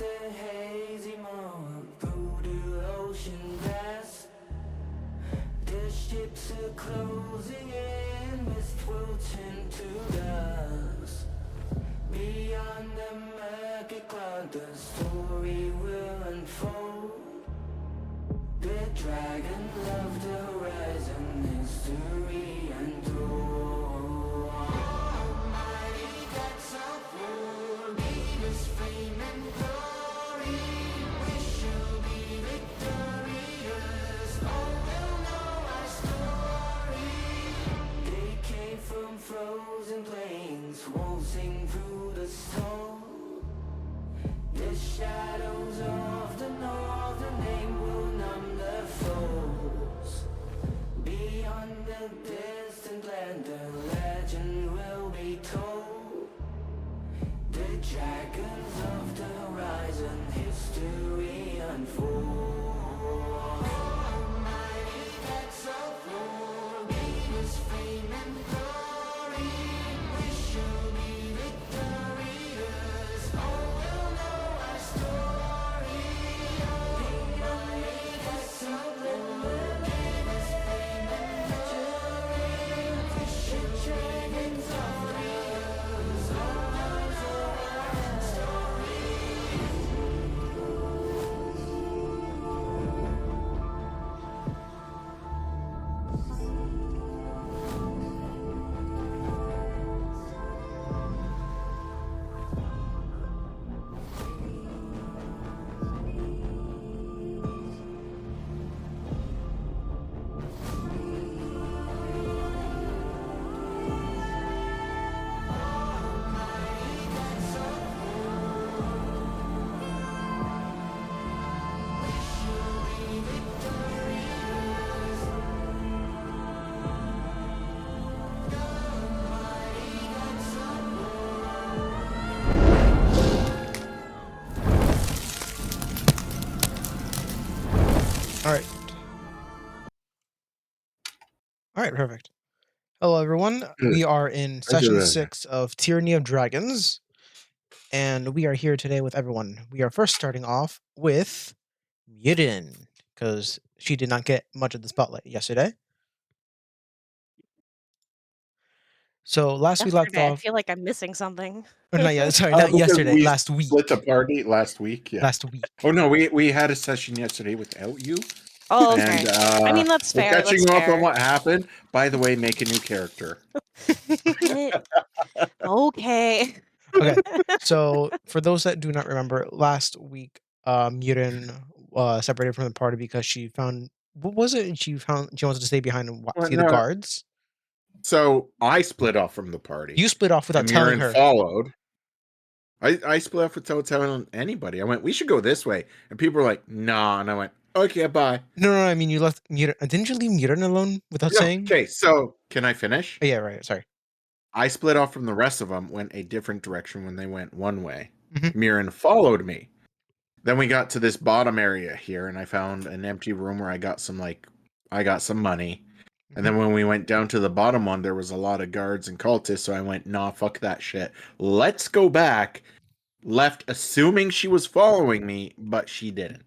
a hazy moon through the ocean vast. The ships are closing in, mist will turn to dust. Beyond the murky cloud, the story will unfold. The dragon of the horizon, history untold. Almighty gods of war, lead us fame and glory. We shall be victorious, all will know our story. They came from frozen plains, waltzing through the storm. The shadows of the north, the name will numb the foes. Beyond the distant land, the legend will be told. The dragons of the horizon, history unfold. Almighty gods of war, lead us fame and glory. We shall be victorious, all will know our story. Almighty gods of war, lead us fame and glory. We shall be victorious, all will know our story. All right, perfect. Hello, everyone. We are in session 6 of Tyranny of Dragons, and we are here today with everyone. We are first starting off with Yidin, because she did not get much of the spotlight yesterday. So last we left I off, feel like I'm missing something. or not yet, sorry, not because yesterday, we last week. Split the party last week. Yeah. Last week. Oh no, we had a session yesterday without you. Oh, okay. And I mean, that's we're fair. catching That's up fair. on what happened. By the way, make a new character. Okay. Okay, so for those that do not remember, last week, Yidin separated from the party because she found, what was it? She wanted to stay behind and Well, see the no. guards. So I split off from the party. You split off without and telling Mirren her. followed. I split off without telling anybody. I went, we should go this way. And people were like, nah. And I went, okay, bye. No, I mean, you left Murin. Didn't you leave Murin alone without saying? Okay, so can I finish? Oh, yeah, right. Sorry. I split off from the rest of them, went a different direction when they went one way. Mhm. Mirren followed me. Then we got to this bottom area here, and I found an empty room where I got some money. And then when we went down to the bottom one, there was a lot of guards and cultists, so I went, nah, fuck that shit. Let's go back. Left assuming she was following me, but she didn't.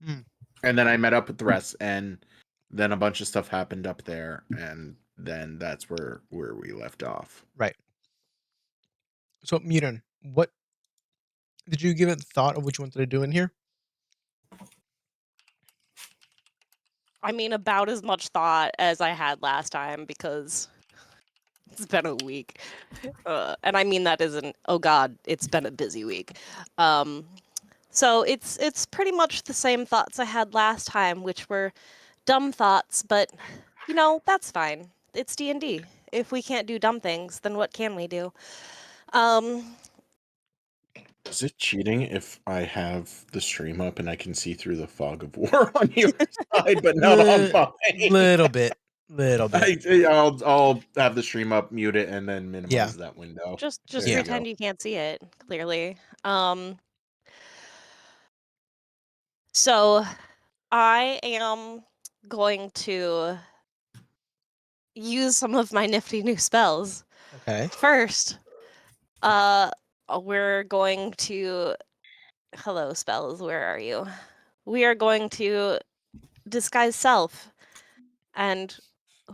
Mm. And then I met up with the rest, and then a bunch of stuff happened up there, and then that's where we left off. Right. So, Murin, what did you give it thought of what you wanted to do in here? I mean, about as much thought as I had last time because it's been a week. And I mean that isn't, oh god, it's been a busy week. So it's pretty much the same thoughts I had last time, which were dumb thoughts, but you know, that's fine. It's D&D. If we can't do dumb things, then what can we do? Is it cheating if I have the stream up and I can see through the fog of war on your side, but not on mine? Little bit. I'll have the stream up, mute it, and then minimize that window. Just There pretend you can't see it, clearly. So I am going to use some of my nifty new spells. Okay. First, we're going to Hello, spells. Where are you? We are going to disguise self, and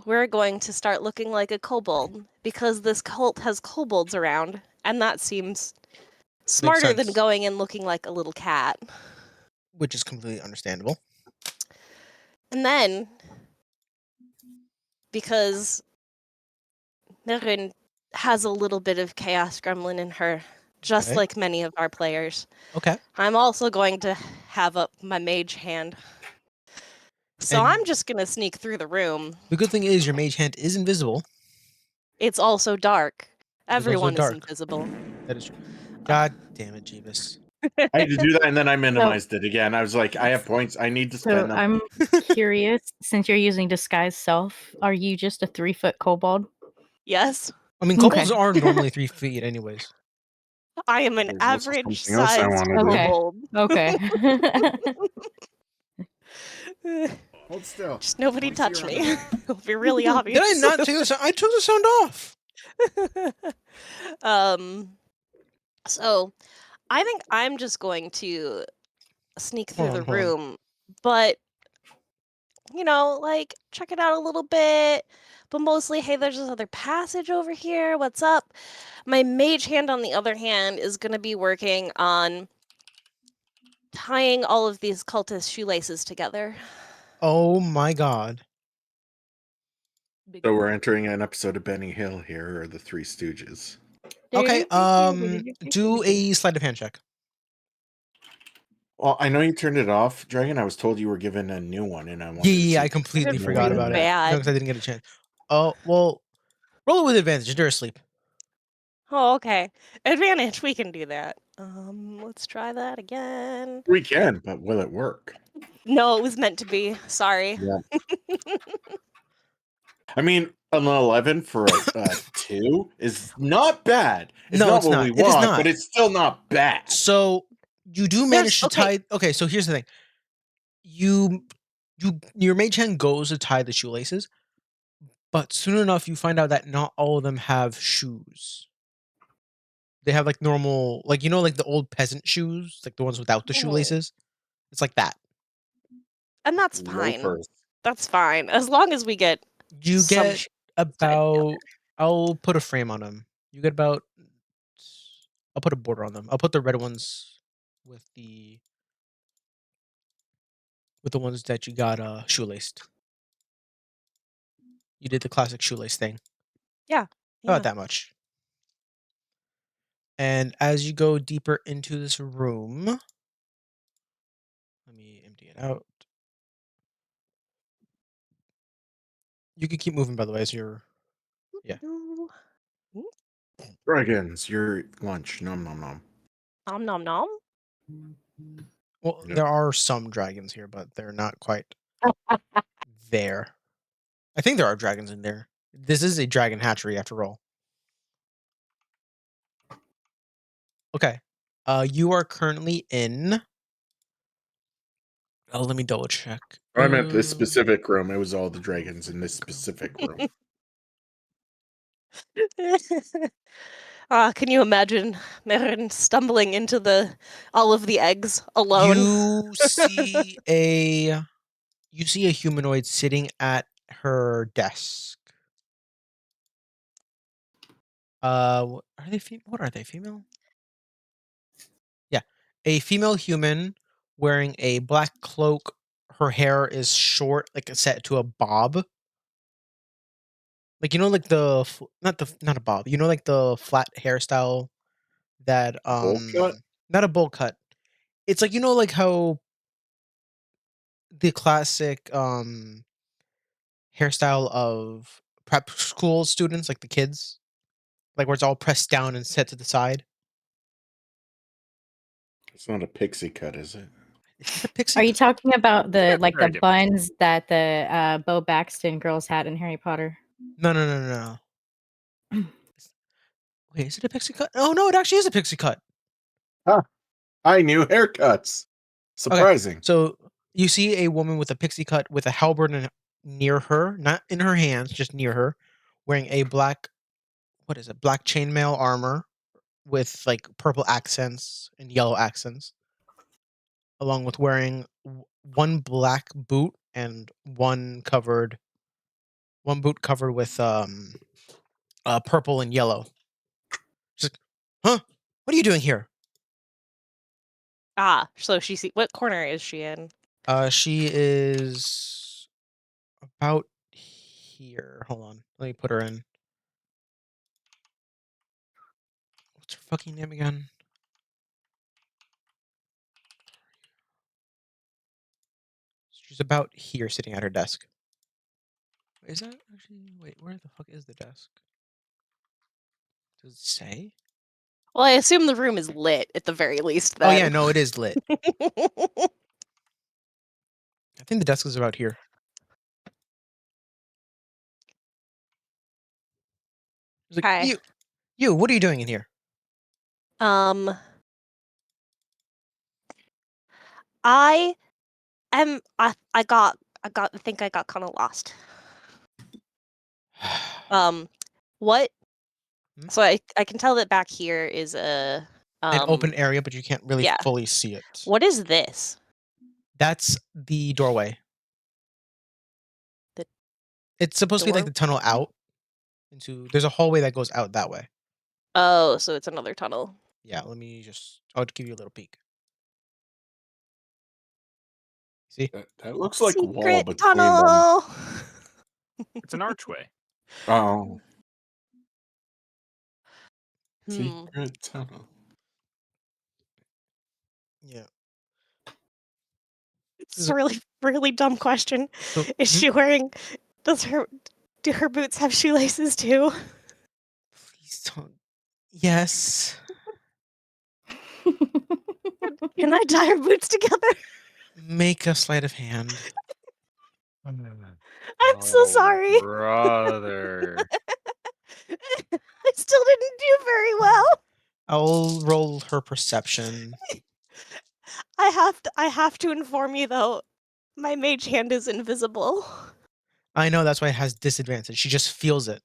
we're going to start looking like a kobold because this cult has kobolds around, and that seems smarter than sense. going and looking like a little cat. Which is completely understandable. And then, because Nerin has a little bit of chaos gremlin in her, just Okay. like many of our players, Okay. I'm also going to have up my mage hand. So And- I'm just going to sneak through the room. The good thing is your mage hand is invisible. It's also dark. It is also Everyone is dark. invisible. That is true. God damn it, Jeebus. I had to do that, and then I minimized it again. I was like, I have points. I need to So spend them. I'm curious, since you're using disguise self, are you just a 3-foot kobold? Yes, I mean, kobolds are normally 3 feet, anyways. I am an There's also average something else I sized wanna do. Okay. kobold. Okay. Hold still. Just nobody Let me see touch your me. underwear. It'll be really obvious. Did I not take the sound? I took the sound off. So I think I'm just going to sneak through Hold the on, hold on. room, but like check it out a little bit. But mostly, hey, there's this other passage over here. What's up? My mage hand, on the other hand, is going to be working on tying all of these cultist shoelaces together. Oh my god. So we're entering an episode of Benny Hill here, or the Three Stooges. Okay, do a sleight of hand check. Well, I know you turned it off, Dragon. I was told you were given a new one, and I wanted to see Yeah, I if you completely It's forgot really about it. bad. No, because I didn't get a chance. Oh, well, roll it with advantage. You're asleep. Oh, okay. Advantage, we can do that. Let's try that again. We can, but will it work? No, it was meant to be. Sorry. Yeah. I mean, an 11 for a 2 is not bad. It's No, not it's what not. we It is want, not. but it's still not bad. So you do manage to okay. tie. Okay, so here's the thing. Your mage hand goes to tie the shoelaces, but soon enough you find out that not all of them have shoes. They have like normal, like like the old peasant shoes, like the ones without the Oh. shoelaces. It's like that. And that's fine. Loafers. That's fine. As long as we get You some get shoes tied together. about. I'll put a frame on them. You get about. I'll put a border on them. I'll put the red ones with the ones that you got shoelaced. You did the classic shoelace thing. Yeah. About that much. And as you go deeper into this room, let me empty it out. You can keep moving, by the way, as you're. Yeah. Dragons, your lunch. Nom nom nom. Nom nom nom. Well, Yep. there are some dragons here, but they're not quite there. I think there are dragons in there. This is a dragon hatchery after all. Okay. You are currently in. Oh, let me double check. I meant this specific room. It was all the dragons in this specific room. Can you imagine Merrin stumbling into all of the eggs alone? You see a humanoid sitting at her desk. Are they what are they, female? Yeah. A female human wearing a black cloak. Her hair is short, like set to a bob. Like like not a bob. Like the flat hairstyle that Bowl cut? not a bowl cut. It's like like how the classic hairstyle of prep school students, like the kids, like where it's all pressed down and set to the side. It's not a pixie cut, is it? It's not a pixie Are you cut. talking about the Very the different. buns that the Bo Baxton girls had in Harry Potter? No. Wait, is it a pixie cut? Oh no, it actually is a pixie cut. I knew haircuts. Surprising. So you see a woman with a pixie cut with a halberd near her, not in her hands, just near her, wearing a black, what is it? Black chainmail armor with like purple accents and yellow accents. along with wearing one black boot and one boot covered with purple and yellow. She's like, huh? What are you doing here? Ah, so what corner is she in? She is about here. Hold on. Let me put her in. What's her fucking name again? She's about here sitting at her desk. Is that actually... Wait, where the fuck is the desk? Does it say? Well, I assume the room is lit at the very least then. Oh, yeah, no, it is lit. I think the desk is about here. She's like, Hi. what are you doing in here? I am I think I got kind of lost. What? Hmm? So I can tell that back here is a An open area, but you can't really yeah. fully see it. What is this? That's the doorway. The It's supposed to be like the tunnel out into... There's a hallway that goes out that way. Oh, so it's another tunnel. Yeah, I'll give you a little peek. See? That looks like a wall Secret between them. tunnel. It's an archway. Oh, Hmm. secret tunnel. Yeah. It's a really, really dumb question. So, Is she wearing? Do her boots have shoelaces too? please don't... Yes. Can I tie her boots together? Make a sleight of hand. I'm so sorry. Brother. I still didn't do very well. I'll roll her perception. I have to inform you though. My mage hand is invisible. I know, that's why it has disadvantage. She just feels it.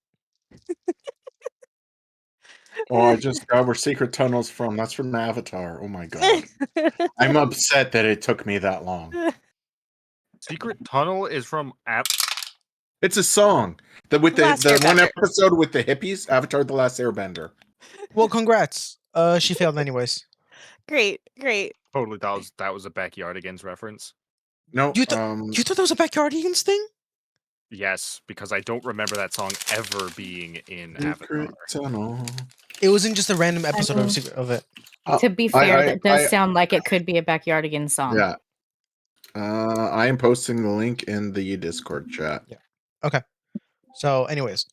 Oh, I just got where secret tunnel's from. That's from Avatar. Oh my god. I'm upset that it took me that long. Secret tunnel is from It's a song. With Last the one Airbender. episode with the hippies, Avatar the Last Airbender. Well, congrats. She failed anyways. Great. totally that was a Backyardigans reference. No, You thought that was a Backyardigans thing? Yes, because I don't remember that song ever being in Avatar. secret tunnel. It wasn't just a random episode mean, of it. To be fair, I- that does I- sound like it could be a Backyardigans song. Yeah. I am posting the link in the Discord chat. So, anyways,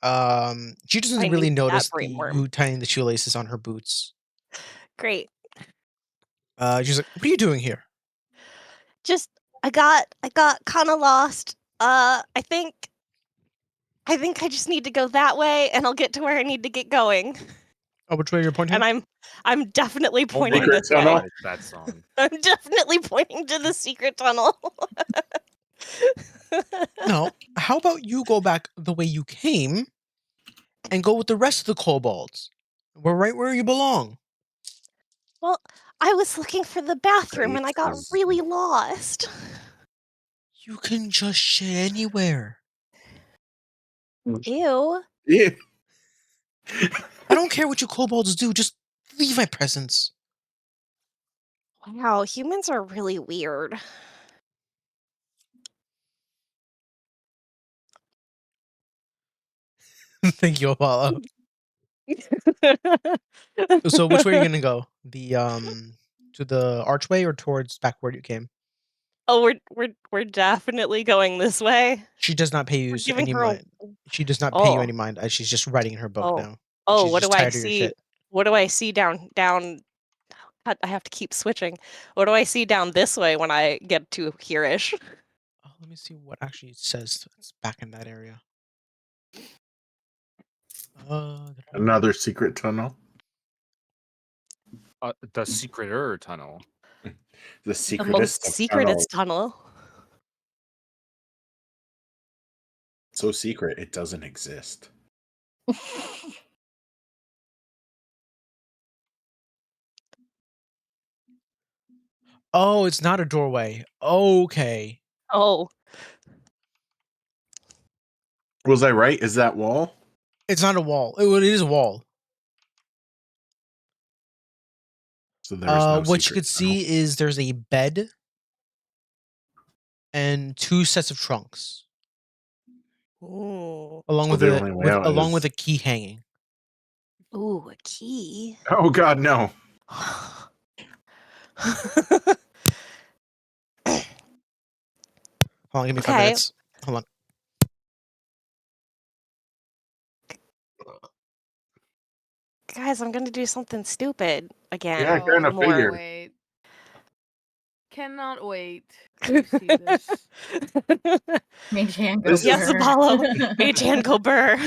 she doesn't I really need that notice brainworm. you tying the shoelaces on her boots. Great. She's like, "What are you doing here?" Just I got kind of lost. I think I just need to go that way, and I'll get to where I need to get going. Oh, which way you're pointing? And I'm definitely pointing Secret this tunnel? way. That song. I'm definitely pointing to the secret tunnel. No. How about you go back the way you came, and go with the rest of the kobolds? We're right where you belong. Well, I was looking for the bathroom, and I got Faces. really lost. You can just shit anywhere. Ew. Yeah. I don't care what you kobolds do. Just leave my presence. Wow, humans are really weird. Thank you, Apollo. So, which way are you gonna go? The to the archway or towards back where you came? Oh, we're definitely going this way. She does not pay you We're giving any her a mind. She does not pay you Oh. any mind as she's just writing in her book Oh. now. Oh, She's what just do I tired of your see? shit. What do I see down? God, I have to keep switching. What do I see down this way when I get to here-ish? Oh, let me see what actually it says. It's back in that area. Another secret tunnel. The secret tunnel. The The secretest most of secretest tunnels. tunnel. So secret, it doesn't exist. Oh, it's not a doorway. Okay. Oh, Was I right? Is that wall? It's not a wall. It is a wall. So there's no What you secret could see is there's a bed and 2 sets of trunks, ooh, along So with the a only way out along is- with a key hanging. ooh, a key. Oh God, no! Hold on, give me 5 Okay. minutes. Hold on. Guys, I'm gonna do something stupid again. Yeah, I kinda more. figured. Wait. Cannot wait to see this. Mage hand go This is- Yes, burr. Apollo. Mage hand go burr.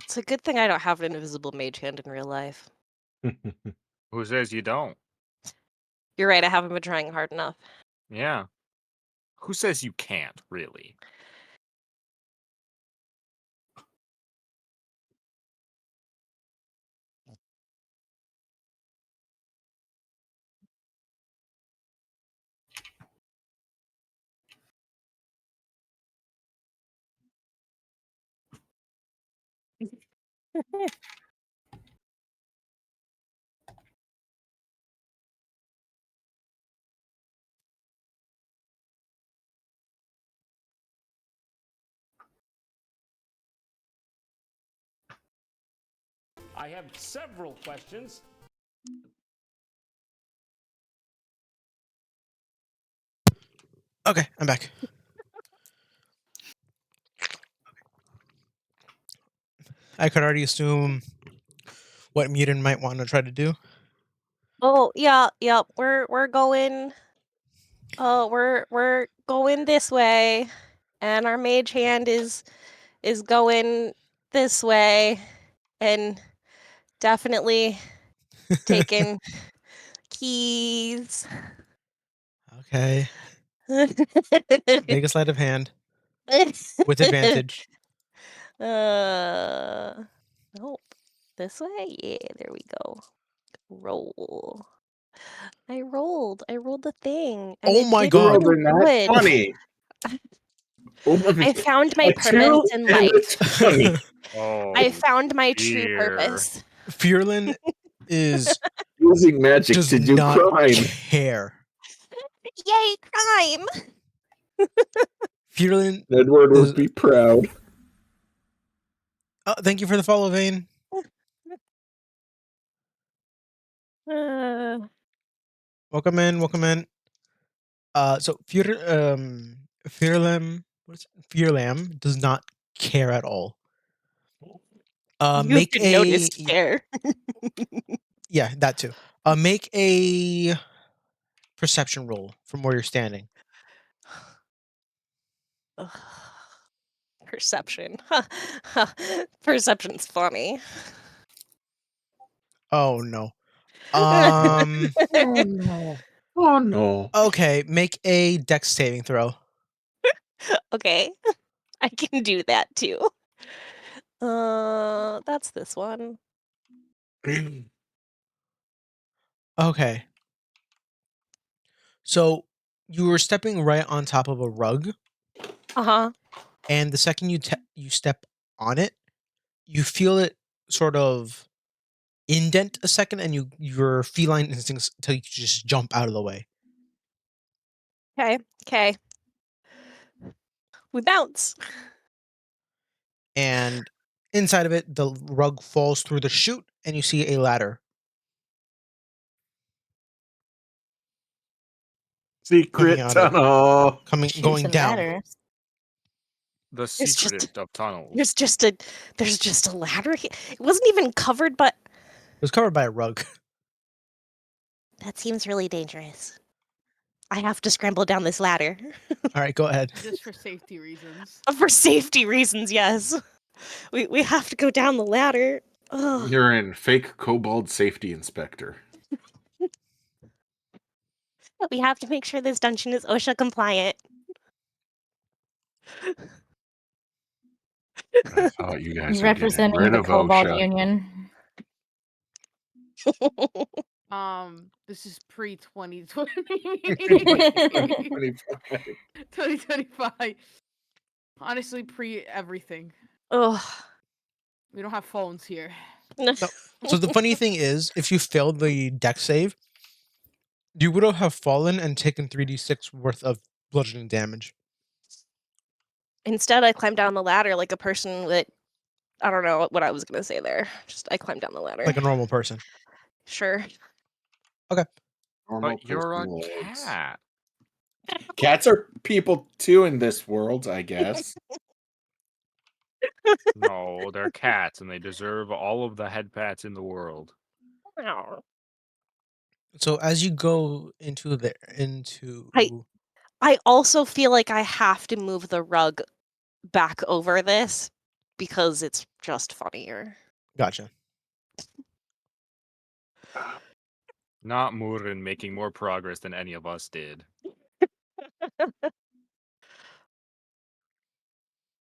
It's a good thing I don't have an invisible mage hand in real life. Who says you don't? You're right, I haven't been trying hard enough. Yeah. Who says you can't, really? I have several questions. Okay, I'm back. I could already assume what Mutant might want to try to do. Oh, yeah, yep. We're going we're going this way. And our mage hand is going this way. And definitely taking keys. Okay. Make a sleight of hand with advantage. Nope. This way? Yeah, there we go. Roll. I rolled the thing. And Oh it my did God. feel Not good. funny. I found my purpose in life. Funny. Oh, I found my true dear. purpose. Fearlin is Using magic does to do not crime. care. Yay, crime! Fearlin. Edward Is- would be proud. Thank you for the follow, Vane. Uh, Welcome in. Welcome in. So Fearlam, Fearlam does not care at all. you Make could a notice care. yeah, that too. Make a perception roll from where you're standing. Ugh. Perception. Perception's funny. Oh no. Oh no. Oh no. Okay, make a dex saving throw. Okay. I can do that too. That's this one. Okay. So you were stepping right on top of a rug, Uh-huh. and the second you step on it, you feel it sort of indent a second, and your feline instincts tell you to just jump out of the way. Okay. We bounce. And inside of it, the rug falls through the chute, and you see a ladder Secret out of- tunnel. going Shoots and down. ladders. The It's just- secret of tunnels. There's just a ladder here. It wasn't even covered, but It was covered by a rug. that seems really dangerous. I have to scramble down this ladder. All right, go ahead. Just for safety reasons. For safety reasons, yes. We have to go down the ladder. Ugh. You're in fake kobold safety inspector. We have to make sure this dungeon is OSHA compliant. I thought you guys were getting Representing rid the of Cobalt OSHA. Union. This is pre 2020. 2025. 2025. Honestly, pre everything. Ugh. We don't have phones here. No. So the funny thing is, if you failed the deck save, you would have fallen and taken 3d6 worth of bludgeoning damage. Instead, I climbed down the ladder like a person that I don't know what I was gonna say there. Just I climbed down the ladder. Like a normal person. Sure. Normal But you're a person legs. cat. Cats are people too in this world, I guess. No, they're cats, and they deserve all of the head pats in the world. Ow. So as you go into I also feel like I have to move the rug back over this because it's just funnier. Gotcha. Not Murin making more progress than any of us did.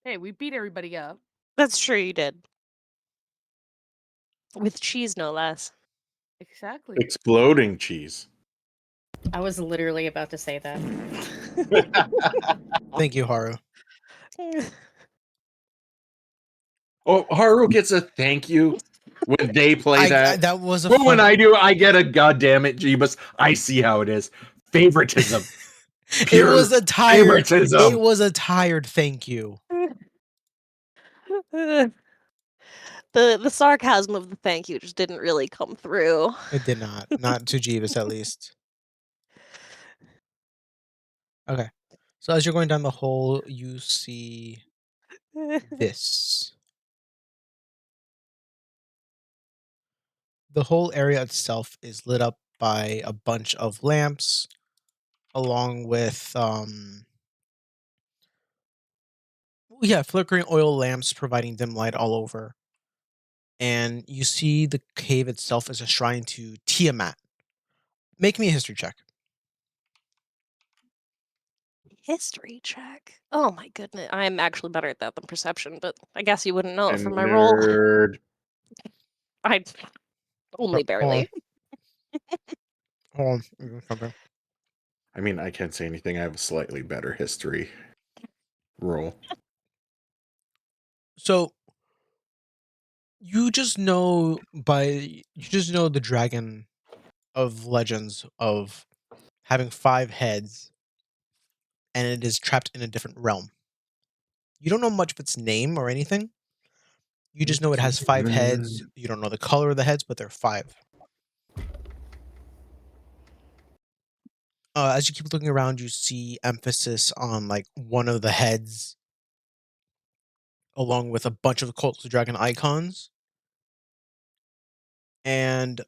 Hey, we beat everybody up. That's true, you did. With cheese, no less. Exactly. Exploding cheese. I was literally about to say that. Thank you, Haru. Oh, Haru gets a thank you when they play that. That was a But when fun... I do, I get a goddamn it, Jeebus. I see how it is. Favoritism. It Pure was a tired. favoritism. It was a tired thank you. The sarcasm of the thank you just didn't really come through. It did not. Not to Jeeves, at least. Okay. So as you're going down the hole, you see this. The whole area itself is lit up by a bunch of lamps, along with flickering oil lamps providing dim light all over. And you see the cave itself as a shrine to Tiamat. Make me a history check. History check. Oh my goodness. I am actually better at that than perception, but I guess you wouldn't know it And from my roll. nerd. I only barely. Hold on. Okay. I mean, I can't say anything. I have a slightly better history roll. So you just know the dragon of legends of having 5 heads, and it is trapped in a different realm. You don't know much of its name or anything. You just know it has 5 heads. You don't know the color of the heads, but they're 5. As you keep looking around, you see emphasis on like one of the heads, along with a bunch of Cult of the Dragon icons. And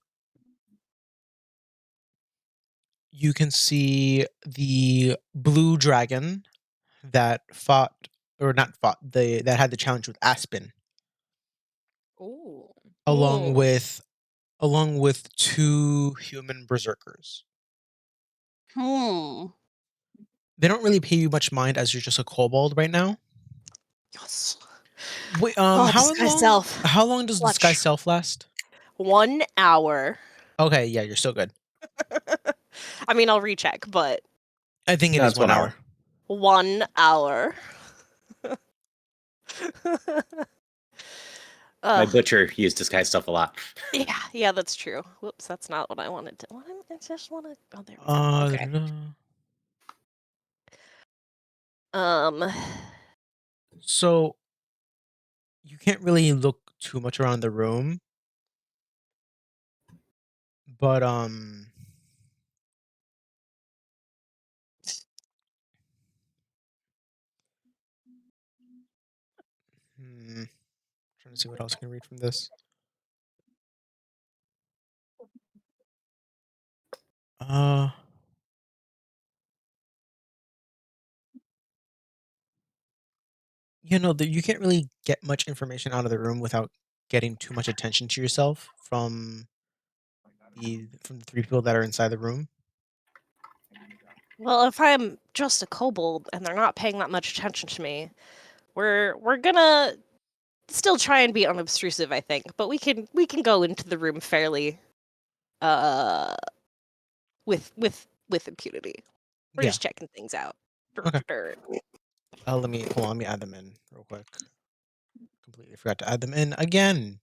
you can see the blue dragon that that had the challenge with Aspen, Oh. along with 2 human berserkers. Hmm. They don't really pay you much mind as you're just a kobold right now. Yes. Wait, Oh, disguise self. how long does Clutch. disguise self last? 1 hour. Okay, yeah, you're still good. I mean, I'll recheck, but I think it is That's 1 1 hour. 1 hour. My Ugh. butcher used disguise stuff a lot. Yeah, that's true. Whoops, that's not what I wanted to. I just want to. Oh, there we go. Okay. da-da-da. So you can't really look too much around the room, but trying to see what else I can read from this. You can't really get much information out of the room without getting too much attention to yourself from the 3 people that are inside the room. Well, if I'm just a kobold and they're not paying that much attention to me, we're gonna still try and be unobtrusive, I think. But we can go into the room fairly, with impunity. We're Yeah. just checking things out. Okay. Let me add them in real quick. Completely forgot to add them in again.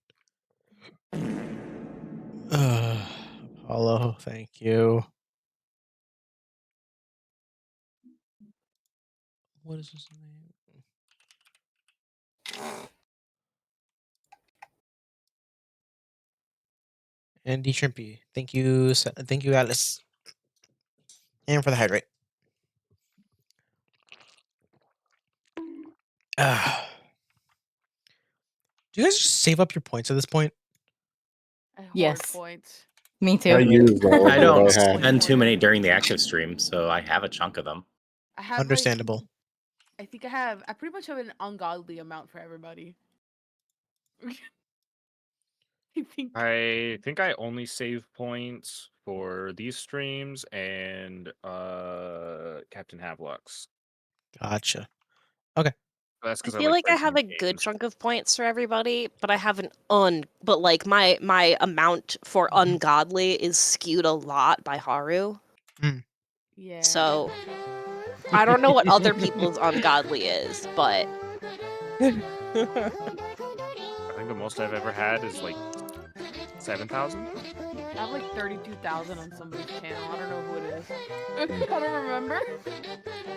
Apollo, thank you. What is his name? Andy Shrimpy. Thank you, Alice. And for the hydrate. Do you guys just save up your points at this point? I hoard Yes. points. Me I too. used all I of don't what I had. spend too many during the active stream, so I have a chunk of them. I have Understandable. I think I pretty much have an ungodly amount for everybody. I think I only save points for these streams and Captain Havlux. Gotcha. That's I because feel like I have a breaking good games. chunk of points for everybody, but I have but like my amount for Mhm. ungodly is skewed a lot by Haru. Yeah. So I don't know what other people's ungodly is, but I think the most I've ever had is like 7,000. I have like 32,000 on somebody's channel. I don't know who it is. I don't remember.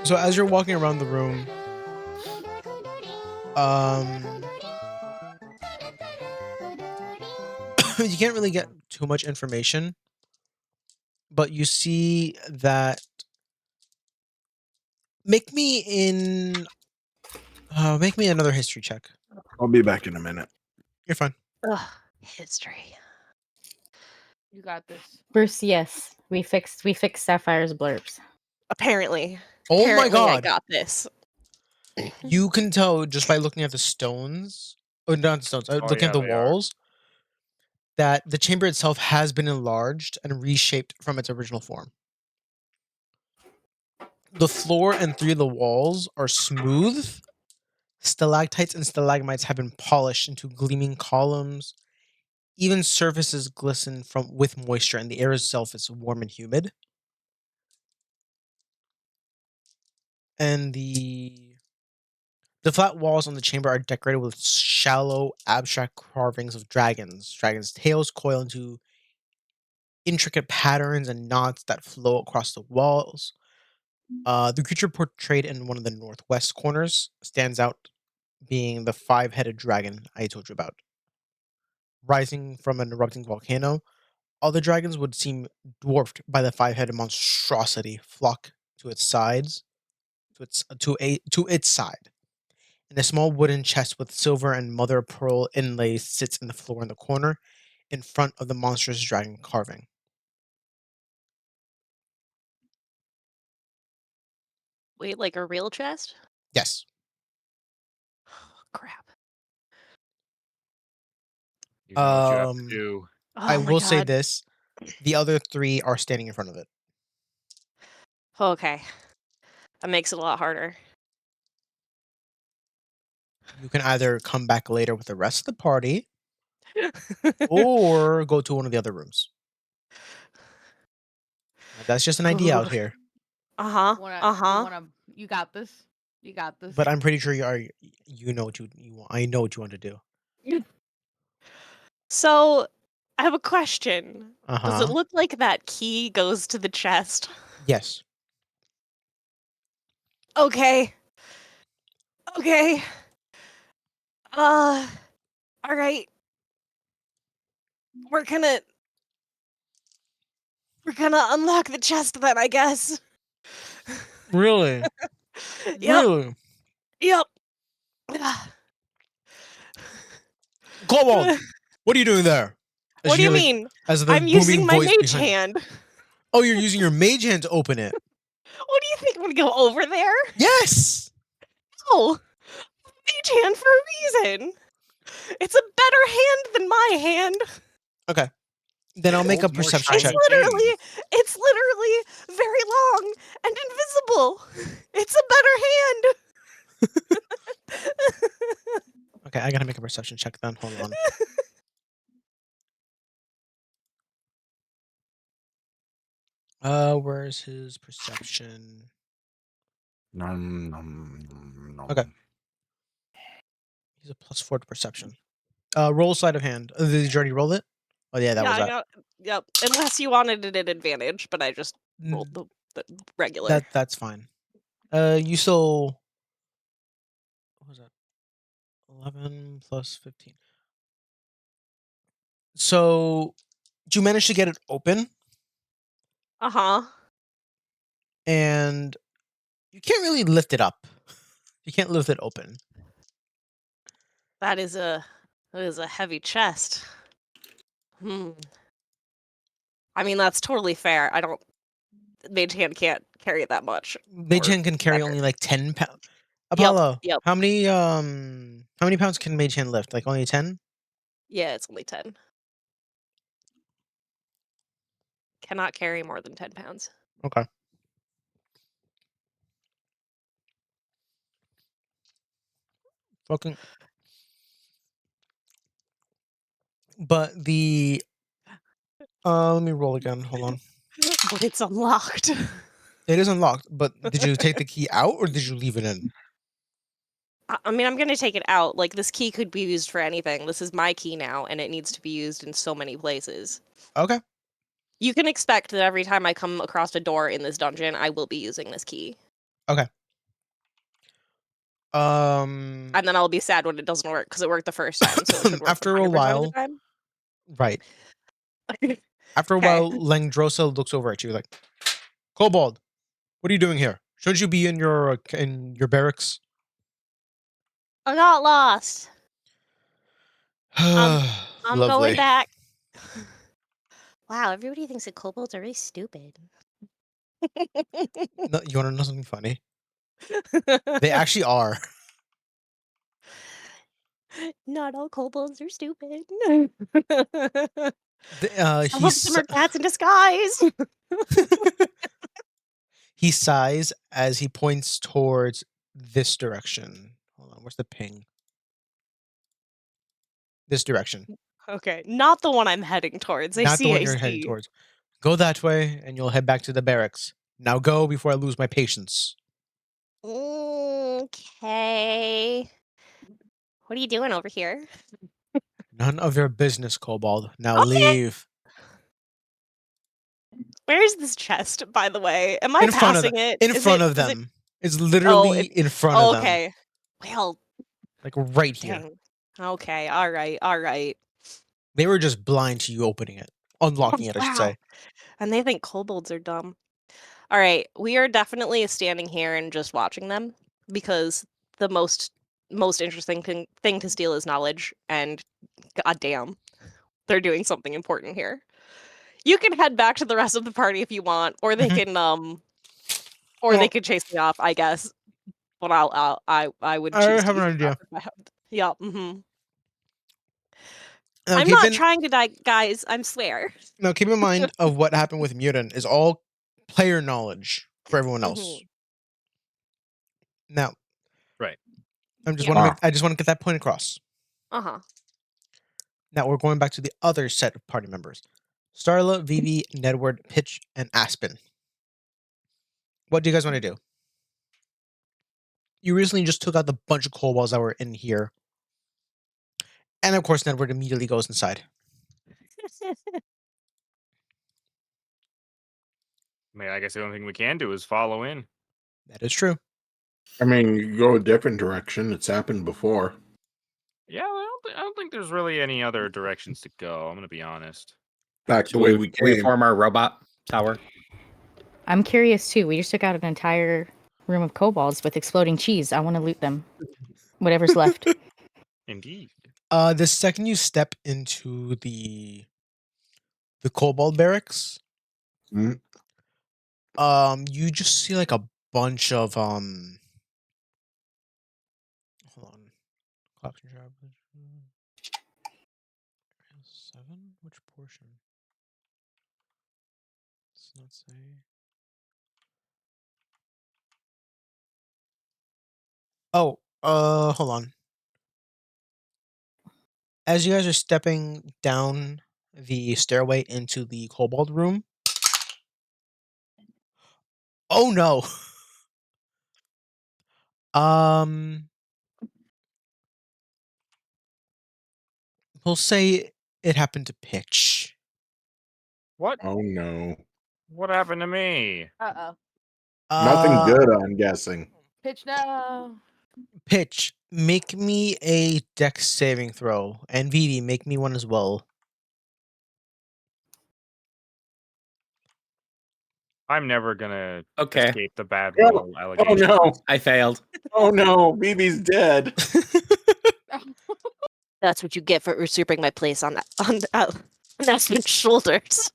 So as you're walking around the room, you can't really get too much information, but you see that make me another history check. I'll be back in a minute. You're fine. ugh, history. You got this. Bruce, yes. We fixed Sapphire's blurbs. Apparently. Oh my Apparently I god. got this. You can tell just by looking at the stones, or not the stones, looking yeah, at the they are. walls, that the chamber itself has been enlarged and reshaped from its original form. The floor and 3 of the walls are smooth. Stalactites and stalagmites have been polished into gleaming columns. Even surfaces glisten with moisture, and the air itself is warm and humid. And the flat walls on the chamber are decorated with shallow, abstract carvings of dragons. Dragons' tails coil into intricate patterns and knots that flow across the walls. The creature portrayed in one of the northwest corners stands out, being the 5-headed dragon I told you about. Rising from an erupting volcano, other dragons would seem dwarfed by the 5-headed monstrosity flock to its sides, to its side. And a small wooden chest with silver and mother of pearl inlays sits in the floor in the corner, in front of the monstrous dragon carving. Wait, like a real chest? Yes. Crap. You know what you have to Um, do. Oh I my will say god. this: the other 3 are standing in front of it. Okay. That makes it a lot harder. You can either come back later with the rest of the party, or go to one of the other rooms. That's just an idea out here, Uh-huh. You got this. You got this. but I'm pretty sure you know what you want. I know what you want to do. So, I have a question. Does it Uh-huh. look like that key goes to the chest? Yes. Okay. Okay. All right. We're gonna unlock the chest then, I guess. Really? Yep. Really? Yep. Cobalt, what are you doing there? As What do you hear, like, mean? as the I'm booming using my voice mage behind- hand. Oh, you're using your mage hand to open it. What do you think? I'm gonna go over there? Yes. No. Mage hand for a reason. It's a better hand than my hand. Okay. Then I'll make a Holds more perception It's check. literally very long and invisible. It's a better hand. Okay, I gotta make a perception check then. Hold on. Where's his perception? Nom, nom, nom, nom. Okay. He's a +4 to perception. Roll sleight of hand. Did you already roll it? Oh yeah, that Yeah, was I that. got. Yep. Unless you wanted it at advantage, but I just rolled the regular. That's fine. You still. What was that? 11 plus 15. So, you managed to get it open, Uh-huh. and you can't really lift it up. You can't lift it open. That is a heavy chest. I mean, that's totally fair. I don't. Mage hand can't carry that much. Mage or hand can carry better. only like 10 pounds. Apollo, Yep. how many pounds can Mage hand lift? Like only 10? Yeah, it's only 10. Cannot carry more than 10 pounds. Okay. Fucking. But the let me roll again. Hold on. But it's unlocked. It is unlocked, but did you take the key out or did you leave it in? I mean, I'm going to take it out. Like, this key could be used for anything. This is my key now, and it needs to be used in so many places. Okay. You can expect that every time I come across a door in this dungeon, I will be using this key. Okay. And then I'll be sad when it doesn't work, because it worked the first time, so it should work After a 100% of the while, time. right. After a Okay. while, Langdrosa looks over at you like, Kobold, what are you doing here? Shouldn't you be in your barracks? I got lost. I'm Lovely. going back. Wow, everybody thinks that kobolds are really stupid. No, you want to know something funny? They actually are. Not all kobolds are stupid. Some He of them are cats in disguise. he sighs as he points towards this direction. Hold on, where's the ping? This direction. Okay, not the one I'm heading towards. Not the one you're heading towards. Go that way, and you'll head back to the barracks. Now go before I lose my patience. Okay. What are you doing over here? None of your business, Kobold. Now Okay. leave. Where is this chest, by the way? Am I In front of passing it? In Is front it- of is it- them. It's literally in front of them. Okay. Well, Like right here. dang. Okay, alright. They were just blind to you opening it. Unlocking it, I should Wow. say. And they think kobolds are dumb. Alright, we are definitely standing here and just watching them, because the most interesting thing to steal is knowledge, and goddamn, they're doing something important here. You can head back to the rest of the party if you want, or they Mhm. can they Well- could chase me off, I guess. But I would I choose to have be an idea. if I had- Yeah, mm-hmm. Now, I'm keep not in, trying to die, guys. I swear. now keep in mind of what happened with Mutant is all player knowledge for everyone else. Mhm. Now, Right. I just Yeah. want to I just want to get that point across. Uh-huh. Now we're going back to the other set of party members. Starla, Vivi, Nedward, Pitch, and Aspen. What do you guys want to do? You recently just took out the bunch of kobolds that were in here. And of course, Nedward immediately goes inside. I mean, I guess the only thing we can do is follow in. That is true. I mean, you could go a different direction. It's happened before. Yeah, well, I don't think there's really any other directions to go. I'm gonna be honest. Back the Should way we, we should we came. form our robot tower? I'm curious too. We just took out an entire room of kobolds with exploding cheese. I want to loot them. Whatever's left. Indeed. The second you step into the kobold barracks, Mhm. you just see like a bunch of hold on. portion? Does not say. Oh, hold on. As you guys are stepping down the stairway into the kobold room. Oh no. We'll say it happened to Pitch. What? Oh no. What happened to me? Uh-oh. Nothing good, I'm guessing. Pitch now. Pitch, make me a dex saving throw, and Vivi, make me one as well. I'm never gonna Okay. escape the bad Oh, roll oh allegation. no. I failed. Oh no. BB's dead. That's what you get for usurping my place on Aspen's shoulders.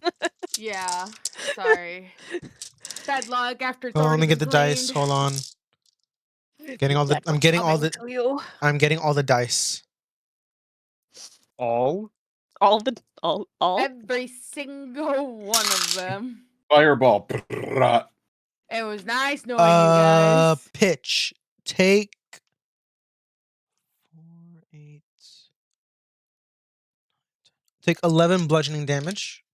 Yeah. Sorry. Bad luck after it's Oh, let already me get been the dice. claimed. Hold on. Getting all the. I'm getting all the. To you. I'm getting all the dice. All? All. Every single one of them. Fireball. Brrrah. It was nice knowing you guys. Pitch. Take 4, 8. Take 11 bludgeoning damage.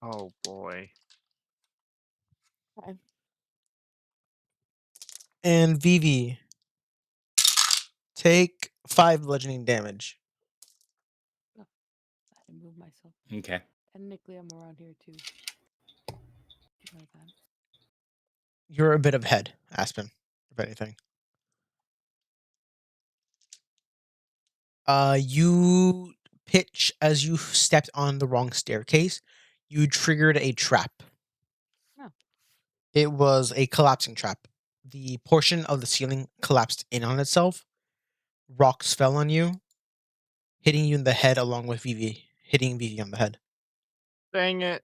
Oh boy. And Vivi. Take 5 bludgeoning damage. I can move myself. Okay. Technically, I'm around here too. You know that. You're a bit ahead, Aspen, if anything. You Pitch as you stepped on the wrong staircase. You triggered a trap. Oh. It was a collapsing trap. The portion of the ceiling collapsed in on itself. Rocks fell on you, hitting you in the head along with Vivi, hitting Vivi on the head. Dang it.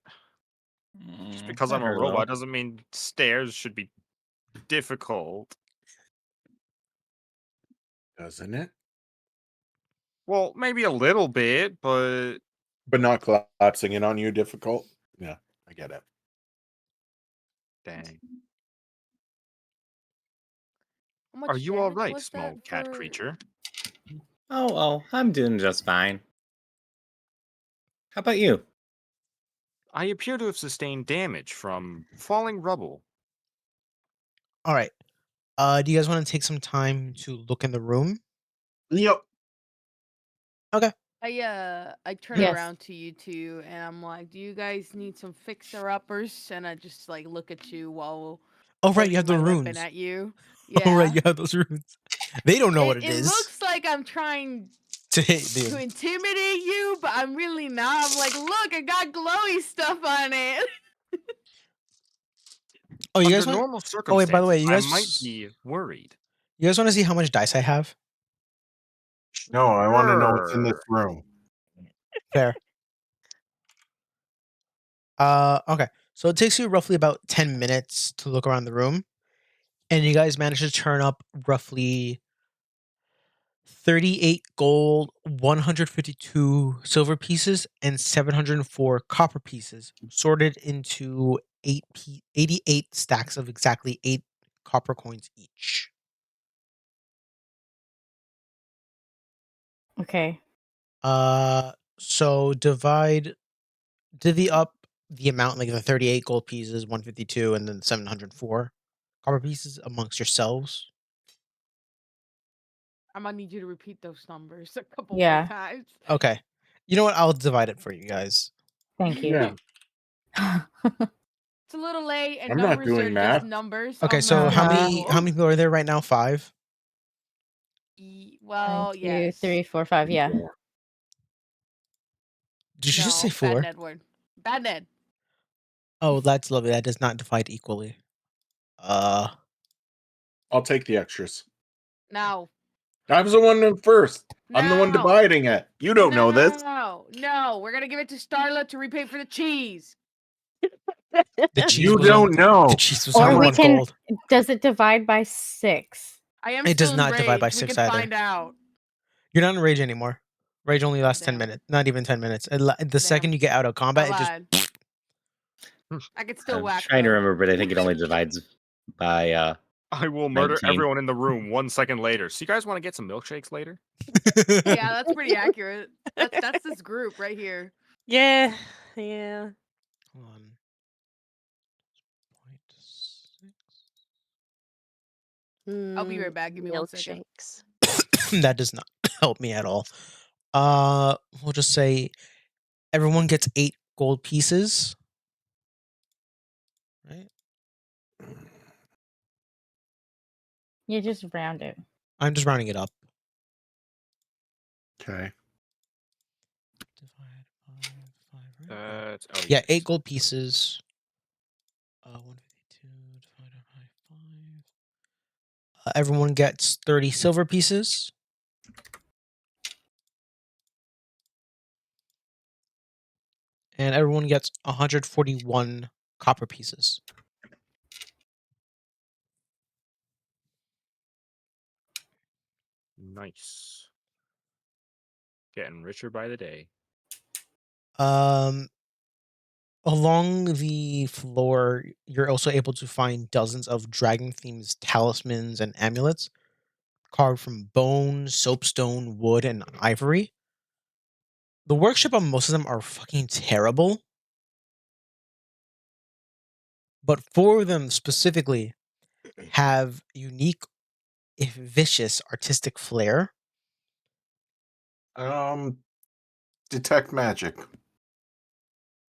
Just because that I'm a hurt a robot little. doesn't mean stairs should be difficult. Doesn't it? Well, maybe a little bit, but But not collapsing in on you difficult. Yeah, I get it. dang. How much Are you all damage right, was small that cat for- creature? Oh, I'm doing just fine. How about you? I appear to have sustained damage from falling rubble. All right. Do you guys want to take some time to look in the room? Yep. I turn Yes. around to you two and I'm like, do you guys need some fixer-uppers? And I just like look at you while Oh right, you pointing have the my weapon runes. at you. Oh right, Yeah. you have those runes. They don't know what it is. looks like I'm trying To hit to dude. intimidate you, but I'm really not. I'm like, look, I got glowy stuff on it. Oh, you Under guys want? normal Oh wait, by the way, circumstances, you I guys. might be worried. You guys want to see how much dice I have? No, I want to know what's in this Sure. room. Fair. Okay. So it takes you roughly about 10 minutes to look around the room, and you guys manage to turn up roughly 38 gold, 152 silver pieces, and 704 copper pieces, sorted into 88 stacks of exactly 8 copper coins each. Okay. So divvy up the amount, like the 38 gold pieces, 152, and then 704 copper pieces amongst yourselves. I'm gonna need you to repeat those numbers a couple Yeah. more times. Okay. You know what? I'll divide it for you guys. Thank you. Yeah. It's a little late, and I'm not numbers doing are math. just numbers. Okay, on so the how many table. people are there right now? 5? Well, 1, 2, yes. 3, 4, 5. Yeah. Did you just say No, 4? Bad Ned word. Bad Ned. Oh, that's lovely. That does not divide equally. I'll take the extras. No. I was the one in first. I'm the one No. dividing it. You don't know this. No, we're gonna give it to Starla to repay for the cheese. The cheese You was don't know. The cheese was Or only we 1 can. gold. Does it divide by 6? I am It does still not divide by enraged. 6 We can either. find out. You're not in rage anymore. Rage only lasts 10 Damn. minutes. Not even 10 minutes. The second you get out of I combat, it just lied. I could still I'm whack. trying to though. remember, but I think it only divides by I will murder 19. everyone in the room 1 second later. So you guys want to get some milkshakes later? Yeah, that's pretty accurate. That's this group right here. Yeah. Yeah. Hold on. 0.6. I'll be right back. Give me 1 second. Milkshakes. That does not help me at all. We'll just say everyone gets 8 gold pieces. Right? You just round it. I'm just rounding it up. Okay. Divide by 5, right? Oh, Yeah, yes. 8 gold pieces. 152 divided by 5. Everyone gets 30 silver pieces. And everyone gets 141 copper pieces. Nice. Getting richer by the day. Along the floor, you're also able to find dozens of dragon-themed talismans and amulets carved from bone, soapstone, wood, and ivory. The workshop on most of them are fucking terrible. But 4 of them specifically have unique, if vicious, artistic flair. Detect magic.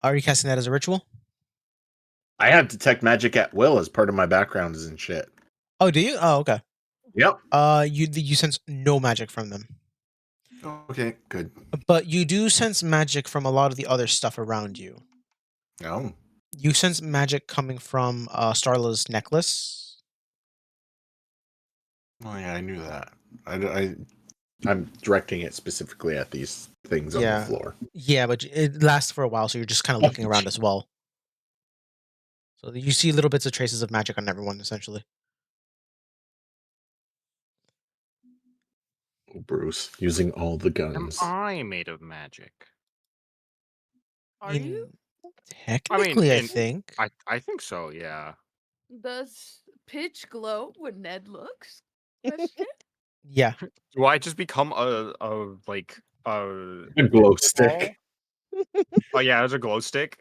Are you casting that as a ritual? I have detect magic at will as part of my backgrounds and shit. Oh, do you? Oh, okay. Yep. You sense no magic from them, Okay, good. but you do sense magic from a lot of the other stuff around you. Oh. You sense magic coming from Starla's necklace. Oh yeah, I knew that. I'm directing it specifically at these things on the Yeah. floor. Yeah, but it lasts for a while, so you're just kind of looking around as well. So you see little bits of traces of magic on everyone, essentially. Bruce using all the Am guns. I made of magic? Are you? Technically, I in- think. I think so, yeah. Does pitch glow when Ned looks? Question? Yeah. Do I just become a A glow stick. Oh yeah, there's a glow stick.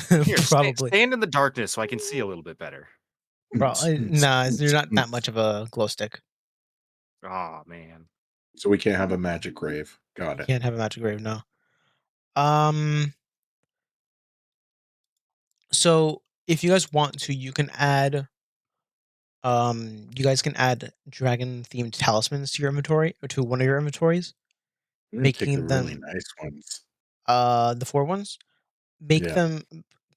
Here, Probably. stand in the darkness so I can see a little bit better. Nah, you're not that much of a glow stick. Oh man. So we can't have a magic rave. Got You it. can't have a magic grave, no. So if you guys want to, you can add you guys can add dragon themed talismans to your inventory or to one of your inventories, I'm gonna take the making really them nice ones. the 4 ones. Make Yeah. them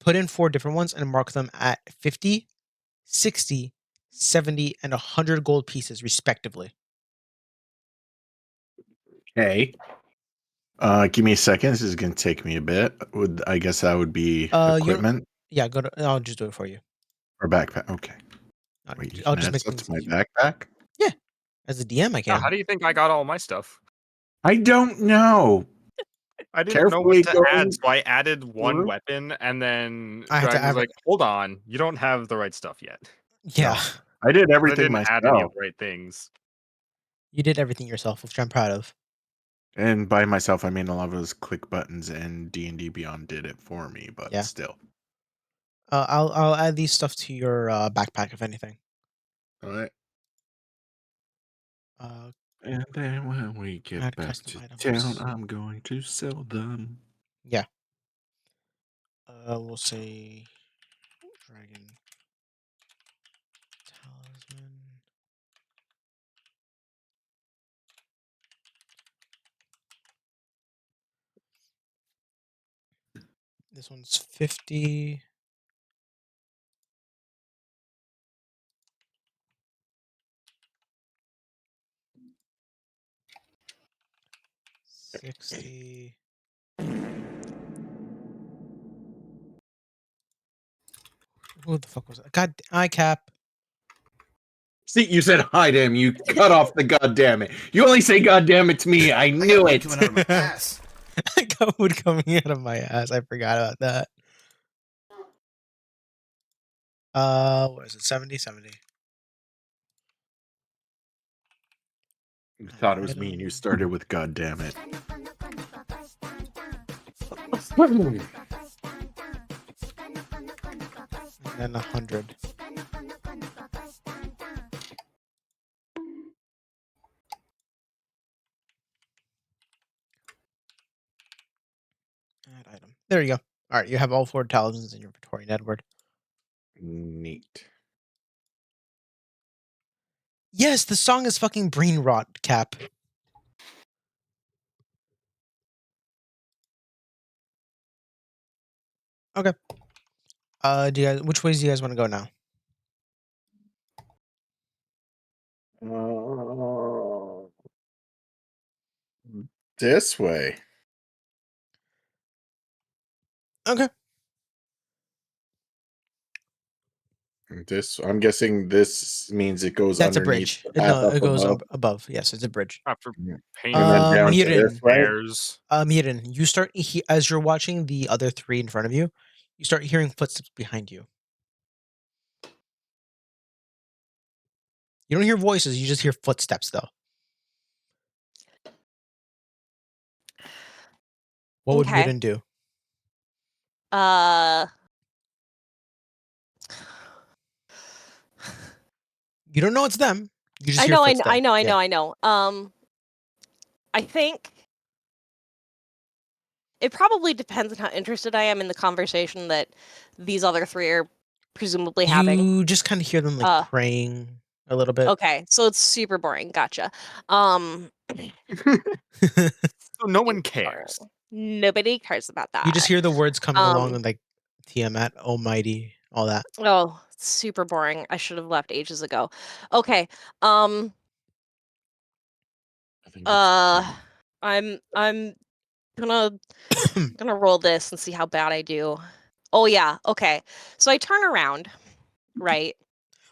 put in 4 different ones and mark them at 50, 60, 70, and 100 gold pieces respectively. Okay. Give me a second. This is gonna take me a bit. I guess that would be You don't- equipment Yeah, go to I'll just do it for you. or backpack. Okay. I'll, Wait, you I'll can just add make stuff things to my easier. backpack? As a DM, I Now, can. how do you think I got all my stuff? I don't know. I didn't know Carefully what to add, going so I added one through. weapon, and then I had to Dragon was add- like, "Hold on, you don't have the right stuff yet." Yeah, I did 'Cause I everything didn't add any of myself. the right things. you did everything yourself, which I'm proud of. And by myself, I mean a lot of those click buttons and D&D Beyond did it for me, but Yeah. still. I'll add these stuff to your backpack if anything. All right. Uh, And then when we get Add back custom to items. town, I'm going to sell them. yeah. We'll say dragon talisman. This one's 50. $60. Who the fuck was that? God, ICAP. See, you said hi to him. You cut off the goddamn it. You only say goddamn it to me. I knew it. Coming out of my ass. Wood coming out of my ass. I forgot about that. What is it? 70? 70. You thought it was me, and you started with goddamn it. And 100. Add item. There you go. All right, you have all 4 talismans in your inventory, Edward. Neat. Yes, the song is fucking brain rot, Cap. Okay. Which ways do you guys want to go now? This way. Okay. I'm guessing this means it goes That's a underneath bridge. the path No, up it goes above. above. Yes, it's a bridge. After And painting then down to Murin. this way. hairs. Murin, you start as you're watching the other 3 in front of you, you start hearing footsteps behind you. You don't hear voices, you just hear footsteps though. What would Okay. Murin do? You don't know it's them. You just hear footsteps. I know. Yeah. I think it probably depends on how interested I am in the conversation that these other 3 are presumably having. You just kind of hear them like praying a little bit. Okay, so it's super boring. Gotcha. So no one cares. Nobody cares about that. You just hear the words coming along and like Tiamat, Almighty, all that. Oh, super boring. I should have left ages ago. Okay. I think it's- I'm gonna roll this and see how bad I do. Oh yeah, okay. So I turn around, right?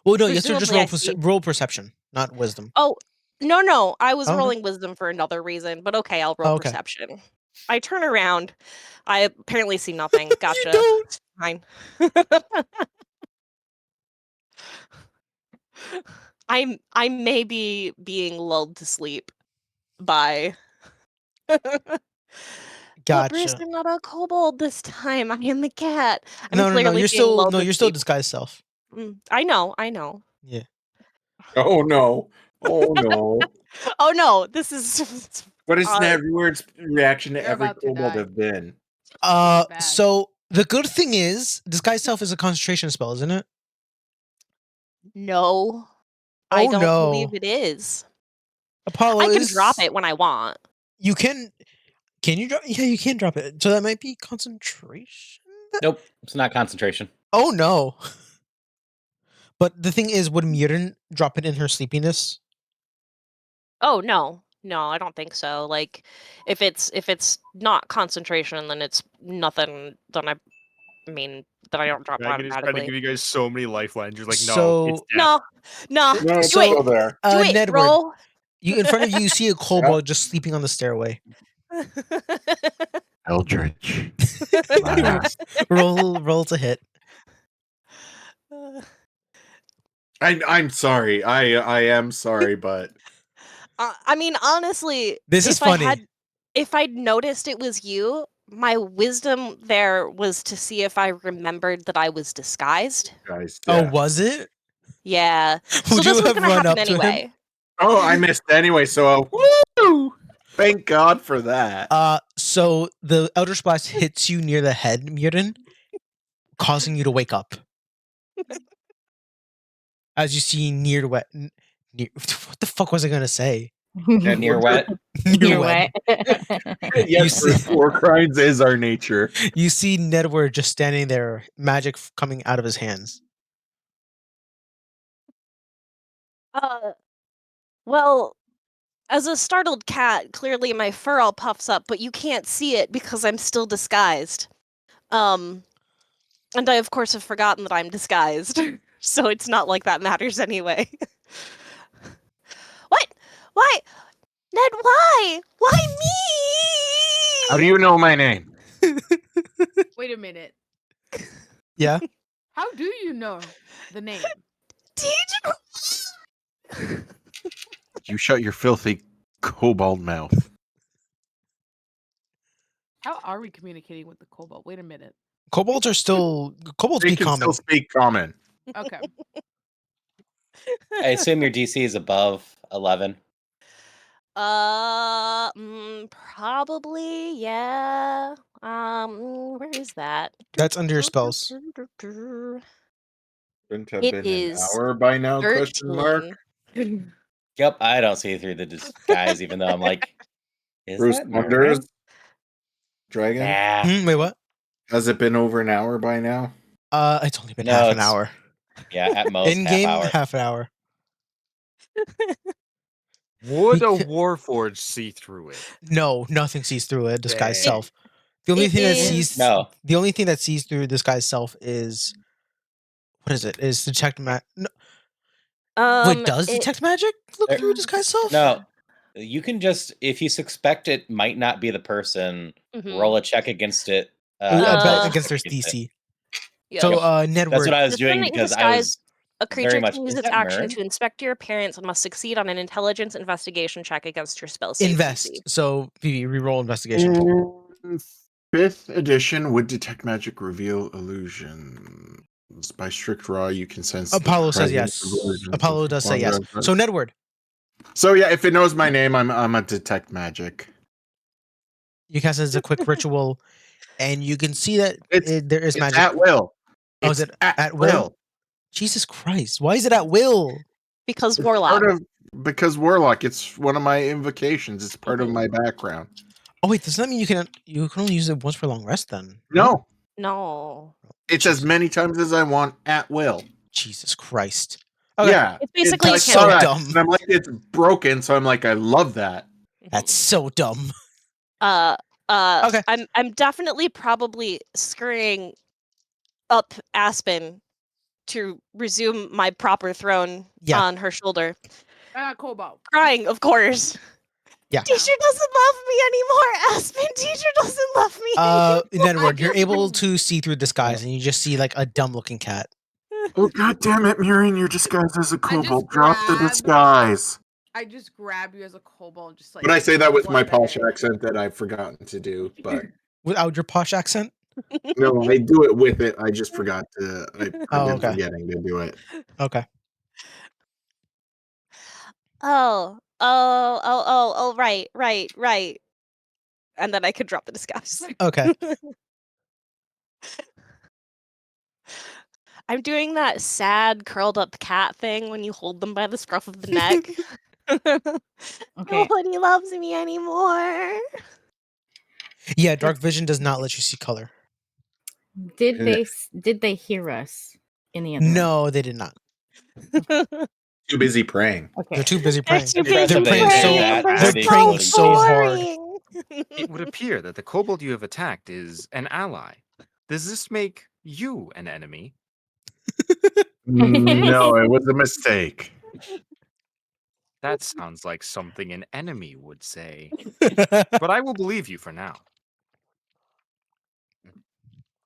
Well, no, you have to just Presumably I roll perception, not wisdom. Oh, no, I was Oh, no? rolling wisdom for another reason, but okay, I'll roll Oh, okay. perception. I turn around. I apparently see nothing. Gotcha. You don't. Fine. I may be being lulled to sleep by But Bruce, Gotcha. I'm not a kobold this time. I am the cat. I'm No, clearly you're being still lulled to you're still sleep. disguised self. I know. Yeah. Oh no. Oh no. Oh no, this is What is Nedward's reaction to You're every about to kobold die. have been? Bad. So the good thing is disguise self is a concentration spell, isn't it? No. I Oh, don't no. believe it is. Apollo I can drop it when I want. You can you drop? Yeah, you can drop it. So that might be concentration. Nope, it's not concentration. Oh no. But the thing is, would Murin drop it in her sleepiness? Oh no. No, I don't think so. Like if it's not concentration, then it's nothing. Then I don't drop Dragon is trying to automatically. give you guys so many lifelines. You're like, no, So- it's death. No. No, it's Do it. still there. Do it, Nedward, roll. you in front of you see a kobold just sleeping on the stairway. Eldritch. roll to hit. I'm sorry. I am sorry, but I mean, honestly, This is funny. If I'd noticed it was you, my wisdom there was to see if I remembered that I was disguised. guys. Oh, was it? Yeah. So Would this you was have gonna run happen up to him? anyway. Oh, I missed anyway, so woo! Thank God for that. So the Eldritch Blast hits you near the head, Murin, causing you to wake up. As you see near wet. What the fuck was I gonna say? Near wet. Near wet. Yes, Bruce, war crimes is our nature. You see Nedward just standing there, magic coming out of his hands. Well, as a startled cat, clearly my fur all puffs up, but you can't see it because I'm still disguised. And I of course have forgotten that I'm disguised. So it's not like that matters anyway. What? Why? Ned, why? Why me? How do you know my name? Wait a minute. Yeah. How do you know the name? Teacher. You shut your filthy kobold mouth. How are we communicating with the kobold? Wait a minute. Kobolds They speak can common. still speak common. Okay. I assume your DC is above 11. Probably, yeah. Where is that? That's under your spells. Shouldn't have It been is an hour by now? Question mark. 13. Yep, I don't see through the disguise, even though I'm like, is Bruce that wonders. Merlin? Dragon. Yeah. Wait, what? Has it been over an hour by now? It's only been No, half an it's- hour. Yeah, at most In half game, hour. half an hour. Would a Beca- Warforged see through it? No, nothing sees through a disguised Dang. self. The only It thing that is- sees No. the only thing that sees through disguised self is what is it? Is detect magic? No. Wait, does it- detect magic look There- through disguised self? No. You can just, if you suspect it might not be the person, Mhm. roll a check against it. I bet Uh, against their check against it. DC. Yeah. So, That's what Nedward, I was Just doing when in because I disguise, was a creature very much. can use Is its that action Mern? to inspect your appearance and must succeed on an intelligence investigation check against your spell save invest. DC. So, Vivi, reroll investigation. In 5th edition, would detect magic reveal illusions? By strict law, you can sense. the Apollo says presence yes. of illusions Apollo of does say yes. Wanda. So, Nedward, So yeah, if it knows my name, I'm a detect magic. you cast it as a quick ritual, and you can see that It's- there is It's magic. at will. Oh, is It's it at will? Jesus Christ! Why is it at will? Because It's Warlock. part of because Warlock. It's one of my invocations. It's part of my background. Oh wait, does that mean you can only use it once for long rest then? No, No. it's as many times as I want at will. Jesus Christ. Okay. Yeah, It's basically I you so saw that, dumb. and I'm like, it's broken. So I'm like, I love that. That's so dumb. Okay. Okay. I'm definitely probably scurrying up Aspen to resume my proper throne Yeah. on her shoulder. Kobold. Crying, of course. Yeah. Teacher doesn't love me anymore, Aspen. Teacher doesn't love me anymore. Nedward, you're able to see through disguise, and you just see like a dumb looking cat. Oh God damn it, Miriam! You're disguised as a kobold. grab- Drop the disguise. I just grab you as a kobold and just like. But I say that with blow my the posh head. accent that I've forgotten to do. But Without your posh accent? no, I do it with it. I just forgot to. I've Oh, been okay. forgetting to do it. Okay. Oh, right. And then I could drop the disguise. Okay. I'm doing that sad curled up cat thing when you hold them by the scruff of the neck. Okay. Nobody loves me anymore. Yeah, dark vision does not let you see color. Did they hear us in the other room? No, they did not. Too busy praying. Okay. They're too busy They're praying. too Impressive busy that you praying. did that. They're They're so praying so hard. boring. It would appear that the kobold you have attacked is an ally. Does this make you an enemy? No, it was a mistake. That sounds like something an enemy would say. But I will believe you for now.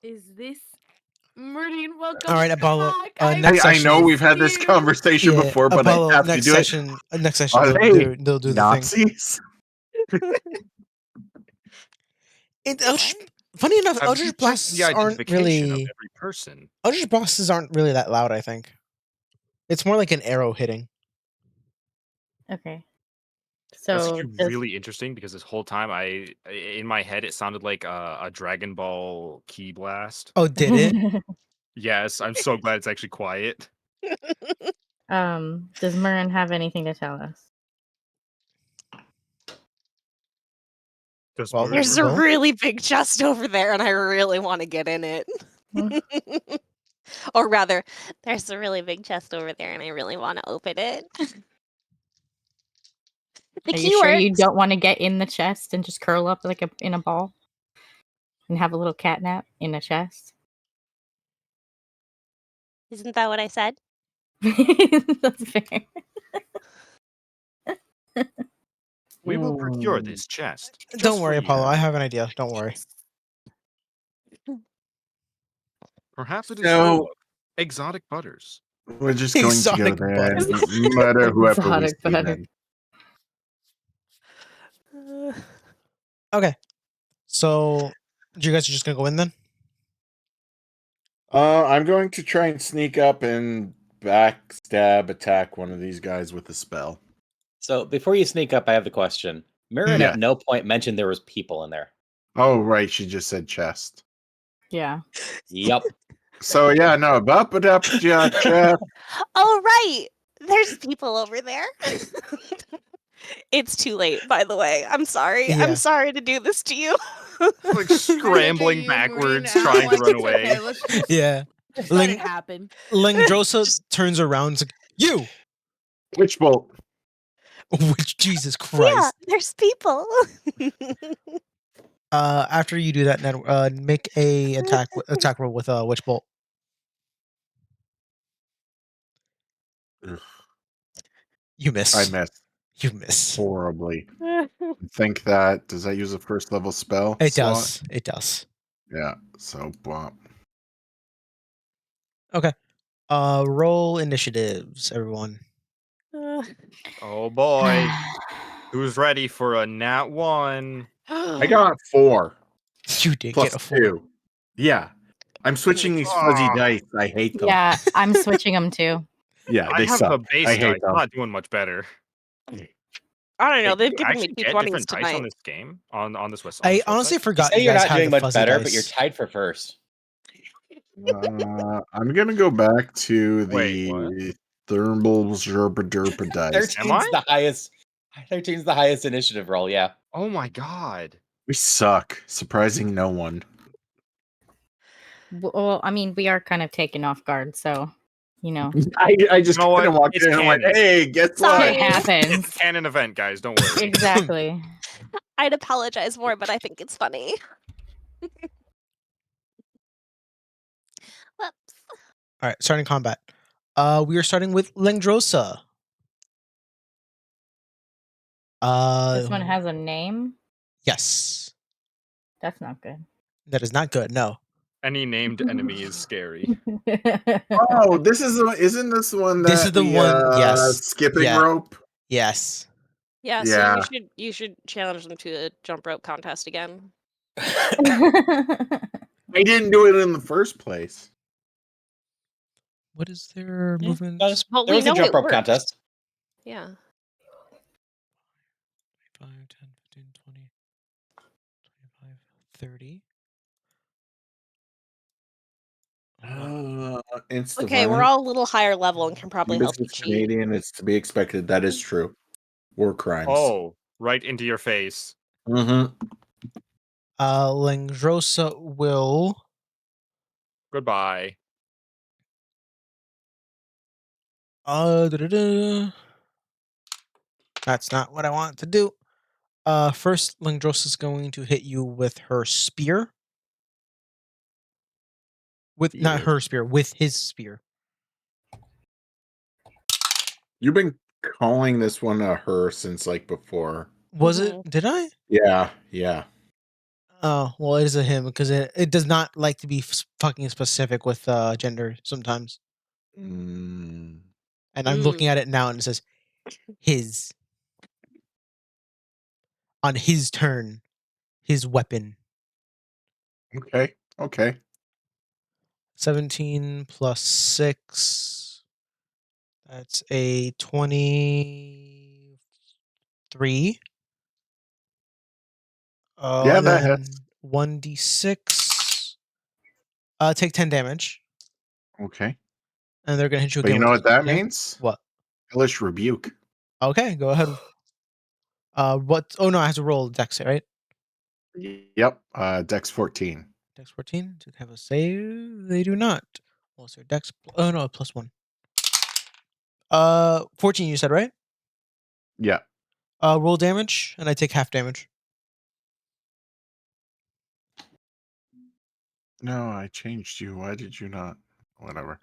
Is this Meridian? Welcome. All right, Apollo. back. Next I session. know we've had this you. conversation Yeah, before, but Apollo, I have to next do session. Next session, Are they'll they do the it. thing. Nazis. Funny enough, Have you Eldritch checked blasts the aren't identification of really. every person? Eldritch blasts aren't really that loud. I think it's more like an arrow hitting. Okay. That's So actually really interesting because this whole time in my head it sounded like a Dragon Ball key blast. Oh, did it? Yes, I'm so glad it's actually quiet. does Murren have anything to tell us? Does Well, Murray There's a Well- really big chest over there, and I really want to get in it. Or rather, there's a really big chest over there, and I really want to open it. The Are you sure you keywords. don't want to get in the chest and just curl up like in a ball and have a little cat nap in a chest? Isn't that what I said? That's fair. We will procure this chest. Don't just worry, for you. Apollo. I have an idea. Don't worry. Perhaps it is So- full of exotic butters. We're just going to go Exotic there butter. and murder whoever we Exotic see butter. then. Okay. So, you guys are just gonna go in then? I'm going to try and sneak up and backstab attack one of these guys with a spell. So before you sneak up, I have the question. Mirren Yeah. at no point mentioned there was people in there. Oh, right. She just said chest. Yeah. Yep. So, yeah, no. Chest. Oh, right. There's people over there. It's too late, by the way. I'm sorry. Yeah. I'm sorry to do this to you. Like scrambling You, backwards, Marina, trying to like, run it's away. Okay, let's just Yeah. let Ling- it happen. Langdrosa turns around and is like, you! Witch bolt. Which, Jesus Yeah, Christ. there's people. After you do that, Ned, make a attack roll with a Witch Bolt. Ugh. You miss. I missed You miss. horribly. Think that. Does that use a first level spell? It slot? does. It does. Yeah. So, blah. Okay. Roll initiatives, everyone. Oh boy. Who's ready for a nat 1? I got 4 You did plus get a 4. 2. Yeah. I'm switching these fuzzy Ah. dice. I hate them. Yeah, I'm switching them too. Yeah, I they have suck. the base I hate dice. them. Not doing much better. I don't know. Wait, They've you given me actually two get 20s different dice tonight. on this game? On this West? I honestly You forgot say you you're guys not had doing the much fuzzy better, dice. but you're tied for first. I'm gonna go back to Wait, the thermal zerba derpa dice. 13's the highest. 13's the highest initiative roll. Yeah. Oh my god. We suck, surprising no one. Well, I mean, we are kind of taken off guard, so you know, I just You know kind of what? walked It's in and went, canon. "Hey, guess Sorry. it what?" happens. Canon event, guys. Don't worry. Exactly. I'd apologize more, but I think it's funny. Whoops. All right, starting combat. We are starting with Langdrosa. This one has a name. Yes. That's not good. That is not good. No. Any named enemy is scary. Oh, this is isn't this the one that This is the one- yes. skipping Yeah. rope? Yes. Yeah, Yeah. so you should challenge them to a jump rope contest again. I didn't do it in the first place. What is their Yeah, movement? Well, Well, there we was a know jump it rope works. contest. Yeah. 5, 10, 15, 20, 25, 30. Insta Okay, we're all a little higher level and can probably help you It's cheat. Canadian. It's to be expected. That is true. War crimes. Oh, right into your face. Mm-hmm. Langdrosa will Goodbye. da-da-da. That's not what I want to do. First, Langdrosa is going to hit you with her spear. Not her spear, with his spear. You've been calling this one a her since like before. Was it? Did I? Yeah, yeah. Oh, well, it is a him because it does not like to be fucking specific with gender sometimes. Mm. And I'm looking at it now and it says his. On his turn, his weapon. Okay. Okay. 17 plus 6. That's a 23. Yeah, that hits. 1d6. Take 10 damage. Okay. And they're going to hit you But again. you know with what that yeah? means? What? Hellish rebuke. Okay, go ahead. What? Oh, no, I have to roll dex, right? Yep. Dex 14. Dex 14. Do they have a save? They do not. Well, so dex. Oh, no, plus 1. 14, you said, right? Yeah. Roll damage, and I take half damage. No, I changed you. Why did you not? Whatever.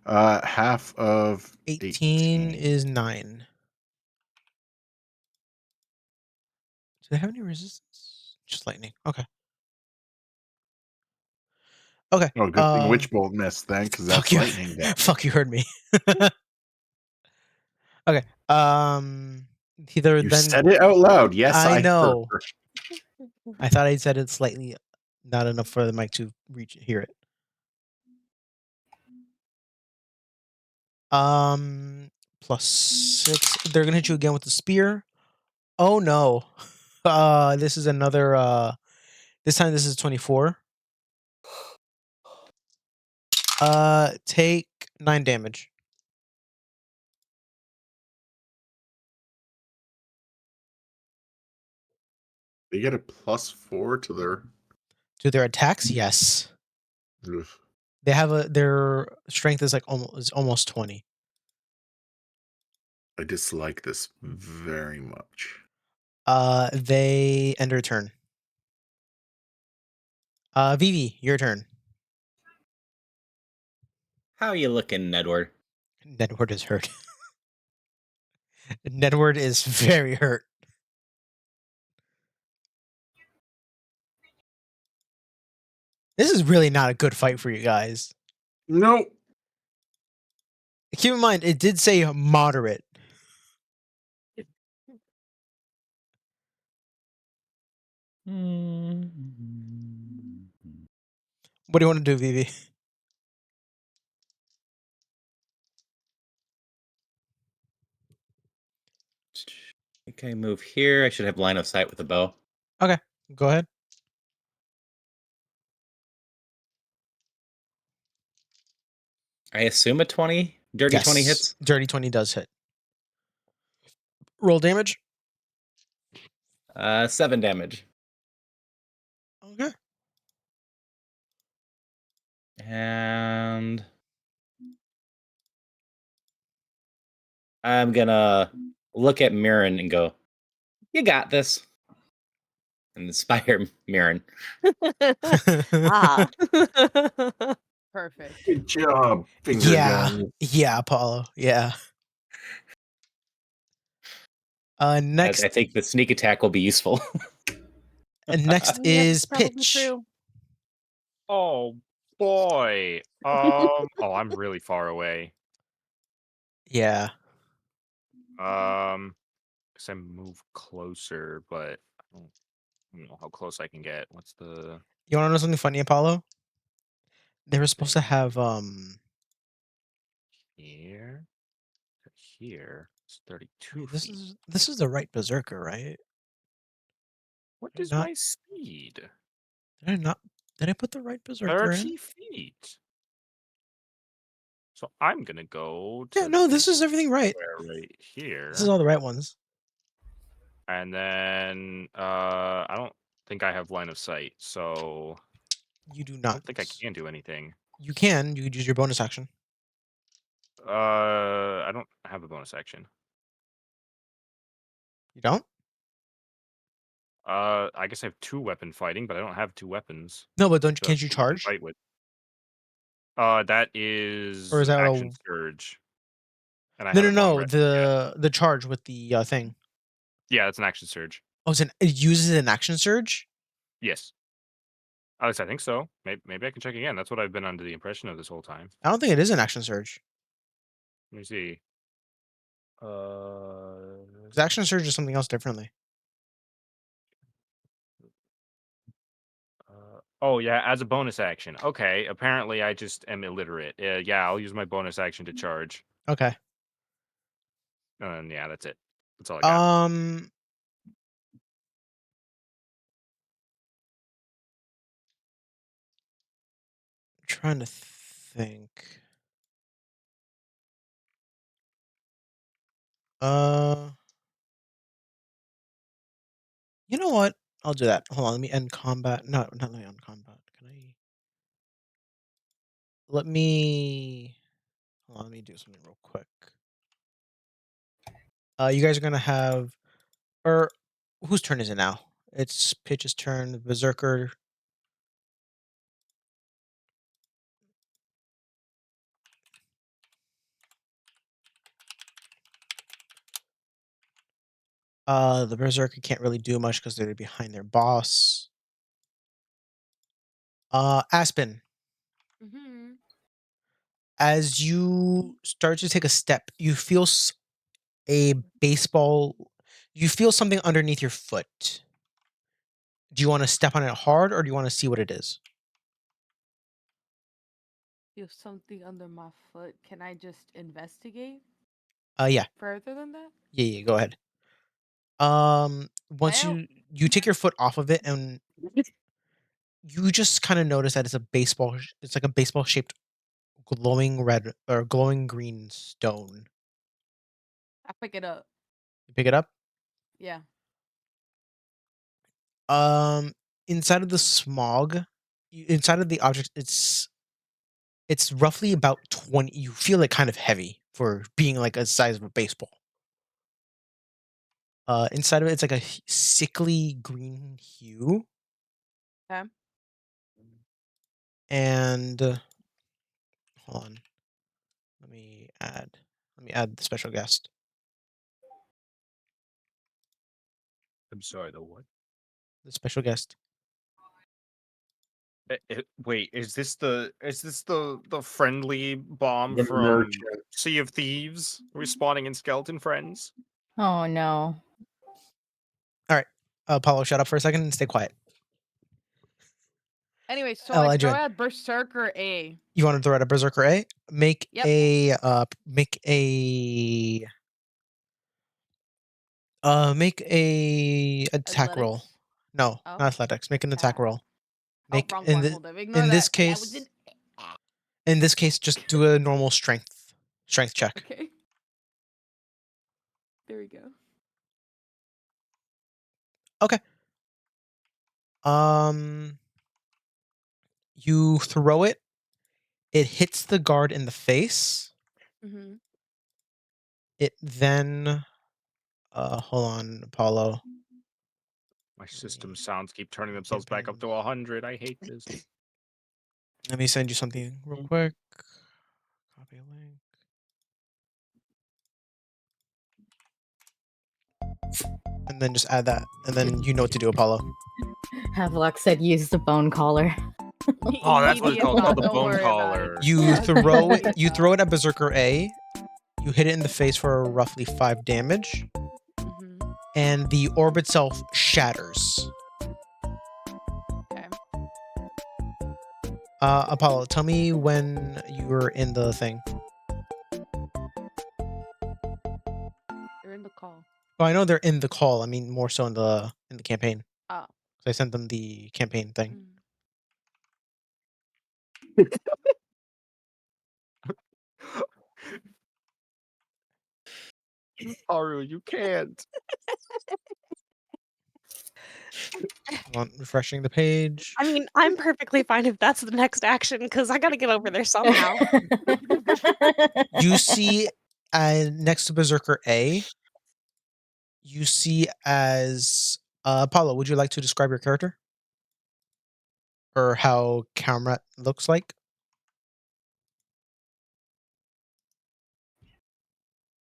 Half of 18 is 9. they have any resistance? Just lightning. Okay. Okay. Oh, good thing Witch Bolt missed then, because Fuck that's you. lightning damage. Fuck, you heard me. Okay. Either You then said it out loud. Yes, I I know. heard. I thought I said it slightly not enough for the mic to hear it. +6. They're gonna hit you again with the spear. Oh no. This is another this time this is 24. Take 9 damage. They get a +4 to their. To their attacks, yes. Ugh. They have their strength is like almost 20. I dislike this very much. They end their turn. Vivi, your turn. How you looking, Nedward? Nedward is hurt. Nedward is very hurt. This is really not a good fight for you guys. Nope. Keep in mind, it did say moderate. What do you want to do, Vivi? Okay, move here. I should have line of sight with the bow. Okay, go ahead. I assume a 20? Dirty 20 hits? Dirty 20 does hit. Roll damage. 7 damage. Okay. And I'm gonna look at Mirren and go, "You got this." And inspire Mirren. Ah. Perfect. Good job, finger gun. Yeah, Apollo. Yeah. Next I think the sneak attack will be useful. next Yeah, is probably pitch. true. Oh boy. Oh, I'm really far away. Yeah. Guess I move closer, but I don't know how close I can get. What's the You want to know something funny, Apollo? They were supposed to have here to here? It's 32 This feet. is the right berserker, right? What Did I is not my speed? did I put the right berserker 30 in? feet. So I'm gonna go Yeah, to no, this is everything right. right here. This is all the right ones. And then I don't think I have line of sight, so You do I not. don't think I can do anything. You can. You could use your bonus action. I don't have a bonus action. You don't? I guess I have 2 weapon fighting, but I don't have 2 weapons No, but don't you to can't you that I can charge? fight with. That is Or is that action a surge, and I No, no, haven't long no, rested yet. the charge with the thing. Yeah, it's an action surge. Oh, it uses an action surge? Yes. At least I think so. Maybe I can check again. That's what I've been under the impression of this whole time. I don't think it is an action surge. Let me see. 'Cause action surge is something else differently. Oh yeah, as a bonus action. Okay, apparently I just am illiterate. Yeah, I'll use my bonus action to charge. Okay. And yeah, that's it. That's all I got. Trying to think. You know what? I'll do that. Hold on, let me end combat. No, not let me end combat. Can I? Let me. Hold on, let me do something real quick. You guys are gonna have, or whose turn is it now? It's Pitch's turn. Berserker. The berserker can't really do much because they're behind their boss. Aspen, Mm-hmm. as you start to take a step, you feel a baseball. You feel something underneath your foot. Do you want to step on it hard, or do you want to see what it is? Feel something under my foot. Can I just investigate Yeah, further than that? yeah. Go ahead. Once Well- you take your foot off of it, and you just kind of notice that it's a baseball. It's like a baseball shaped glowing red or glowing green stone. I pick it up. You pick it up. Yeah. Um, inside of the smog, inside of the object, it's roughly about 20. You feel it kind of heavy for being like a size of a baseball. Inside of it, it's like a sickly green hue. Okay. And hold on, let me add the special guest. I'm sorry, the what? The special guest. Wait, is this the friendly bomb The from merchant. Sea of Thieves respawning in Skeleton Friends? Oh no. All right, Apollo, shut up for a second and stay quiet. Anyway, so Oh, I I throw joined. out Berserker A. You want to throw out a berserker A? Make Yep. a attack roll. Athletics? No, Oh. not athletics. Make an attack Ah. roll. Oh, Make wrong in one. the, Hold up. Ignore in that. this I was case, in... just do a normal strength check. Okay. There we go. Okay. You throw it. It hits the guard in the face. Mm-hmm. It then, hold on, Apollo. My Let system me- sounds keep turning themselves back up to 100. I hate this. Let me send you something real quick. Copy a link. And then just add that, and then you know what to do, Apollo. Havelock said use the bone collar. Oh, that's what it's Immediate called, thought, the don't bone worry about collar. it. You Yeah, throw it. immediate You thought. throw it at Berserker A. You hit it in the face for roughly 5 damage, Mhm. and the orb itself shatters. Okay. Apollo, tell me when you were in the thing. They're in the call. Well, I know they're in the call. I mean, more so in the campaign. Oh. I sent them the campaign thing. Mm. Haru, you can't. Want refreshing the page. I mean, I'm perfectly fine if that's the next action because I got to get over there somehow. You see, next to Berserker A, you see as Apollo. Would you like to describe your character or how Camrat looks like?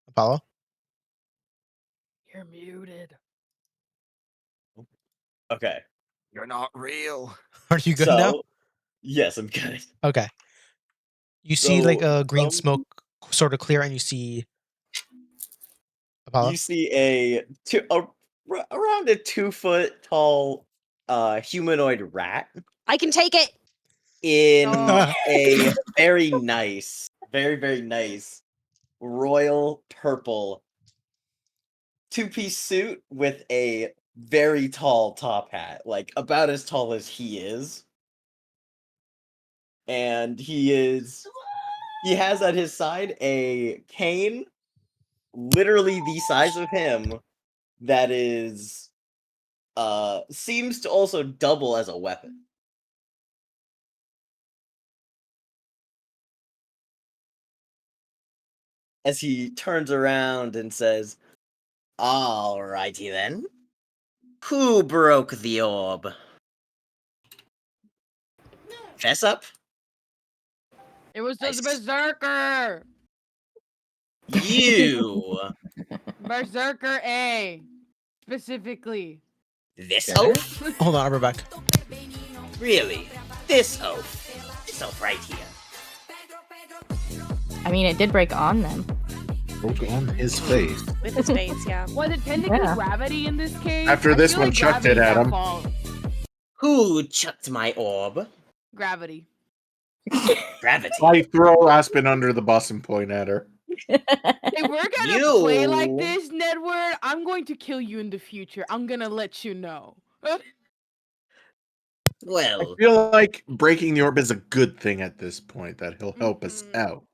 Apollo, You're muted. Okay. You're not real. are you good now? Yes, I'm good. Okay. You see like So, a green smoke sort of clear, and you see Apollo. You see around a 2-foot tall humanoid rat I can take it. in No. a very nice, very, very nice royal purple 2-piece suit with a very tall top hat, like about as tall as he is. And he has at his side a cane, literally the size of him, that is seems to also double as a weapon. As he turns around and says, "Alrighty then. Who broke the orb? Fess up? It was I the s- Berserker! You! Berserker A. Specifically. This Dinner? oaf? Hold on, I'll be back. Really? This oaf? This oaf right here. I mean, it did break on them. Broke on his face. With his face, yeah. Was it technically Yeah. gravity in this case? After I this feel one like chucked it gravity's at at him. fault. Who chucked my orb? Gravity. Gravity. I throw Aspen under the bus and point at her. If we're gonna play like You- this, Nedward, I'm going to kill you in the future. I'm gonna let you know. I Well, feel like breaking the orb is a good thing at this point, that he'll help us Mhm. out.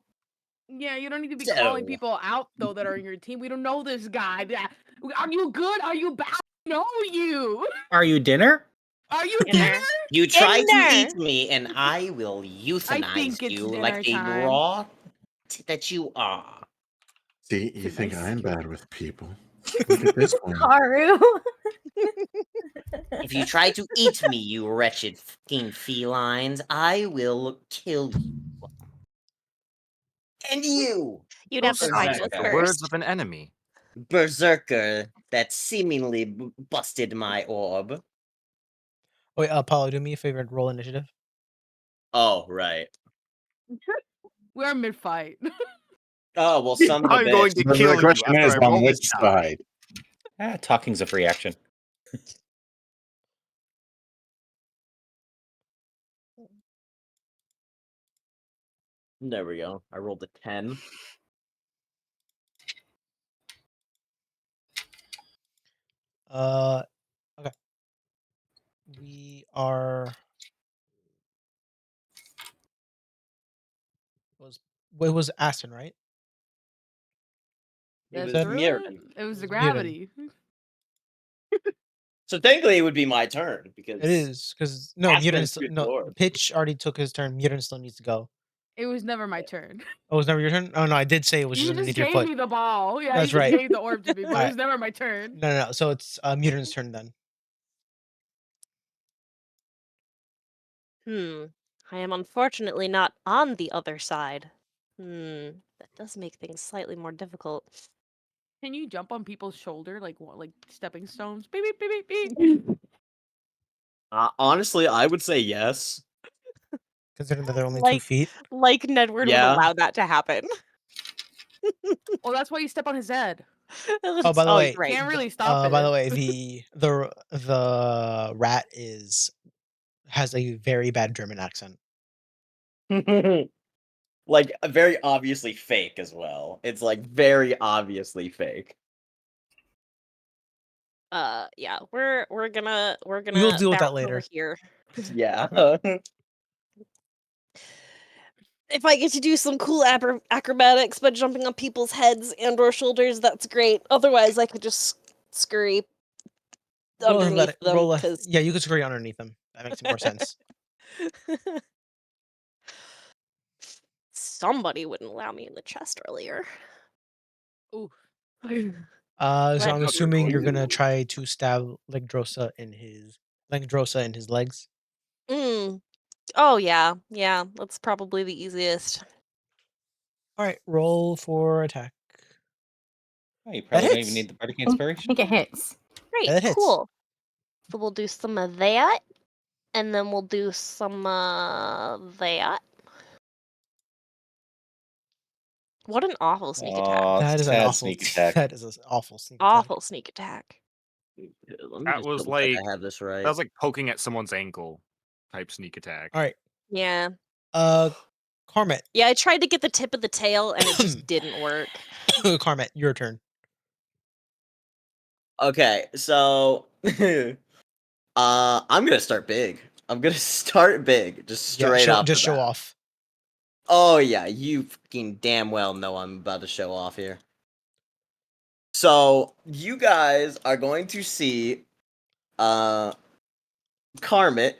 Yeah, you don't need to be calling So- people out though that are in your team. We don't know this guy. Are you good? Are you bad? I know you. Are you dinner? Are you Dinner. dinner? You try to Dinner. eat me, and I will euthanize think it's you like the dinner time. rot that you are. See, you It's a think nice I'm skill. bad with people. Look at this one. Haru. If you try to eat me, you wretched fucking felines, I will kill you. And you, You'd have to Oh, find sorry. both The The words first. of an enemy. berserker that seemingly busted my orb. Wait, Apollo, do me a favor and roll initiative. Oh, right. We're mid fight. Oh, well, some of a I'm bitch. going to The kill you question after is I on roll which this die. side? Talking's a free action. There we go. I rolled a 10. Okay. We are. It was Aston, right? It That's was right. Mirren. It was the It was Mirren. gravity. So technically, it would be my turn because It is because no, Aspen's Mutant. good No, lord. Pitch already took his turn. Mutant still needs to go. It was never my turn. Oh, it was never your turn. Oh no, I did say it was You just just underneath your gave foot. me the ball. Yeah, That's you just right. gave the orb to me, but it Alright. was never my turn. No. So it's Mutant's turn then. I am unfortunately not on the other side. That does make things slightly more difficult. Can you jump on people's shoulder like stepping stones? Beep beep beep beep beep. Honestly, I would say yes. Considering that they're only 2 Like- feet. Like Nedward Yeah. would allow that to happen. Well, that's why you step on his head. Oh, by the way, right. Can't really stop it. by the way, the rat has a very bad German accent. Like very obviously fake as well. It's like very obviously fake. Yeah, we're gonna We'll deal with that bounce over later. here. Yeah. If I get to do some cool acrobatics by jumping on people's heads and/or shoulders, that's great. Otherwise, I could just scurry Roll underneath athletic- them. roll a- 'cause- yeah, you could scurry underneath them. That makes more sense. Somebody wouldn't allow me in the chest earlier. Ooh. So Right. I'm You're assuming you're going gonna to. try to stab Legdrosa in his legs. Oh yeah, that's probably the easiest. All right, roll for attack. Oh, you probably don't even hits. need the bardic I inspiration. think it hits. Great, That hits. cool. So we'll do some of that, and then we'll do some that. What an awful sneak attack! Aw, That is an sad awful sneak attack. That is an awful sneak attack. Awful sneak attack. Let me That just was double check like- I have this right. That was like poking at someone's ankle type sneak attack. All right, Yeah, Carmet. yeah. I tried to get the tip of the tail, and it just didn't work. Carmet, your turn. Okay, so I'm gonna start big. I'm gonna start big, just Yeah, straight off. just the show bat. off. Oh yeah, you fucking damn well know I'm about to show off here. So you guys are going to see Carmet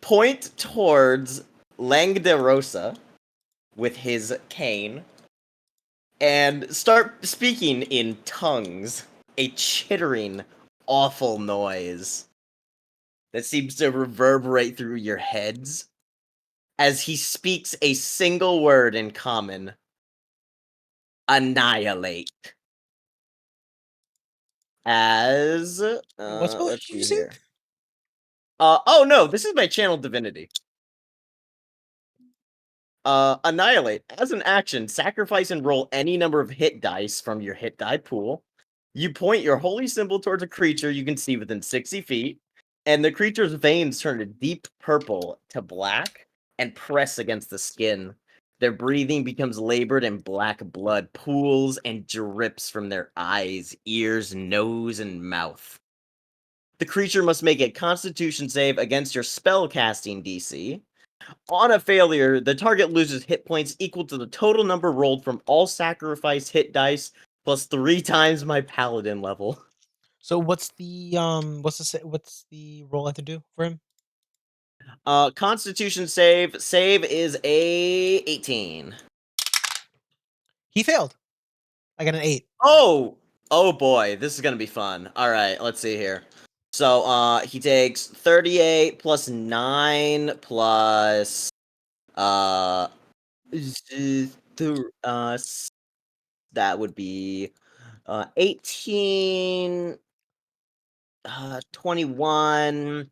point towards Langderosa with his cane and start speaking in tongues, a chittering, awful noise that seems to reverberate through your heads as he speaks a single word in common: annihilate. as What spell are let's you see using? here. Oh no, this is my channel divinity. Annihilate. As an action, sacrifice and roll any number of hit dice from your hit die pool. You point your holy symbol towards a creature you can see within 60 feet, and the creature's veins turn a deep purple to black and press against the skin. Their breathing becomes labored and black blood pools and drips from their eyes, ears, nose, and mouth. The creature must make a constitution save against your spellcasting DC. On a failure, the target loses hit points equal to the total number rolled from all sacrificed hit dice plus 3 times my paladin level. So what's the roll I have to do for him? Constitution save is a 18. He failed. I got an 8. Oh boy, this is gonna be fun. All right, let's see here. So he takes 38 plus 9 plus that would be 18 21.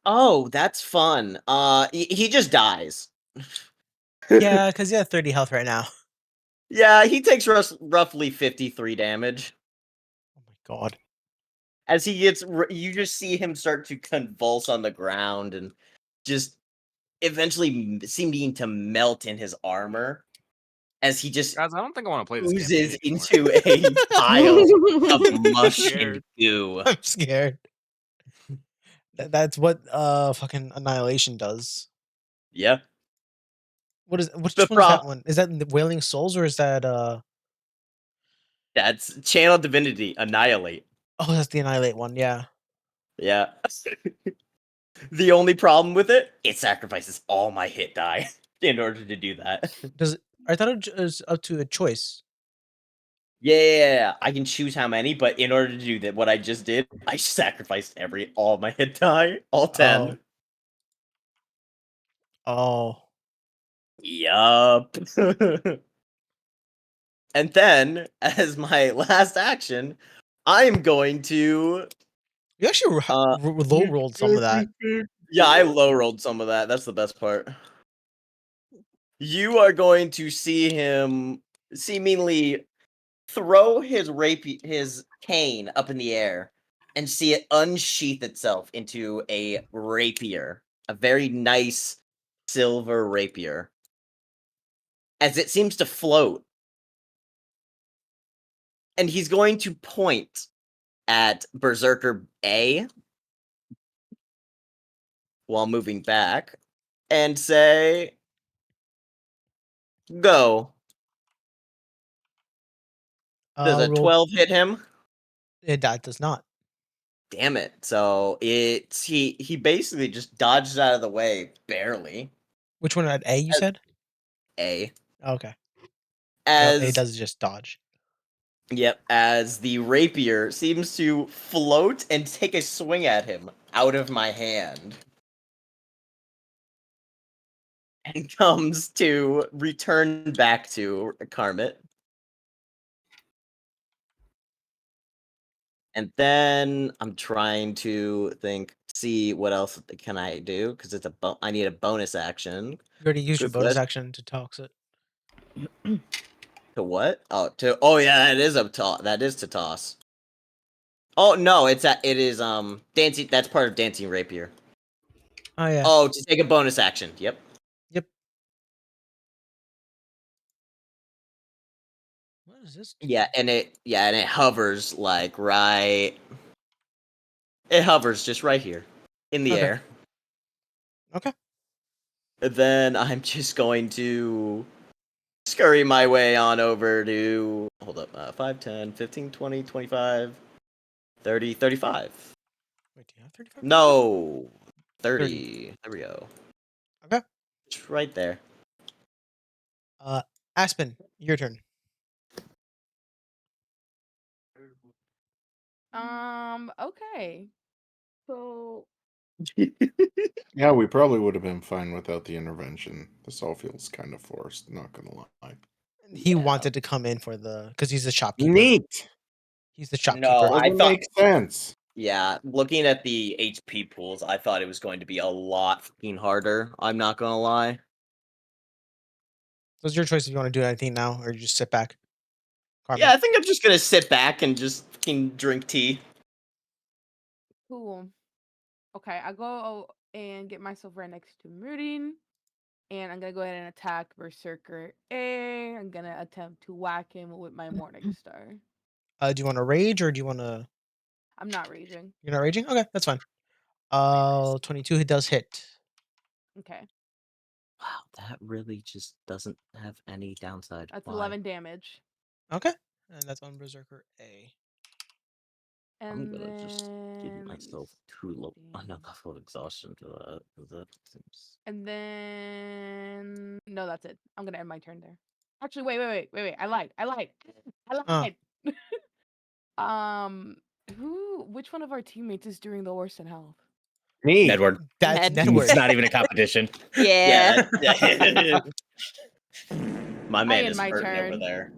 Oh, that's fun. He just dies. Yeah, because he had 30 health right now. Yeah, he takes roughly 53 damage. Oh my god. As he gets, you just see him start to convulse on the ground and just eventually seeming to melt in his armor as he just Guys, I don't think I want to play this game oozes anymore. into a pile of mush and Scared. goo. I'm scared. That's what fucking Annihilation does. Yeah. Which The one's that one? Is that the Wailing Souls or is that That's Channel Divinity Annihilate. Oh, that's the Annihilate one, yeah. Yeah. The only problem with it, it sacrifices all my hit die in order to do that. I thought it was up to a choice. Yeah, I can choose how many, but in order to do that, what I just did, I sacrificed all my hit die, all 10. Oh. Yup. And then, as my last action, I'm going to. You actually low rolled some of that. Yeah, I low rolled some of that. That's the best part. You are going to see him seemingly throw his cane up in the air and see it unsheath itself into a rapier, a very nice silver rapier, as it seems to float. And he's going to point at Berserker A while moving back and say, "Go." Does a Roll. 12 hit him? That does not. Damn it. So he basically just dodges out of the way, barely. Which one at A you said? A. Okay. As A does just dodge. Yep, as the rapier seems to float and take a swing at him out of my hand. And comes to return back to Karmit. And then I'm trying to see what else can I do, because it's I need a bonus action. You already used your With bonus less- action to toss it. To what? Oh yeah, that is to toss. Oh no, it is dancing. That's part of dancing rapier. Oh yeah. Oh, to take a bonus action. Yep. What is this? Yeah, and it hovers like right. It hovers just right here in the Okay. air. Okay. And then I'm just going to scurry my way on over to, hold up, 5, 10, 15, 20, 25, 30, 35. Wait, do you have 35? No, 30. There we go. Okay. It's right there. Aspen, your turn. Okay. So Yeah, we probably would have been fine without the intervention. This all feels kind of forced, not gonna lie. He Yeah. wanted to come in for because he's a shopkeeper. Neat. He's the No, shopkeeper. I Doesn't thought. make sense. Yeah, looking at the HP pools, I thought it was going to be a lot fucking harder. I'm not gonna lie. So it's your choice if you want to do anything now or you just sit back. Carmen. Yeah, I think I'm just gonna sit back and just fucking drink tea. Cool. Okay, I go and get myself right next to Murin. And I'm gonna go ahead and attack Berserker A. I'm gonna attempt to whack him with my Morning Star. Do you want to rage or do you want to? I'm not raging. You're not raging. Okay, that's fine. 22. He does hit. Okay, Wow, that really just doesn't have any downside. that's Why? 11 damage. Okay, and that's on Berserker A. I'm And gonna just give then myself another level of exhaustion to that. 'Cause that seems... And then no, that's it. I'm gonna end my turn there. Actually, wait. I lied. Which one of our teammates is doing the worst in health? Me. Edward. That's Ned. Nedward. It's not even a competition. Yeah. Yeah, my I man end is my hurting over turn. there.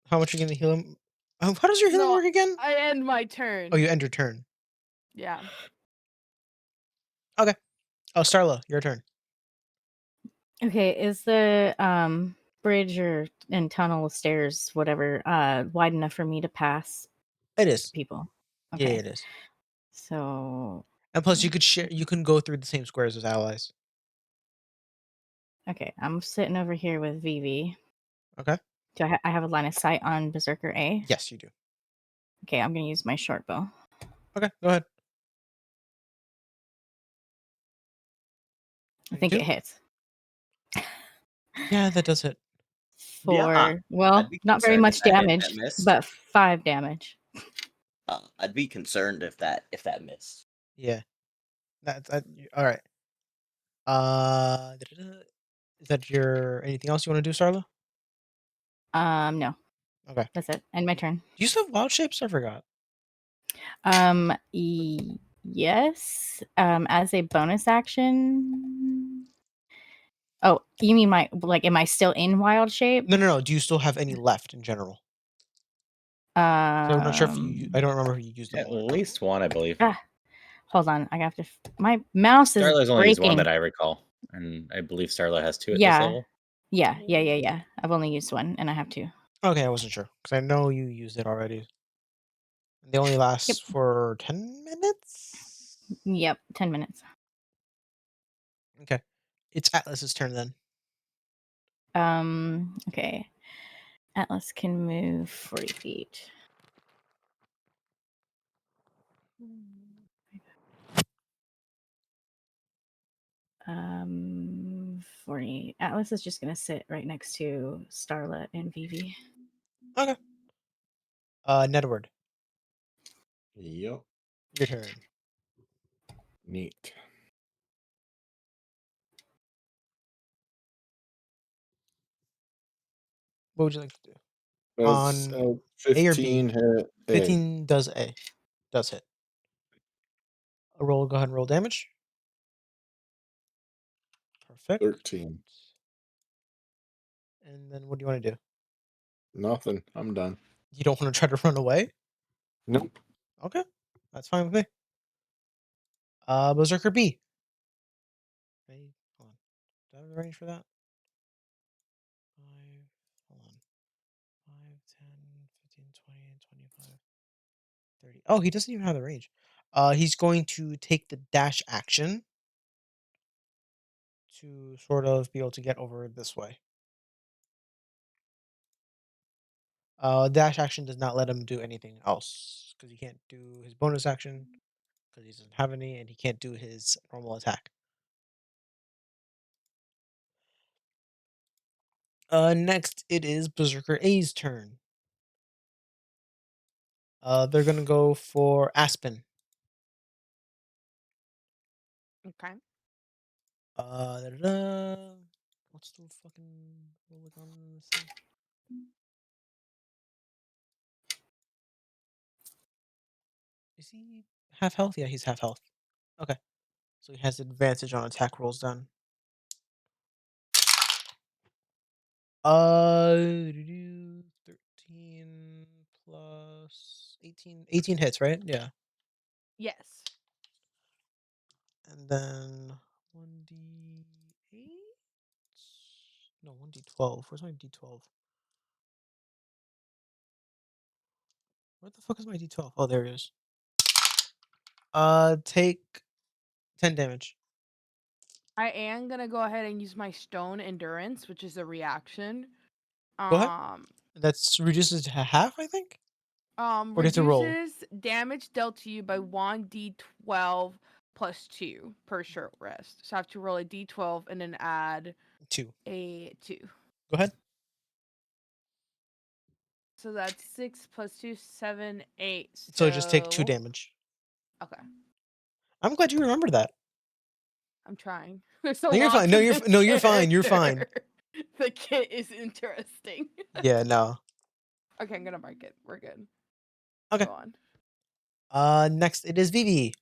How much are you gonna heal him? How does your healing No, work again? I end my turn. Oh, you end your turn. Yeah. Okay. Oh, Starla, your turn. Okay, is the bridge or and tunnel stairs, whatever, wide enough for me to pass It is. people? Yeah, Okay, it is. so And plus, you could share. You can go through the same squares as allies. okay, I'm sitting over here with Vivi. Okay. Do I have a line of sight on Berserker A? Yes, you do. Okay, I'm gonna use my short bow. Okay, go ahead. I think it 22? hits. Yeah, that does hit. Yeah, well, I'd be not very concerned much if that damage, missed. but 5 damage. I'd be concerned if that missed. Yeah. That's all right. Is that your anything else you want to do, Starla? No, Okay. that's it. End my turn. Do you still have wild shapes? I forgot. Yes. As a bonus action. Oh, you mean am I still in wild shape? No. Do you still have any left in general? So I'm not sure if you. I don't remember if you used them At all. least one, I believe. Hold on, I have to. My mouse is Starla's only breaking. used one that I recall, and I believe Starla has 2 at this Yeah. level. Yeah. I've only used one, and I have 2. Okay, I wasn't sure because I know you used it already. They only last for 10 minutes. Yep, 10 minutes. Okay, it's Atlas's turn then. Okay. Atlas can move 40 feet. 40. Atlas is just gonna sit right next to Starla and Vivi. Okay. Nedward, Yep. your turn. Neat. What would you like to do? Does On A or B? 15 hit A. 15 does hit. Go ahead and roll damage. Perfect. 13. And then what do you want to do? Nothing. I'm done. You don't want to try to run away? Nope. Okay, that's fine with me. Berserker B. Hold on. Do I have the range for that? 5, hold on. 5, 10, 15, 20, 25, 30. Oh, he doesn't even have the range. He's going to take the dash action to sort of be able to get over this way. Dash action does not let him do anything else because he can't do his bonus action because he doesn't have any, and he can't do his normal attack. Next it is Berserker A's turn. They're gonna go for Aspen. Okay. What's the fucking roll on this thing? Is he half health? Yeah, he's half health. Okay, so he has advantage on attack rolls then. 13 plus 18. 18 hits, right? Yeah. Yes. And then 1d8? No, 1d12. Where's my d12? Where the fuck is my d12? Oh, there it is. Take 10 damage. I am gonna go ahead and use my stone endurance, which is a reaction. Go ahead. Um, That's reduces to half, I think. Or do you have to roll? reduces damage dealt to you by 1d12 plus 2 per short rest. So I have to roll a d12 and then add 2. a 2. Go ahead. So that's 6 plus 2, 7, 8. So just take 2 So- damage. Okay, I'm glad you remember that. I'm trying. There's a No, you're lot fine. to No, you're this no, you're fine. You're fine. character. The kit is interesting. Yeah, no. Okay, I'm gonna mark it. We're good. Okay. Go on. Next it is Vivi.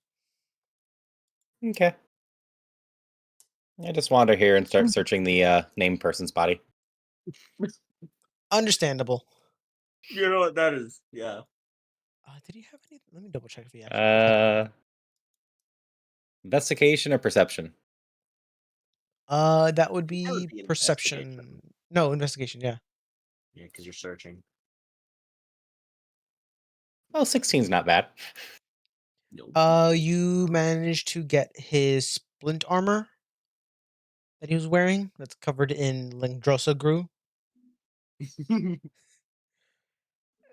Okay. I just wander here and start searching the named person's body. Understandable. You know what that is? Yeah. Did he have any? Let me double check if he actually had. Investigation or perception? That would be be perception. investigation. No, investigation. Yeah. Yeah, because you're searching. Oh, 16's not bad. You managed to get his splint armor that he was wearing. That's covered in Lingdrosa grew.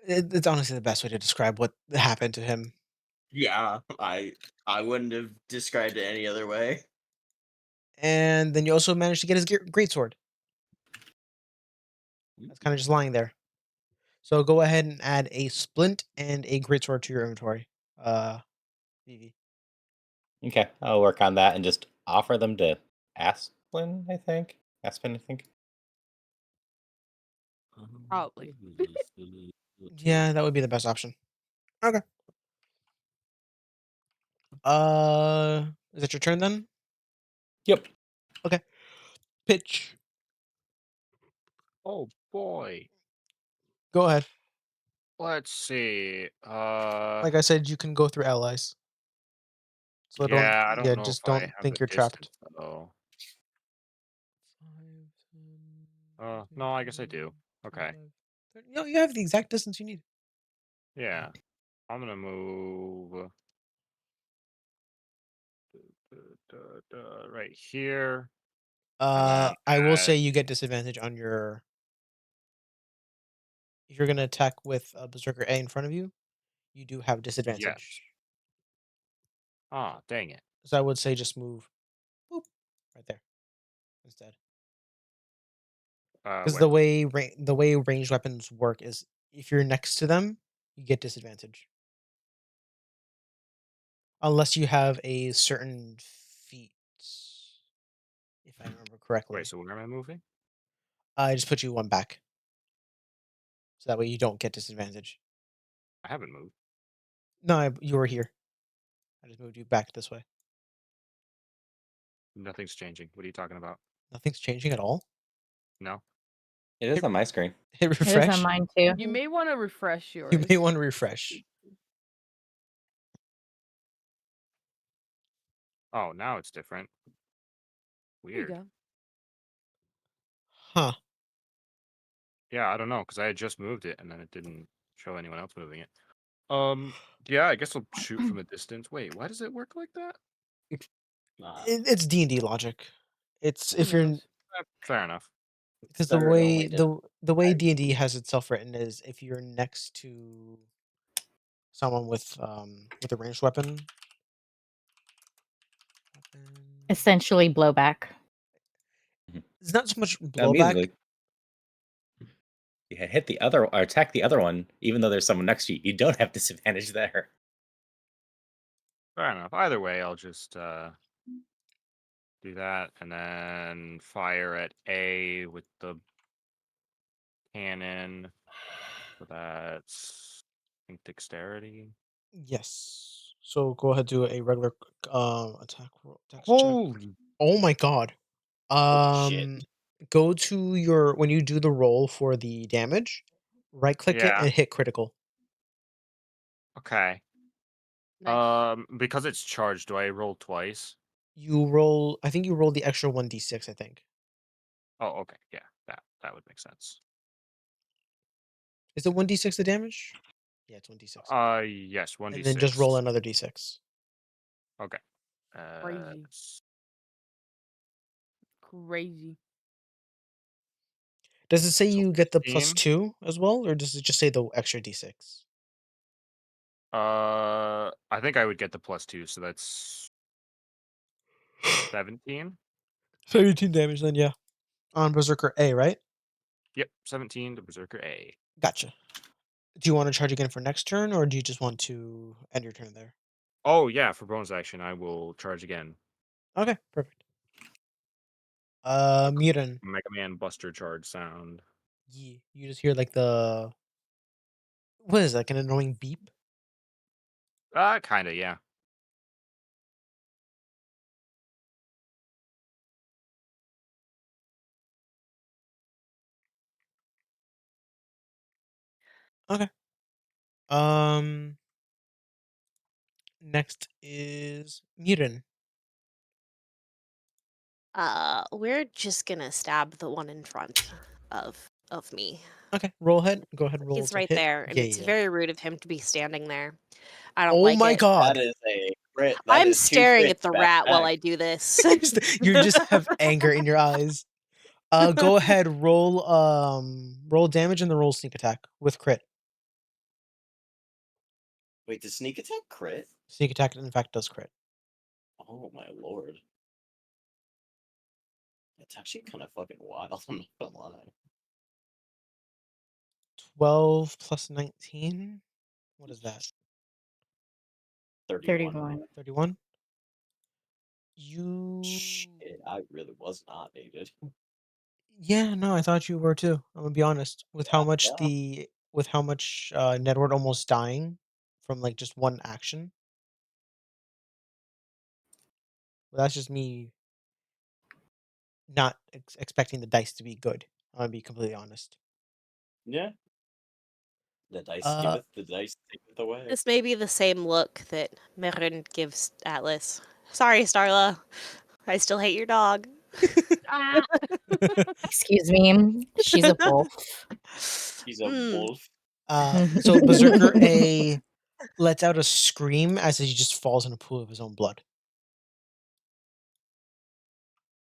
It's honestly the best way to describe what happened to him. Yeah, I wouldn't have described it any other way. And then you also managed to get his greatsword. That's kind of just lying there. So go ahead and add a splint and a greatsword to your inventory. Vivi. Okay, I'll work on that and just offer them to Aspen, I think. Aspen, I think. Probably. Yeah, that would be the best option. Okay. Is it your turn then? Yep. Pitch. Oh boy. Go ahead. Let's see. Like I said, you can go through allies. So yeah, I don't know just if I don't have think the you're trapped. distance, though. No, I guess I do. Okay. No, you have the exact distance you need. Yeah. I'm gonna move right here. then I will add- say you get disadvantage on your. If you're gonna attack with a Berserker A in front of you, you do have disadvantage. Yes. Ah, dang it. So I would say just move, boop, right there, instead. Because Where? the way ranged weapons work is if you're next to them, you get disadvantage. Unless you have a certain feat, if I remember correctly. Wait, so where am I moving? I just put you one back. So that way you don't get disadvantage. I haven't moved. No, you were here. I just moved you back this way. Nothing's changing. What are you talking about? Nothing's changing at all. No. It is on my screen. Hit It is refresh. on mine too. You may want to refresh yours. You may want to refresh. Oh, now it's different. There you Weird. go. Huh. Yeah, I don't know, because I had just moved it and then it didn't show anyone else moving it. Yeah, I guess I'll shoot from a distance. Wait, why does it work like that? It's D&D logic. It's Who if you're knows? Fair enough. because the Third way only to the way add- D&D has itself written is if you're next to someone with a ranged weapon. Essentially blowback. It's not so much blowback. Immediately. You hit the other or attack the other one, even though there's someone next to you. You don't have disadvantage there. Fair enough. Either way, I'll just do that and then fire at A with the cannon. So that's I think dexterity. Yes. So go ahead do a regular attack roll. Dex check. Holy Oh my god. Holy shit. go to your when you do the roll for the damage, right click it Yeah. and hit critical. Okay. Nice. Because it's charged, do I roll twice? You roll. I think you roll the extra 1d6. I think. Oh, okay. Yeah, that would make sense. Is it 1d6 the damage? Yeah, it's 1d6. Yes, 1d6. And then just roll another d6. Okay. Crazy. S- Crazy. Does it say So you get the 15? +2 as well, or does it just say the extra d6? I think I would get the +2, so that's 17. 17 damage then, yeah. On Berserker A, right? Yep, 17 to Berserker A. Gotcha. Do you want to charge again for next turn, or do you just want to end your turn there? Oh yeah, for bonus action, I will charge again. Okay, perfect. Murin. Mega Man Buster charge sound. You just hear like the what is that? Like an annoying beep? Kinda, yeah. Okay. Next is Murin. We're just gonna stab the one in front of me. Okay, roll ahead. Go ahead, roll He's to right hit. there, and Yeah, it's yeah. very rude of him to be standing there. I don't Oh like my it. god. That is a crit. That I'm is 2 staring at crits the back rat to while back. I do this. You just have anger in your eyes. Go ahead, roll damage and then roll sneak attack with crit. Wait, does sneak attack crit? Sneak attack in fact does crit. Oh my lord. That's actually kind of fucking wild. I'm not gonna lie. 12 plus 19. What is that? 31. 31. You Shit, I really was not needed. Yeah, no, I thought you were too. I'm gonna be honest. With how much Yeah. Nedward almost dying from like just one action. Well, that's just me not expecting the dice to be good. I'm gonna be completely honest. Yeah. The dice Uh, taketh away. This may be the same look that Merin gives Atlas. Sorry, Starla. I still hate your dog. Ah. Excuse me. She's a wolf. He's a Mm. wolf. so Berserker A lets out a scream as he just falls in a pool of his own blood.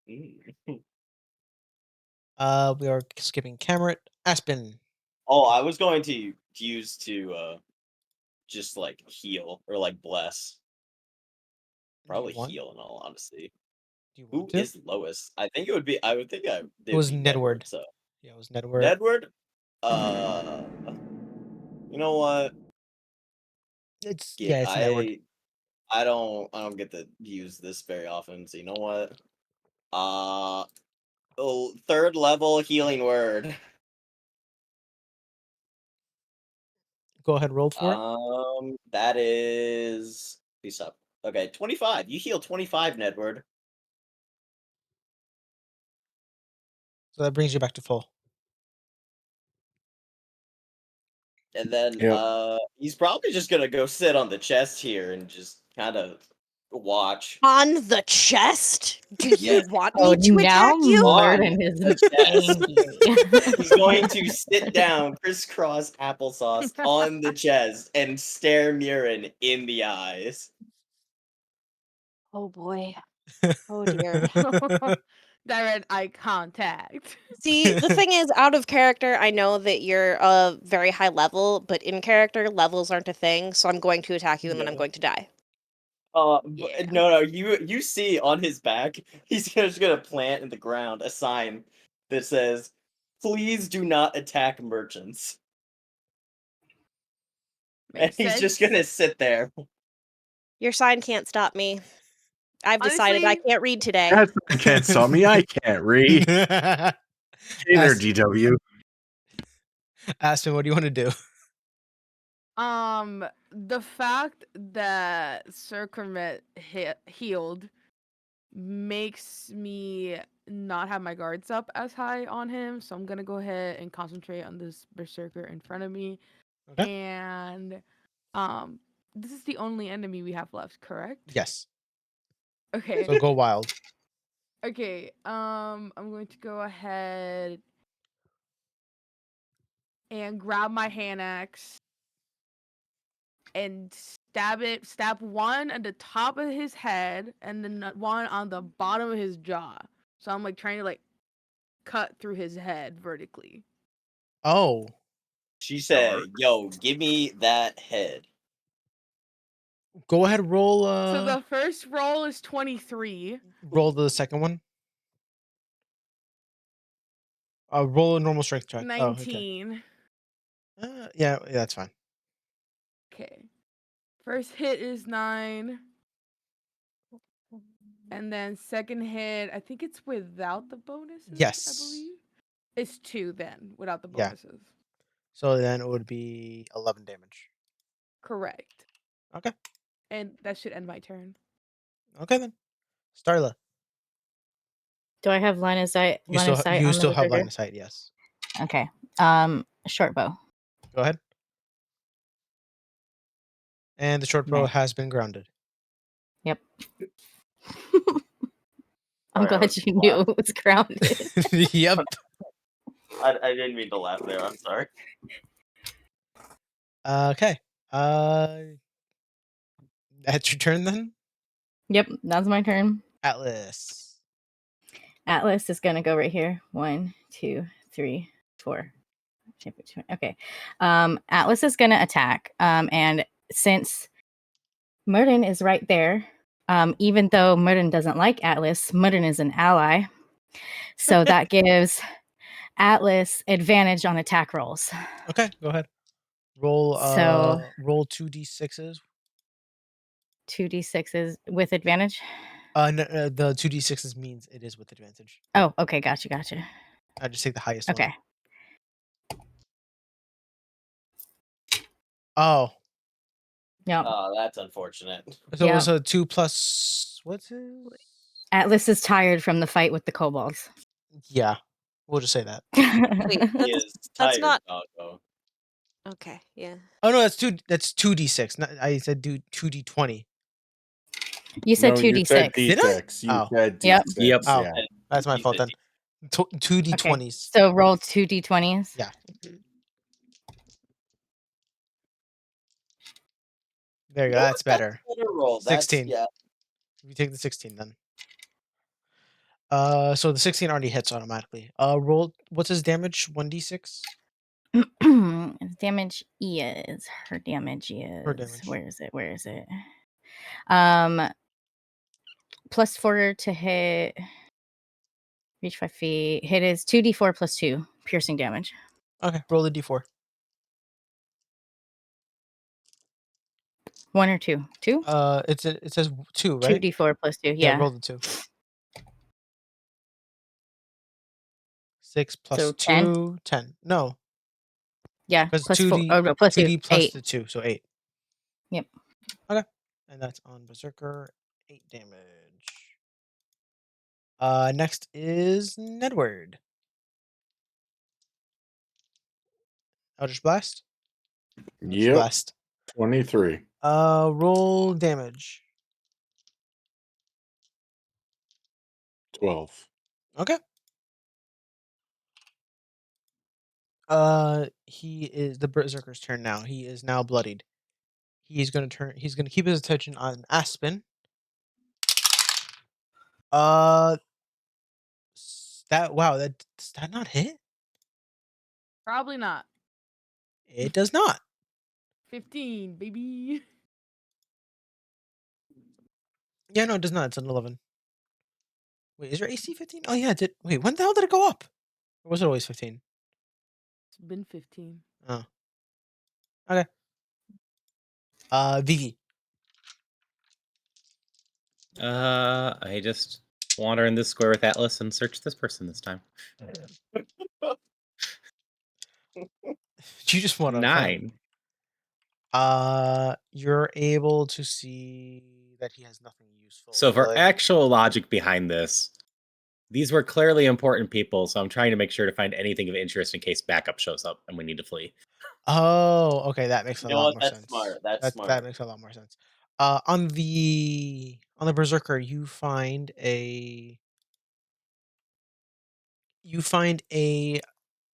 Mm. We are skipping Cameron. Aspen. Oh, I was going to use to just like heal or like bless. Probably want? heal in all honesty. Do you Who want to? is lowest? I think it would be. I would think it It was would be Nedward. So Yeah, it was Nedward. Nedward. You know what? It's I Nedward. I don't get to use this very often. So you know what? Third level healing word. Go ahead, roll for it. That is peace up. Okay, 25. You heal 25, Nedward. So that brings you back to full. And then Yep. he's probably just gonna go sit on the chest here and just kind of watch. On the chest? Do you Yes. want Oh, me to now attack you? Merlin is the chest. angry. He's going to sit down, crisscross applesauce on the chest, and stare Murin in the eyes. Oh boy. Oh dear. Direct eye contact. See, the thing is, out of character, I know that you're a very high level, but in character, levels aren't a thing, so I'm going to attack you and then I'm Yeah. going to die. Yeah. No, you see on his back, he's just gonna plant in the ground a sign that says, "Please do not attack merchants." And Makes he's just sense. gonna sit there. Your sign can't stop me. I've decided I Honestly, can't read today. That's you can't stop me. I can't read. Hey there, Aspen, DW. Aspen, what do you want to do? the fact that Circumvent healed makes me not have my guards up as high on him, so I'm gonna go ahead and concentrate on this berserker in front of me. Okay. And this is the only enemy we have left, correct? Yes. Okay. So go wild. Okay. I'm going to go ahead and grab my hand axe and stab one at the top of his head and then one on the bottom of his jaw. So I'm like trying to like cut through his head vertically. Oh. She said, "Yo, give me that head." Go ahead, roll So the first roll is 23. roll the second one. Roll a normal strength check. 19. Oh, okay. Yeah, that's fine. Okay. First hit is 9. And then second hit, I think it's without the bonuses. I Yes. believe. It's 2 then, without the Yeah. bonuses. So then it would be 11 damage. Correct. Okay. And that should end my turn. Okay then. Starla. Do I have line of sight? You Line still of sight you on still the have berserker? line of sight, yes. Okay. Short bow. Go ahead. And the short bow Nice. has been grounded. Yep. I'm Sorry, I glad was you knew it was grounded. Yep. I didn't mean to laugh there. I'm sorry. Okay. That's your turn then? Yep, that's my turn. Atlas. Atlas is gonna go right here. 1, 2, 3, 4. Okay. Atlas is gonna attack. And since Murden is right there, even though Murden doesn't like Atlas, Murden is an ally. So that gives Atlas advantage on attack rolls. Okay, go ahead. Roll So- roll 2d6s. 2d6s with advantage. No, the 2d6s means it is with advantage. Oh, okay, gotcha. I just take the highest Okay. one. Oh. Yep. Oh, that's unfortunate. So it was a 2 plus what's his? Atlas is tired from the fight with the kobolds. Yeah. We'll just say that. Wait, He is that's tired, not Doggo. okay. Yeah. Oh no, that's 2d6. I said do 2d20. You said No, you 2d6. said Did I? D6. You Oh. said Yep. D6. Yep. Oh. Yeah. That's my He fault said then. 2d20s. So roll 2d20s. Yeah. There you go. That's better. better roll. That's 16. yeah. You take the 16 then. So the 16 already hits automatically. Roll. What's his damage? 1d6. Damage is her damage is Her damage. Where is it? Plus 4 to hit. Reach 5 feet. Hit is 2d4 plus 2 piercing damage. Okay, roll the d4. 1 or 2? 2? It says 2, right? 2d4 plus 2. Yeah, Yeah. roll the 2. 6 plus So 10? 2, 10. No, Yeah. because Plus 2d 4. Oh, no, plus 2. 2d plus 8. the 2, so 8. Yep. Okay, and that's on Berserker. 8 damage. Next is Nedward. Eldritch Blast. Eldritch Yep. Blast. 23. Roll damage. 12. Okay. He is the Berserker's turn now. He is now bloodied. He's gonna keep his attention on Aspen. Does that not hit? Probably not. It does not. 15, baby. Yeah, no, it does not. It's an 11. Wait, is your AC 15? Oh yeah, it did. Wait, when the hell did it go up? Or was it always 15? It's been 15. Oh. Okay. Vivi. I just wander in this square with Atlas and search this person this time. You just want to 9. You're able to see that he has nothing useful. So for really. actual logic behind this, These were clearly important people, so I'm trying to make sure to find anything of interest in case backup shows up and we need to flee. Oh, okay, that makes a You know lot what? more That's sense. smart. That's That smart. makes a lot more sense. On the berserker, you find a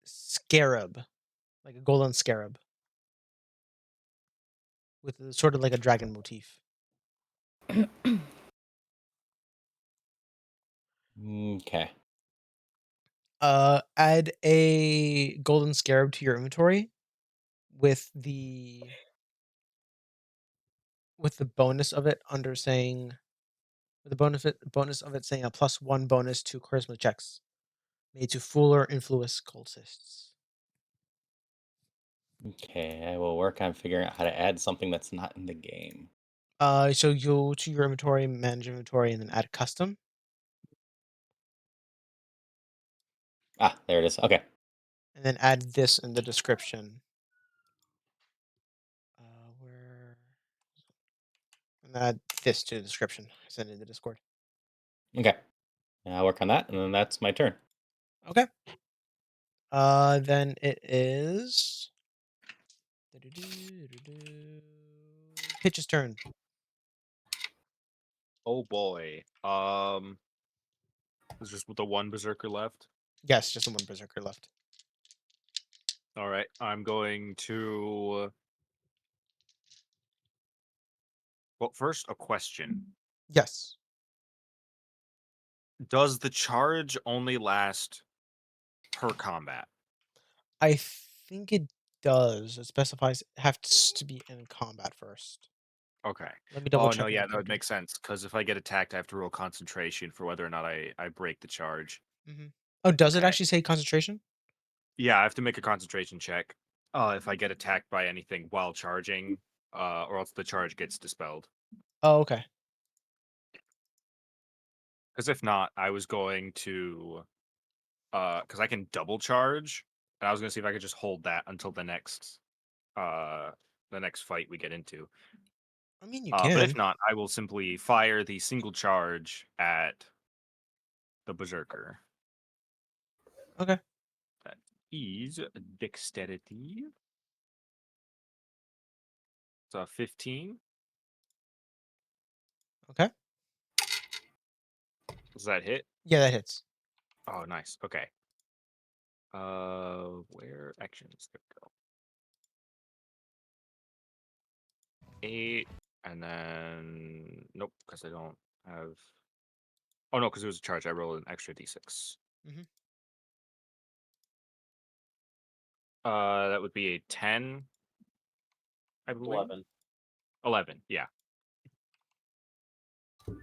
scarab, like a golden scarab, with sort of like a dragon motif. Okay. Add a golden scarab to your inventory with the bonus of it under saying with the bonus of it saying a +1 bonus to charisma checks made to fool or influence cultists. Okay, I will work on figuring out how to add something that's not in the game. So you'll go to your inventory, manage inventory, and then add custom. Ah, there it is. Okay. And then add this in the description. Where and then add this to the description. Send it in the Discord. Okay. I'll work on that, and then that's my turn. Okay. Then it is Pitch's turn. Oh boy. There's just the one berserker left. Yes, just the one berserker left. All right, I'm going to. Well, first a question: Yes. does the charge only last per combat? I think it does. It specifies it has to be in combat first. Okay. Let me double Oh check. no, in yeah, the that would character. make sense because if I get attacked, I have to roll concentration for whether or not I break the charge. Oh, does it Okay. actually say concentration? Yeah, I have to make a concentration check. If I get attacked by anything while charging, or else the charge gets dispelled. Oh, okay. Because if not, I was going to, because I can double charge, and I was going to see if I could just hold that until the next fight we get into. I mean, you But if can. not, I will simply fire the single charge at the berserker. Okay. That is dexterity. It's 15. Okay. Does that hit? Yeah, that hits. Oh, nice. Okay. Where actions? There we go. 8, and then nope, because I don't have. Oh no, because it was a charge. I rolled an extra d6. Mhm. That would be a 10. I believe 11. 11. Yeah. Oh,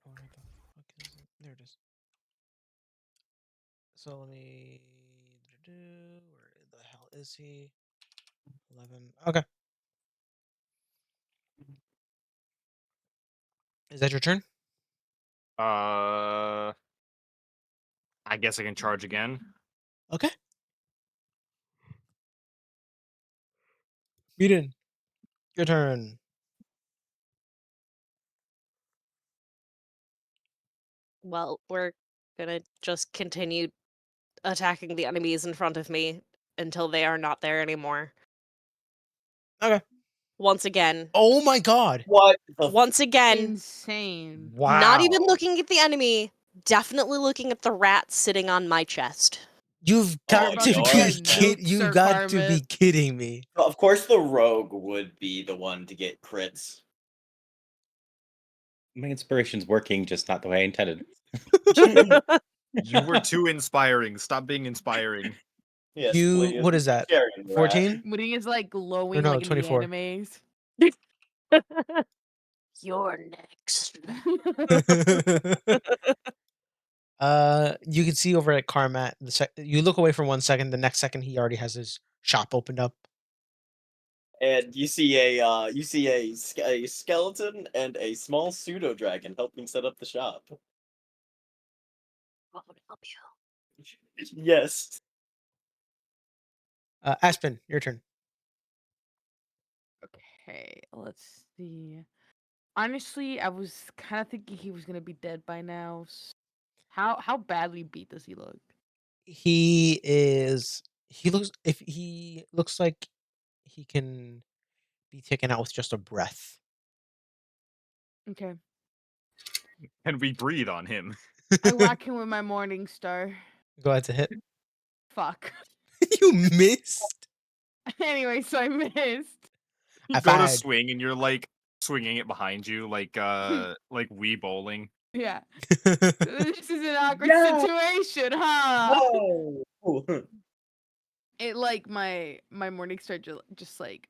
where the fuck is it? There it is. So let me. Where the hell is he? 11. Okay. Is that your turn? I guess I can charge again. Okay. Beaten. Your turn. Well, we're gonna just continue attacking the enemies in front of me until they are not there anymore. Okay. Once again. Oh my god. What? Once again. Insane. Wow. Not even looking at the enemy. Definitely looking at the rat sitting on my chest. You've got Oh, to no. be You Sir got to be Carmet. kidding me. Of course, the rogue would be the one to get crits. My inspiration's working, just not the way I intended. You were too inspiring. Stop being inspiring. Yes, You please. what is that? Sharing rat. 14? Muting is like glowing no, like in 24. the animes. You're next. You can see over at Carmat. You look away for 1 second. The next second, he already has his shop opened up. And you see a skeleton and a small pseudo dragon helping set up the shop. What would help you? Yes. Aspen, your turn. Okay, let's see. Honestly, I was kind of thinking he was gonna be dead by now. How badly beat does he look? He is. He looks like he can be taken out with just a breath. Okay. Can we breathe on him? I whack him with my morning star. Go ahead to hit. Fuck. You missed. Anyway, so I missed. You I go to fired. swing and you're like swinging it behind you like Wii bowling. Yeah. This is an awkward Yeah. situation, huh? Oh. It like my morning star just like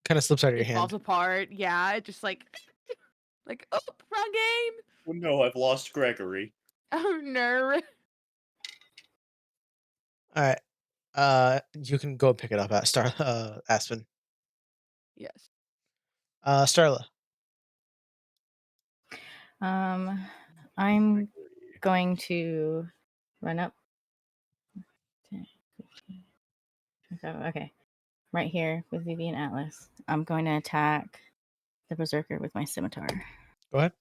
Kind of slips out of your it falls hand. apart. Yeah, it just like oh, wrong game. Oh no, I've lost Gregory. Oh no. All right. You can go pick it up at Aspen. Yes. Starla. I'm going to run up. 10, 15, 27, okay. Right here with Vivi and Atlas. I'm going to attack the Berserker with my scimitar. Go ahead.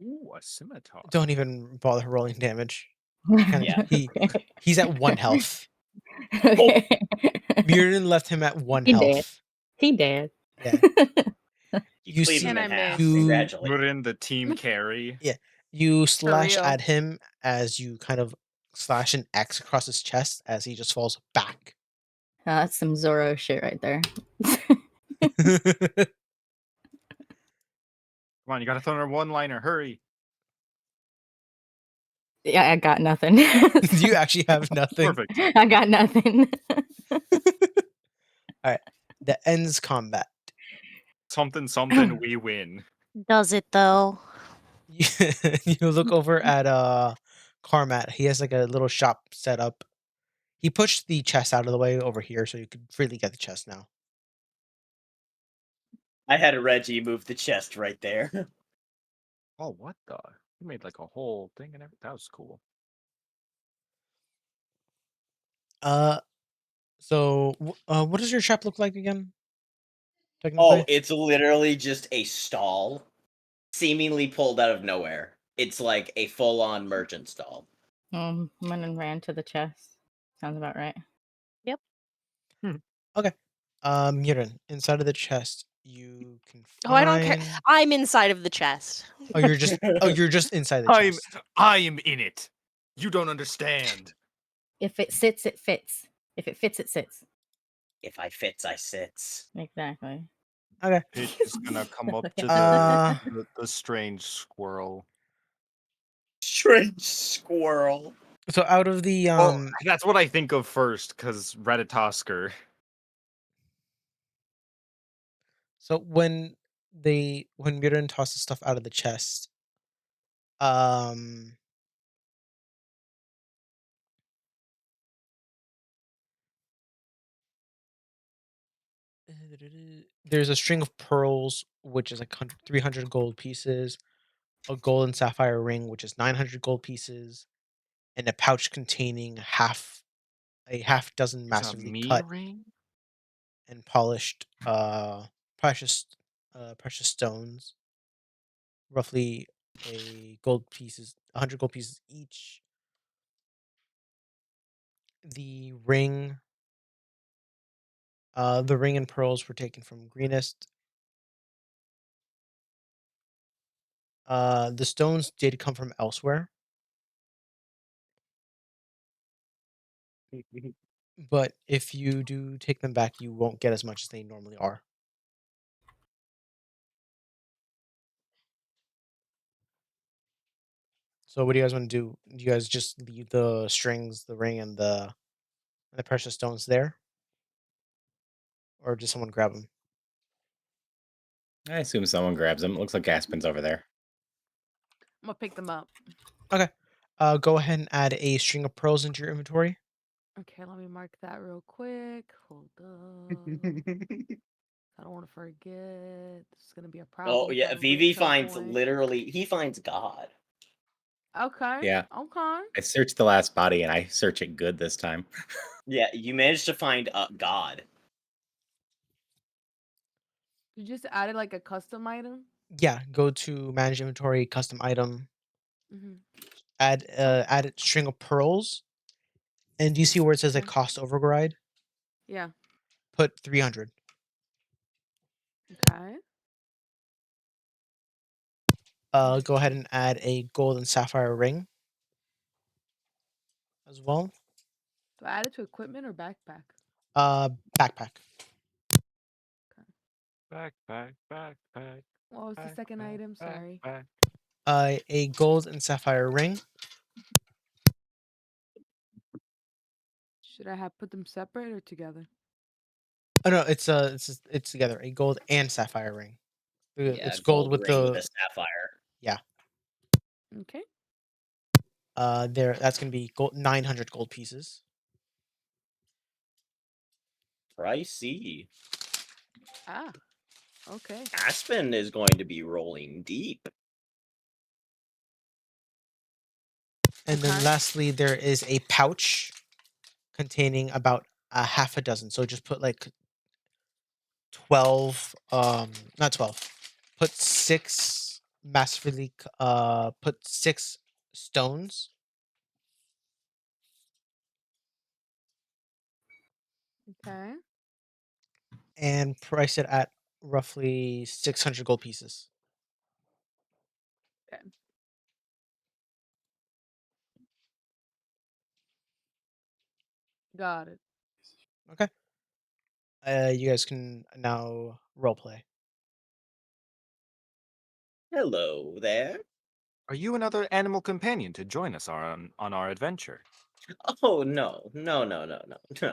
Ooh, a scimitar. Don't even bother rolling damage. Yeah. He's at 1 health. Okay. Murin left him at 1 He dead. health. He dead. Yeah. You cleave see- him in And I half. missed. Congratulations. Put in the team carry. You slash real. at him as you kind of slash an X across his chest as he just falls back. That's some Zoro shit right there. Come on, you gotta throw in a one-liner. Hurry. Yeah, I got nothing. You actually have nothing. Perfect. I got nothing. That ends combat. Something, we win. Does it though? You look over at Carmat. He has like a little shop set up. He pushed the chest out of the way over here so you could freely get the chest now. I had Reggie move the chest right there. Oh, what the? You made like a whole thing and everything. That was cool. So what does your shop look like again? Oh, Technically? it's literally just a stall, seemingly pulled out of nowhere. It's like a full-on merchant stall. Went and ran to the chest. Sounds about right. Murin, inside of the chest, you can Oh, I don't care. find. I'm inside of the chest. You're just inside the chest. I am in it. You don't understand. If it sits, it fits. If it fits, it sits. If I fits, I sits. Exactly. Okay. Pitch is gonna come up to Uh, the strange squirrel. Strange squirrel. So out of the That's what I think of first, because Ratatosker. So when Murin tosses stuff out of the chest, um, there's a string of pearls, which is like 300 gold pieces, a gold and sapphire ring, which is 900 gold pieces, and a pouch containing a half dozen It's a massively me cut ring? and polished precious stones, roughly 100 gold pieces each. The ring and pearls were taken from Greenest. The stones did come from elsewhere, but if you do take them back, you won't get as much as they normally are. So what do you guys want to do? Do you guys just leave the strings, the ring, and the precious stones there, or does someone grab them? I assume someone grabs them. It looks like Aspen's over there. I'm gonna pick them up. Okay. Go ahead and add a string of pearls into your inventory. Okay, let me mark that real quick. Hold up. I don't want to forget. This is gonna be a problem. Oh yeah, probably Vivi at some finds point. he finds God. Okay. Yeah. Okay. I searched the last body and I search it good this time. Yeah, you managed to find God. You just added like a custom item. Yeah, go to manage inventory, custom item. Mm-hmm. Add a string of pearls. And do you see where it says like Okay. cost override? Yeah. Put 300. Okay. Go ahead and add a gold and sapphire ring as well. Do I add it to equipment or backpack? Backpack. Backpack, backpack. What was the second item? Sorry. Backpack. A gold and sapphire ring. Should I have put them separate or together? Oh no, it's together. A gold and sapphire ring. Yeah, It's gold with ring with the a sapphire. yeah. Okay. That's gonna be 900 gold pieces. Pricey. Ah. Okay. Aspen is going to be rolling deep. And then Okay. lastly, there is a pouch containing about a half a dozen. So just put like 12, not 12. Put 6 masterfully put 6 stones. Okay. And price it at roughly 600 gold pieces. Okay. Got it. Okay. You guys can now role play. Hello there. Are you another animal companion to join us on our adventure? Oh no, no, no, no, no, no.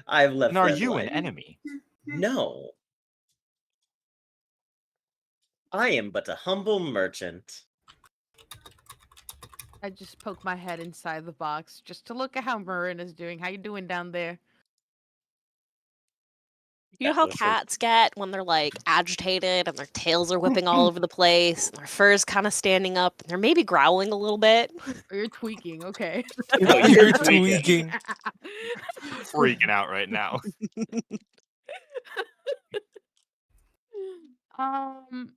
I've left And are that you an life. enemy? No. I am but a humble merchant. I just poke my head inside the box just to look at how Marin is doing. How you doing down there? You know how Listen, cats get when they're like agitated and their tails are whipping all over the place, and their fur's kind of standing up, and they're maybe growling a little bit. Oh, you're tweaking. Okay. no, You're you're tweaking. tweaking. Freaking out right now. um.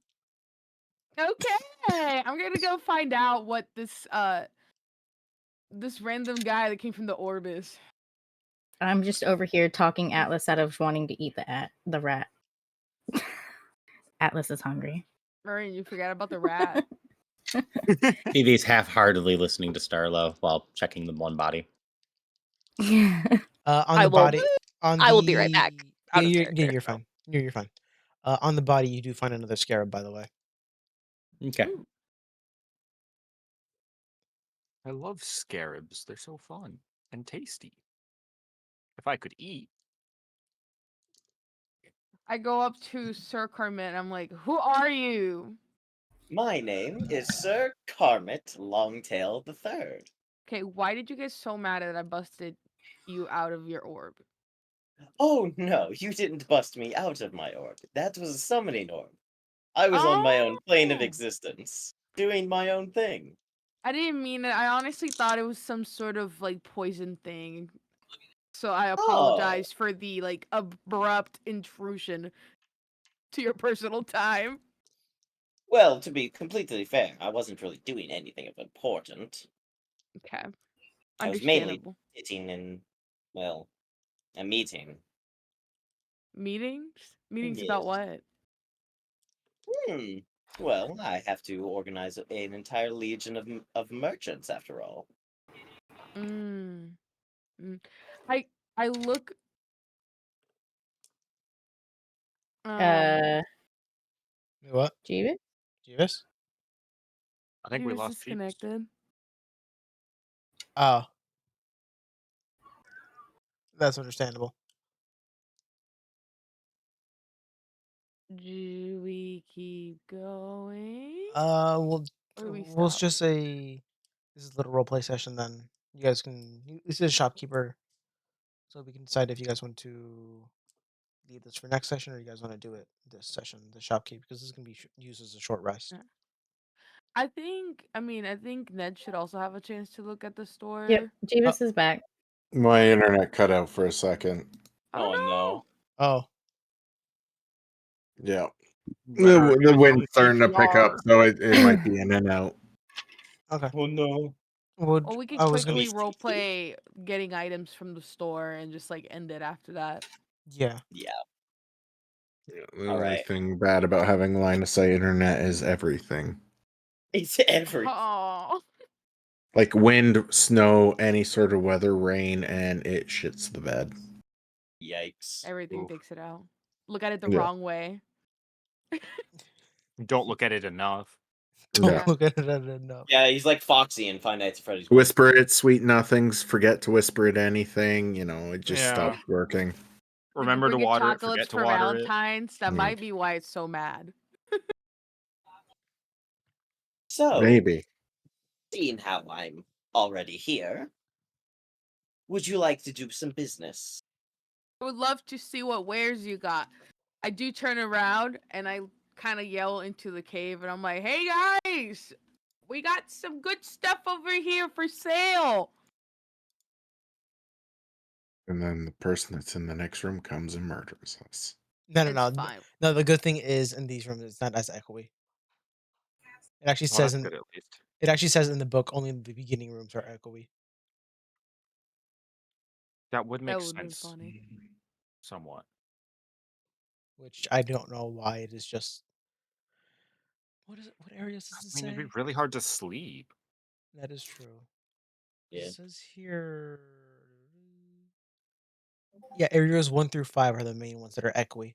Okay. I'm gonna go find out what this random guy that came from the orb is. I'm just over here talking Atlas out of wanting to eat the rat. Atlas is hungry. Marin, you forgot about the rat. Phoebe's half-heartedly listening to Starlo while checking the one body. On I the will- body, on I will be right back. Out of Yeah, character, you're so. fine. You're fine. On the body, you do find another scarab, by the way. Okay. Ooh. I love scarabs. They're so fun and tasty. If I could eat. I go up to Sir Carmet. I'm like, "Who are you?" My name is Sir Carmet Longtail III. Okay, why did you get so mad that I busted you out of your orb? Oh no, you didn't bust me out of my orb. That was a summoning orb. I was on my own plane of Oh! existence, doing my own thing. I didn't mean it. I honestly thought it was some sort of like poison thing. So I apologize for the like abrupt intrusion to your personal time. Well, to be completely fair, I wasn't really doing anything of important. Okay. I was mainly Understandable. sitting in, well, a meeting. Meetings? Meetings Yes. about what? Well, I have to organize an entire legion of merchants, after all. Mm. Mm. I look Uh, Wait, what? Jeeves? Jeeves? I think he we was lost Jeeves. disconnected. Oh. That's understandable. Do we keep going? We'll Or do we we'll stop? just say this is a little roleplay session. Then you guys can. This is a shopkeeper, so we can decide if you guys want to leave this for next session or you guys want to do it this session, the shopkeep, because this is gonna be used as a short rest. Yeah. I think Ned should also have a chance to look at the store. Yep, Jeeves is back. My internet cut out for a second. Oh, no. Oh, Yeah. Better The give us wind's some starting to pick up, CPR. so it might be in and out. Okay. Oh no. Would Or we could I was gonna quickly roleplay getting items from the store and just like end it after that. yeah. Yeah. Yeah, the All only right. thing bad about having line of sight internet is everything. It's every. Oh, Like wind, snow, any sort of weather, rain, and it shits the bed. Yikes. everything Oof. takes it out. Look at it the Yeah. wrong way. Don't look at it enough. Don't Yeah. look at it enough. Yeah, he's like Foxy in Five Nights at Freddy's. Whisper it, sweet nothings. Forget to whisper it anything. You know, it just Yeah. stops working. We could Remember to bring it water it. chocolates Forget to for water it. Valentine's. That Yeah. might be why it's so mad. So, Maybe. seeing how I'm already here, would you like to do some business? I would love to see what wares you got. I do turn around and I kind of yell into the cave and I'm like, "Hey guys, we got some good stuff over here for sale." And then the person that's in the next room comes and murders us. No, no, It's no. fine. No, the good thing is in these rooms it's not as echoey. It actually Well, says that's in good at least. it actually says in the book only the beginning rooms are echoey. That would make That would have been sense. funny. Somewhat. Which I don't know why it is just what is it? What areas does it I mean, it'd say? be really hard to sleep. That is true. Yeah. It says here. Yeah, areas 1 through 5 are the main ones that are echoey.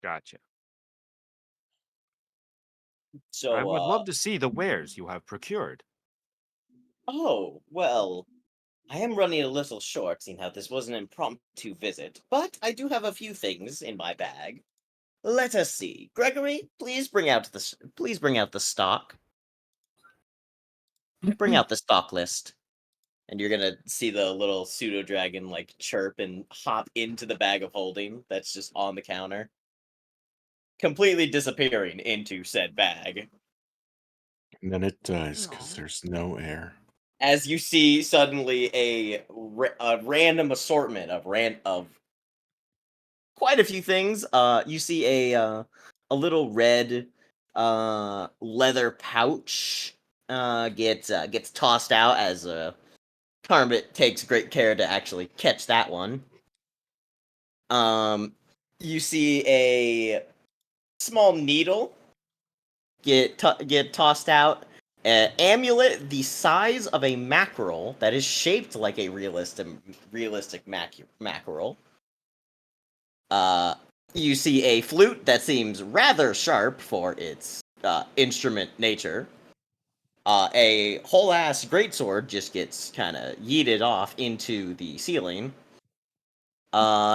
Gotcha. So, I would love to see the wares you have procured. oh, well, I am running a little short, seeing how this was an impromptu visit, but I do have a few things in my bag. Let us see. Gregory, please bring out the stock. Bring out the stock list. And you're gonna see the little pseudo dragon like chirp and hop into the bag of holding that's just on the counter, completely disappearing into said bag. And then it dies because Aw. there's no air. As you see suddenly a random assortment of quite a few things. You see a little red leather pouch gets tossed out as Carmit takes great care to actually catch that one. You see a small needle get tossed out. An amulet the size of a mackerel that is shaped like a realistic mackerel. You see a flute that seems rather sharp for its instrument nature. A whole ass greatsword just gets kind of yeeted off into the ceiling.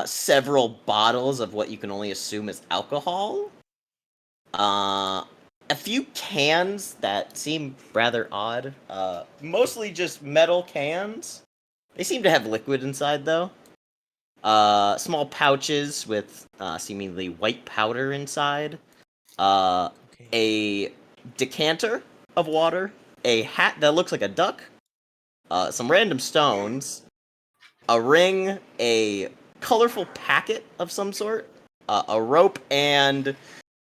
Several bottles of what you can only assume is alcohol. A few cans that seem rather odd. Mostly just metal cans. They seem to have liquid inside though. Small pouches with seemingly white powder inside. Okay. A decanter of water. A hat that looks like a duck. Some random stones. A ring. A colorful packet of some sort. A rope and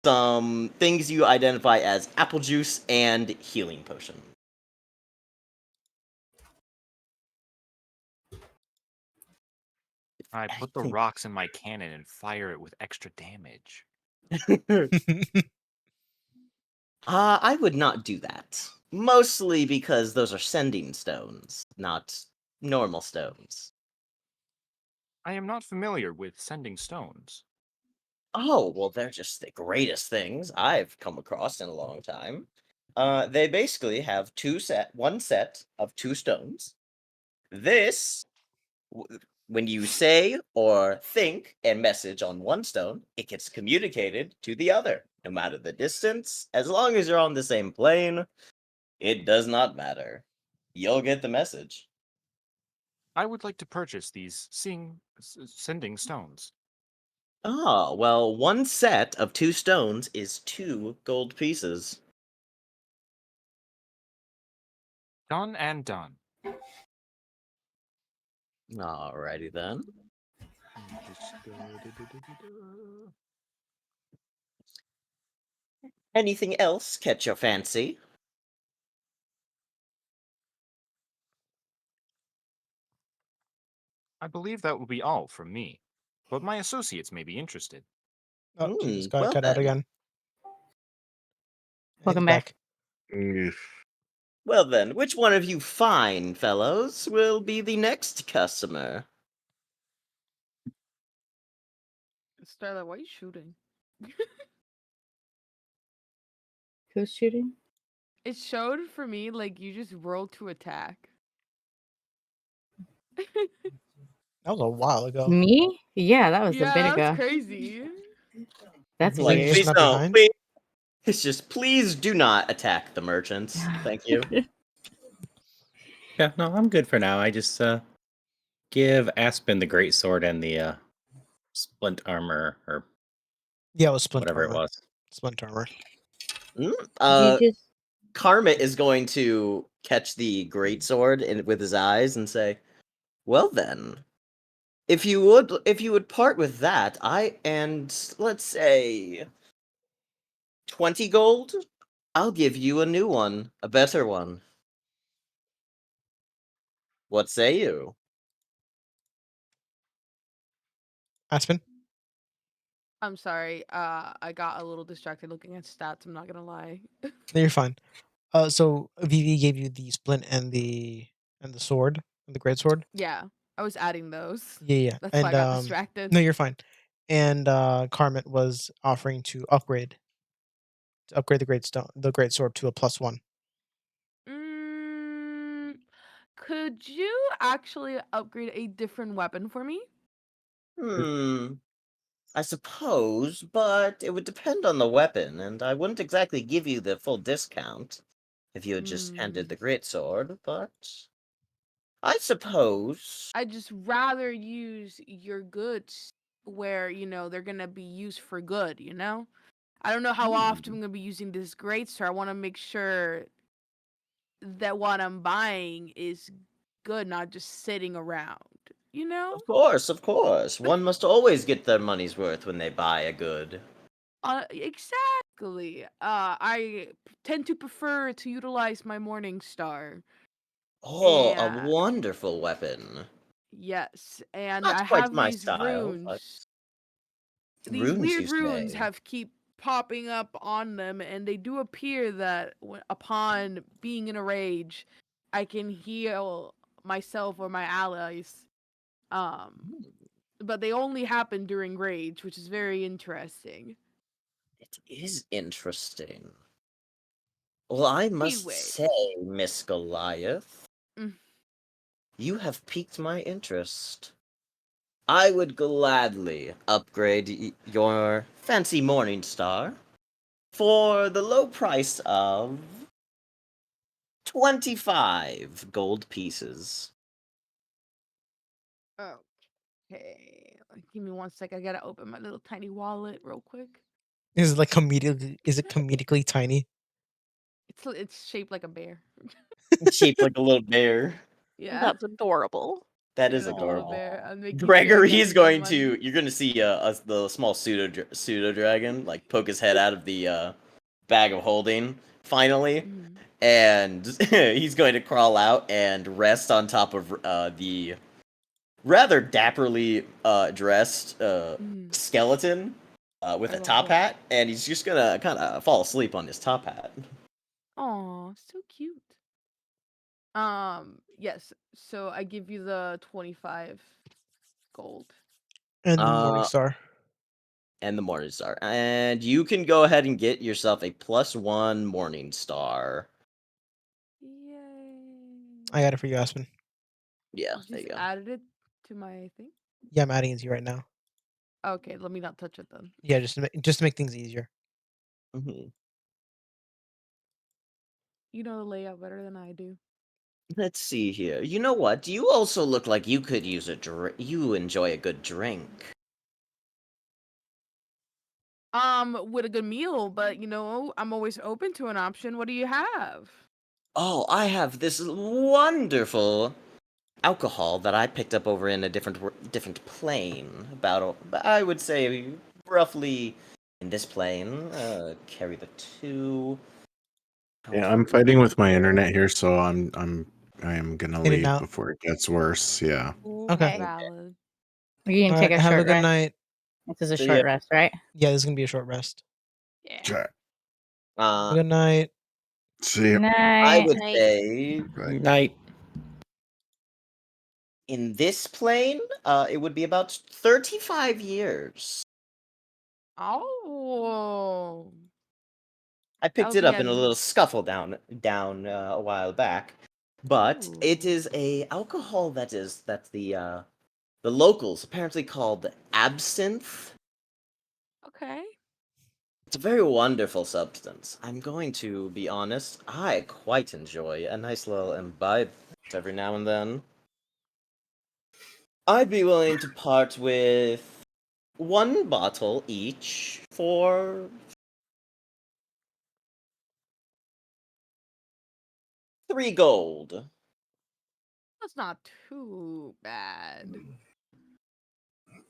some things you identify as apple juice and healing potion. I put the rocks in my cannon and fire it with extra damage. I would not do that. Mostly because those are sending stones, not normal stones. I am not familiar with sending stones. Oh, well, they're just the greatest things I've come across in a long time. They basically have one set of 2 stones. This, when you say or think and message on one stone, it gets communicated to the other. No matter the distance, as long as you're on the same plane, it does not matter. You'll get the message. I would like to purchase these sending stones. Ah, well, one set of 2 stones is 2 gold pieces. Done and done. Alrighty then. Just Anything else catch your fancy? I believe that will be all from me, but my associates may be interested. Oh, she just got Well cut out then. again. And he's Welcome back. Well then, which one of you fine fellows will be the next customer? Starlight, why are you shooting? Who's shooting? It showed for me like you just rolled to attack. That was a while ago. Me? Yeah, that was a Yeah, bit that's ago. crazy. That's Is it weird. just Please not don't. behind? Please. It's just please do not attack the merchants. Thank you. Yeah, no, I'm good for now. I just give Aspen the great sword and the splint armor or Yeah, it was splint whatever armor. it was. Splint armor. Did you just Karmit is going to catch the greatsword with his eyes and say, "Well then, if you would part with that, let's say 20 gold, I'll give you a new one, a better one. What say you?" Aspen? I'm sorry. I got a little distracted looking at stats. I'm not gonna lie. No, you're fine. So Vivi gave you the splint and the sword, and the great sword. Yeah, I was adding those. Yeah, yeah. That's And why I got distracted. no, you're fine. And Carmet was offering to upgrade the great sword to a +1. Could you actually upgrade a different weapon for me? I suppose, but it would depend on the weapon, and I wouldn't exactly give you the full discount if you had just handed the greatsword, but I suppose. I'd just rather use your goods where, they're gonna be used for good, I don't know how often I'm gonna be using this great sword. I wanna make sure that what I'm buying is good, not just sitting around, Of course. One must always get their money's worth when they buy a good. Exactly. I tend to prefer to utilize my Morning Star. Oh, a And wonderful weapon. yes, and Not I quite have my these style, but runes. These runes, you weird runes say? have keep popping up on them, and they do appear that upon being in a rage, I can heal myself or my allies. But they only happen during rage, which is very interesting. It is interesting. Well, I must Anyway. say, Miss Goliath, Mm. you have piqued my interest. I would gladly upgrade your fancy Morning Star for the low price of 25 gold pieces. Okay. Give me 1 sec. I gotta open my little tiny wallet real quick. Is it like comedically tiny? It's shaped like a bear. It's shaped like a little bear. Yeah. That's adorable. That Shaped is like a little adorable. bear. I'm making sure I Gregory get is some going money. to. You're going to see the small pseudo dragon like poke his head out of the bag of holding finally, and he's going to crawl out and rest on top of the rather dapperly dressed skeleton with I a love top that. hat, and he's just gonna kind of fall asleep on his top hat. Aw, so cute. Yes. So I give you the 25 gold. And the Morning Star. And the Morning Star. And you can go ahead and get yourself a +1 Morning Star. Yay. I got it for you, Aspen. Yeah, You there just you go. added it to my thing? Yeah, I'm adding it to you right now. Okay, let me not touch it then. Yeah, just to make things easier. You know the layout better than I do. Let's see here. You know what? You also look like you could use a drink. You enjoy a good drink. With a good meal, but I'm always open to an option. What do you have? Oh, I have this wonderful alcohol that I picked up over in a different plane. I would say, roughly in this plane. Carry the 2. Yeah, I'm fighting with my internet here, so I'm I am gonna In and leave out. before it gets worse. Yeah. Okay. Valid. You can All take right. a Have short a good rest. night. This is a See short ya. rest, right? Yeah, this is gonna be a short rest. Yeah. Jack. Have a good night. See ya. I Night. would Night. say Right. Night. in this plane, it would be about 35 years. Oh. I That picked would it be up in a little scuffle down a while back, but it Ooh. is a alcohol that's the locals apparently called absinthe. Okay. It's a very wonderful substance. I'm going to be honest, I quite enjoy a nice little imbibe every now and then. I'd be willing to part with one bottle each for 3 gold. That's not too bad.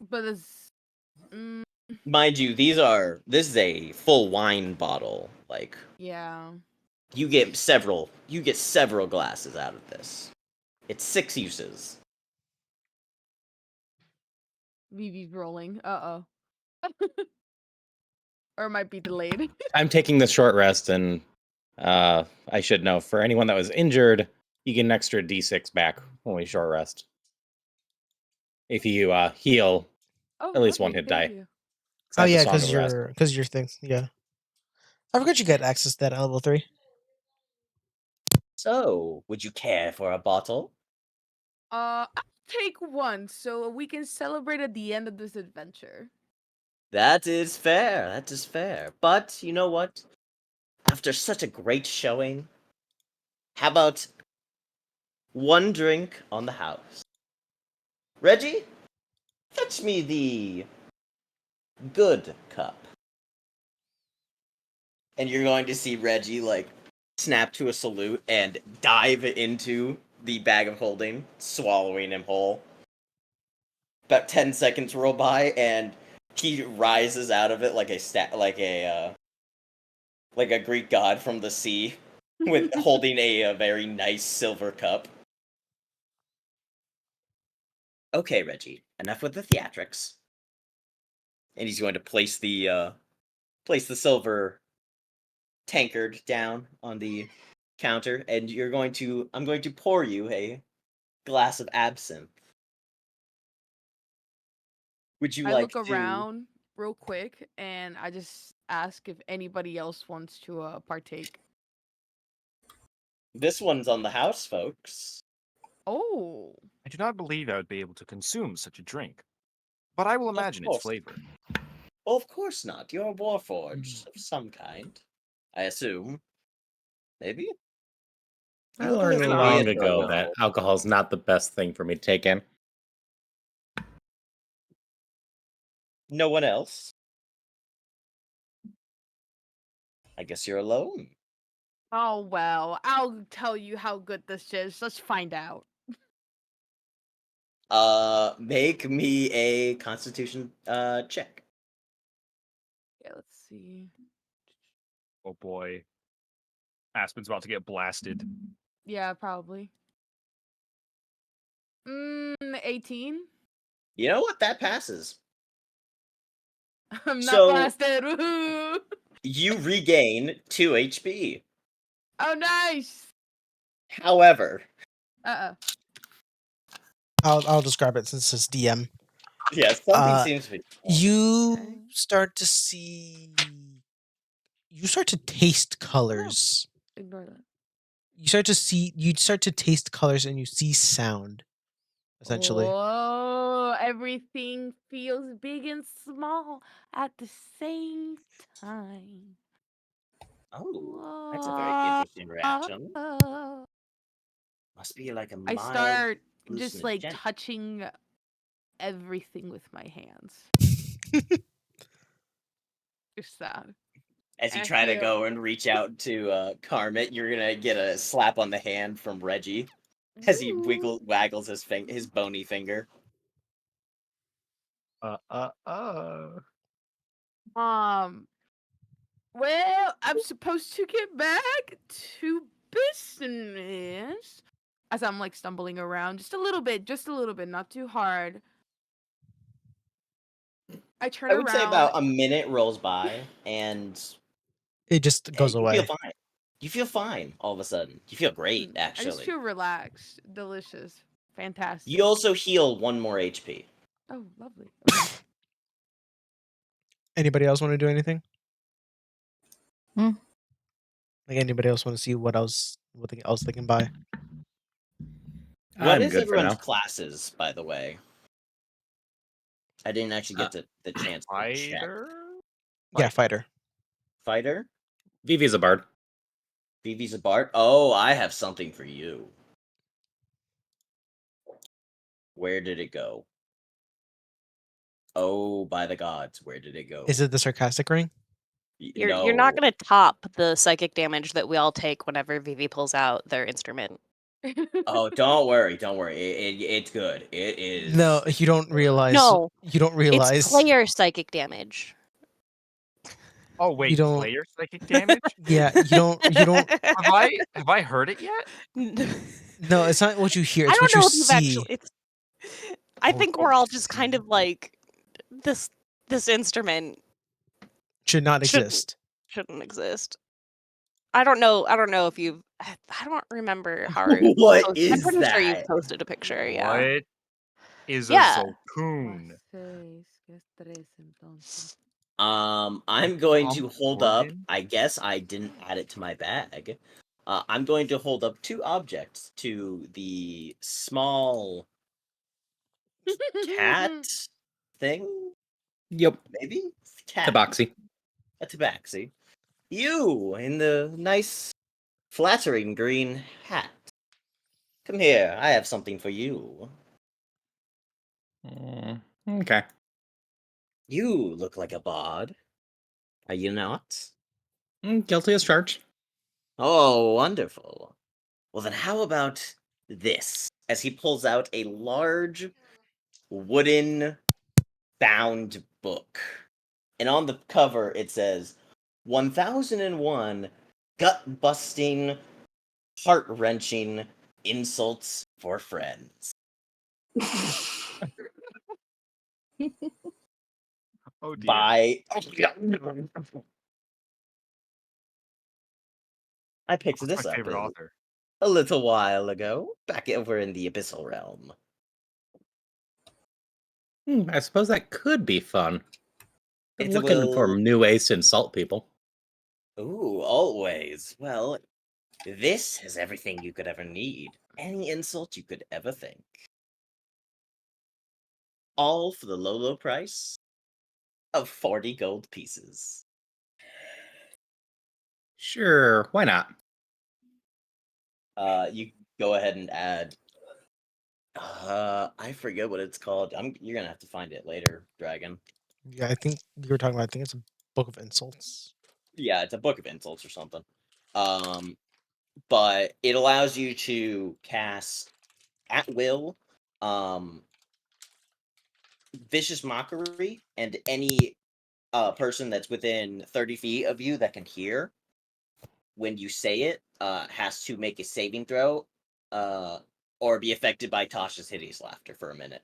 But it's Mind you, this is a full wine bottle. Like yeah. you get several glasses out of this. It's 6 uses. VV's rolling. Uh-oh. Or it might be delayed. I'm taking the short rest, and I should know for anyone that was injured, you get an extra D6 back when we short rest. If you heal Oh, at least one okay, hit thank die. you. Oh I have the yeah, Song of Rest. because your thing. Yeah. I forgot you got access to that at level 3. So, would you care for a bottle? I'll take one so we can celebrate at the end of this adventure. That is fair. That is fair. But you know what? After such a great showing, how about one drink on the house? Reggie, fetch me the good cup. And you're going to see Reggie like snap to a salute and dive into the bag of holding, swallowing him whole. About 10 seconds roll by, and he rises out of it like a Greek god from the sea, with holding a very nice silver cup. Okay, Reggie, enough with the theatrics. And he's going to place the silver tankard down on the counter, and I'm going to pour you a glass of absinthe. Would you I like look to? around real quick and I just ask if anybody else wants to partake. This one's on the house, folks. Oh. I do not believe I would be able to consume such a drink, but I will imagine its course. flavor. Well, of course not. You're a warforged of some kind, I assume. Maybe? I You learned live and long breathe ago for a that while. alcohol is not the best thing for me to take in. No one else? I guess you're alone. Oh well, I'll tell you how good this is. Let's find out. Make me a constitution check. Yeah, let's see. Oh boy. Aspen's about to get blasted. Yeah, probably. 18. You know what? That passes. I'm not So- blasted. Woohoo! You regain 2 HP. Oh, nice. However, I'll describe it since it's DM. yeah, something Uh, seems to be. You Okay. start to see. You start to taste colors. Ignore that. You start to see. You start to taste colors, and you see sound. Essentially. Oh, everything feels big and small at the same time. Oh, that's a very interesting reaction. Whoa. Must be like a I mild. start just like hallucinogen. touching everything with my hands. Just that. As you I try to feel- go and reach out to Carmit, you're gonna get a slap on the hand from Reggie as he waggles his bony finger. Well, I'm supposed to get back to business. as I'm like stumbling around, just a little bit, not too hard. I turn I would say around. about a minute rolls by, and It just goes you away. feel fine. You feel fine all of a sudden. You feel great, I just actually. feel relaxed, delicious, fantastic. You also heal 1 more HP. Oh, lovely. Okay. Anybody else want to do anything? Hmm. Like anybody else want to see what else they can buy? What I'm is good for everyone's now. classes, by the way? I didn't actually get the chance to check. Fighter? Yeah, fighter. Fighter? Vivi's a bard. Vivi's a bard? Oh, I have something for you. Where did it go? Oh, by the gods, where did it go? Is it the sarcastic ring? You're not gonna top the psychic damage that we all take whenever Vivi pulls out their instrument. Oh, don't worry, don't worry. It's good. It is. No, you don't realize. No, you don't it's realize. player psychic damage. Oh wait, don't- player psychic damage? Yeah, you don't. You don't. Have I heard it yet? No, it's not what you hear. I It's don't what you know if you've see. actually. I Oh, think oh, we're all just kind of like this instrument Should not shouldn't- exist. shouldn't exist. I don't know if you've. I don't remember how. What is I'm pretty sure you've that? posted a picture. Yeah. What is Yeah. a Zolcoon? I'm going to hold up. organ? I guess I didn't add it to my bag. I'm going to hold up 2 objects to the small cat thing. Yep. Maybe cat. Tabaxi. A tabaxi. You in the nice, flattering green hat. Come here. I have something for you. Okay. You look like a bard. Are you not? Guilty as charged. Oh, wonderful. Well, then how about this? As he pulls out a large wooden bound book. And on the cover it says 1001 gut busting, heart wrenching insults for friends. Oh dear. By I picked That's this my up favorite author. a little while ago, back over in the Abyssal Realm. I suppose that could be fun. I'm It looking for will- new ways to insult people. Ooh, always. Well, this has everything you could ever need. Any insult you could ever think. All for the low, low price of 40 gold pieces. Sure, why not? You go ahead and add. I forget what it's called. You're gonna have to find it later, Dragon. Yeah, I think you were talking about. I think it's a book of insults. Yeah, it's a book of insults or something. But it allows you to cast at will, vicious mockery, and any person that's within 30 feet of you that can hear when you say it has to make a saving throw or be affected by Tasha's hideous laughter for a minute.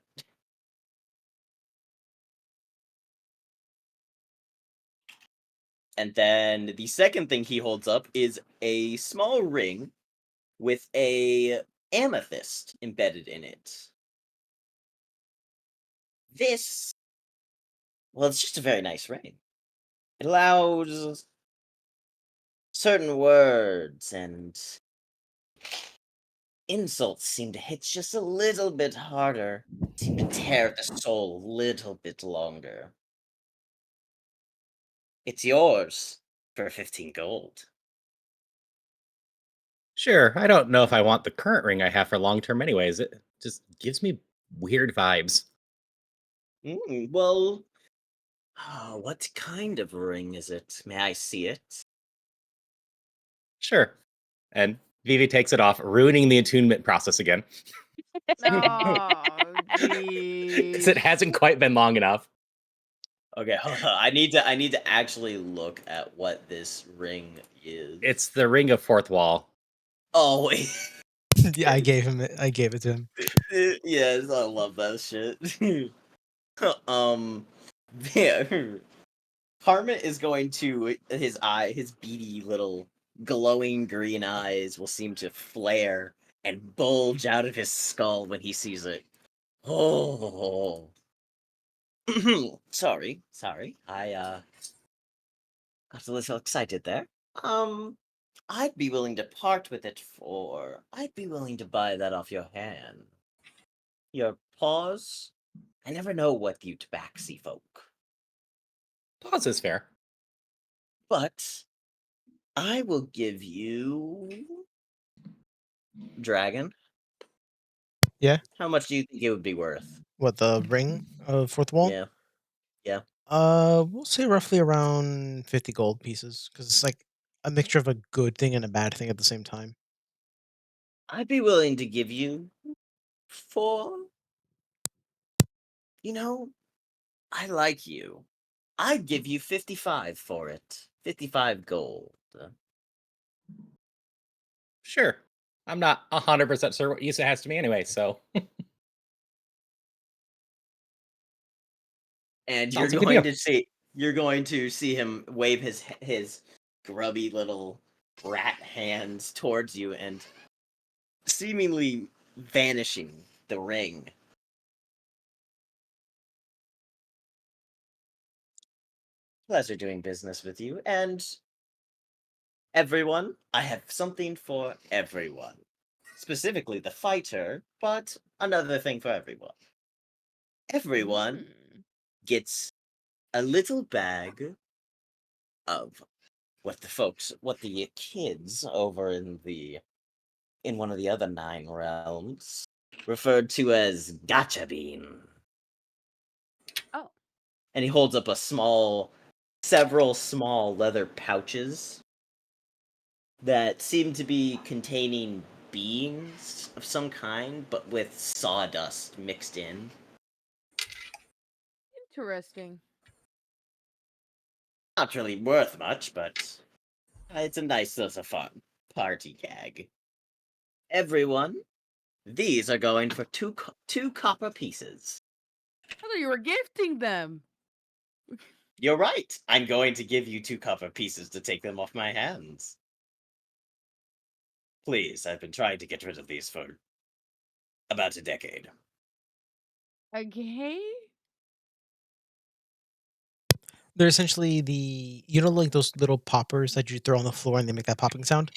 And then the second thing he holds up is a small ring with a amethyst embedded in it. This, well, it's just a very nice ring. It allows certain words and insults seem to hit just a little bit harder, seem to tear at the soul a little bit longer. It's yours for 15 gold. Sure, I don't know if I want the current ring I have for long term anyways. It just gives me weird vibes. Well, what kind of ring is it? May I see it? Sure. And Vivi takes it off, ruining the attunement process again. Oh, Because it hasn't quite been long enough. Okay, hold on. I need to actually look at what this ring is. It's the ring of fourth wall. Oh wait. Yeah, I gave him it. I gave it to him. Yes, I love that shit. Yeah. Harmon is going to his beady little glowing green eyes will seem to flare and bulge out of his skull when he sees it. Oh, sorry. I got a little excited there. I'd be willing to part with it for. I'd be willing to buy that off your hand. Your paws. I never know what you tabaxi folk, Pause is fair. but I will give you dragon. Yeah. How much do you think it would be worth? What, the ring of fourth wall? Yeah, yeah. We'll say roughly around 50 gold pieces because it's like a mixture of a good thing and a bad thing at the same time. I'd be willing to give you 4. You know, I like you. I'd give you 55 for it. 55 gold. Sure. I'm not 100% sure what use it has to me anyway, so And Sounds like a deal. you're going to see him wave his grubby little rat hands towards you and seemingly vanishing the ring. Pleasure doing business with you, and everyone, I have something for everyone. Specifically the fighter, but another thing for everyone. Everyone gets a little bag of what the kids over in one of the other 9 realms referred to as gotcha bean. Oh. And he holds up several small leather pouches that seem to be containing beans of some kind, but with sawdust mixed in. Interesting. Not really worth much, but it's a nice little fun party gag. Everyone, these are going for two copper pieces. I thought you were gifting them. You're right. I'm going to give you 2 copper pieces to take them off my hands. Please, I've been trying to get rid of these for about a decade. Okay. They're essentially like those little poppers that you throw on the floor and they make that popping sound?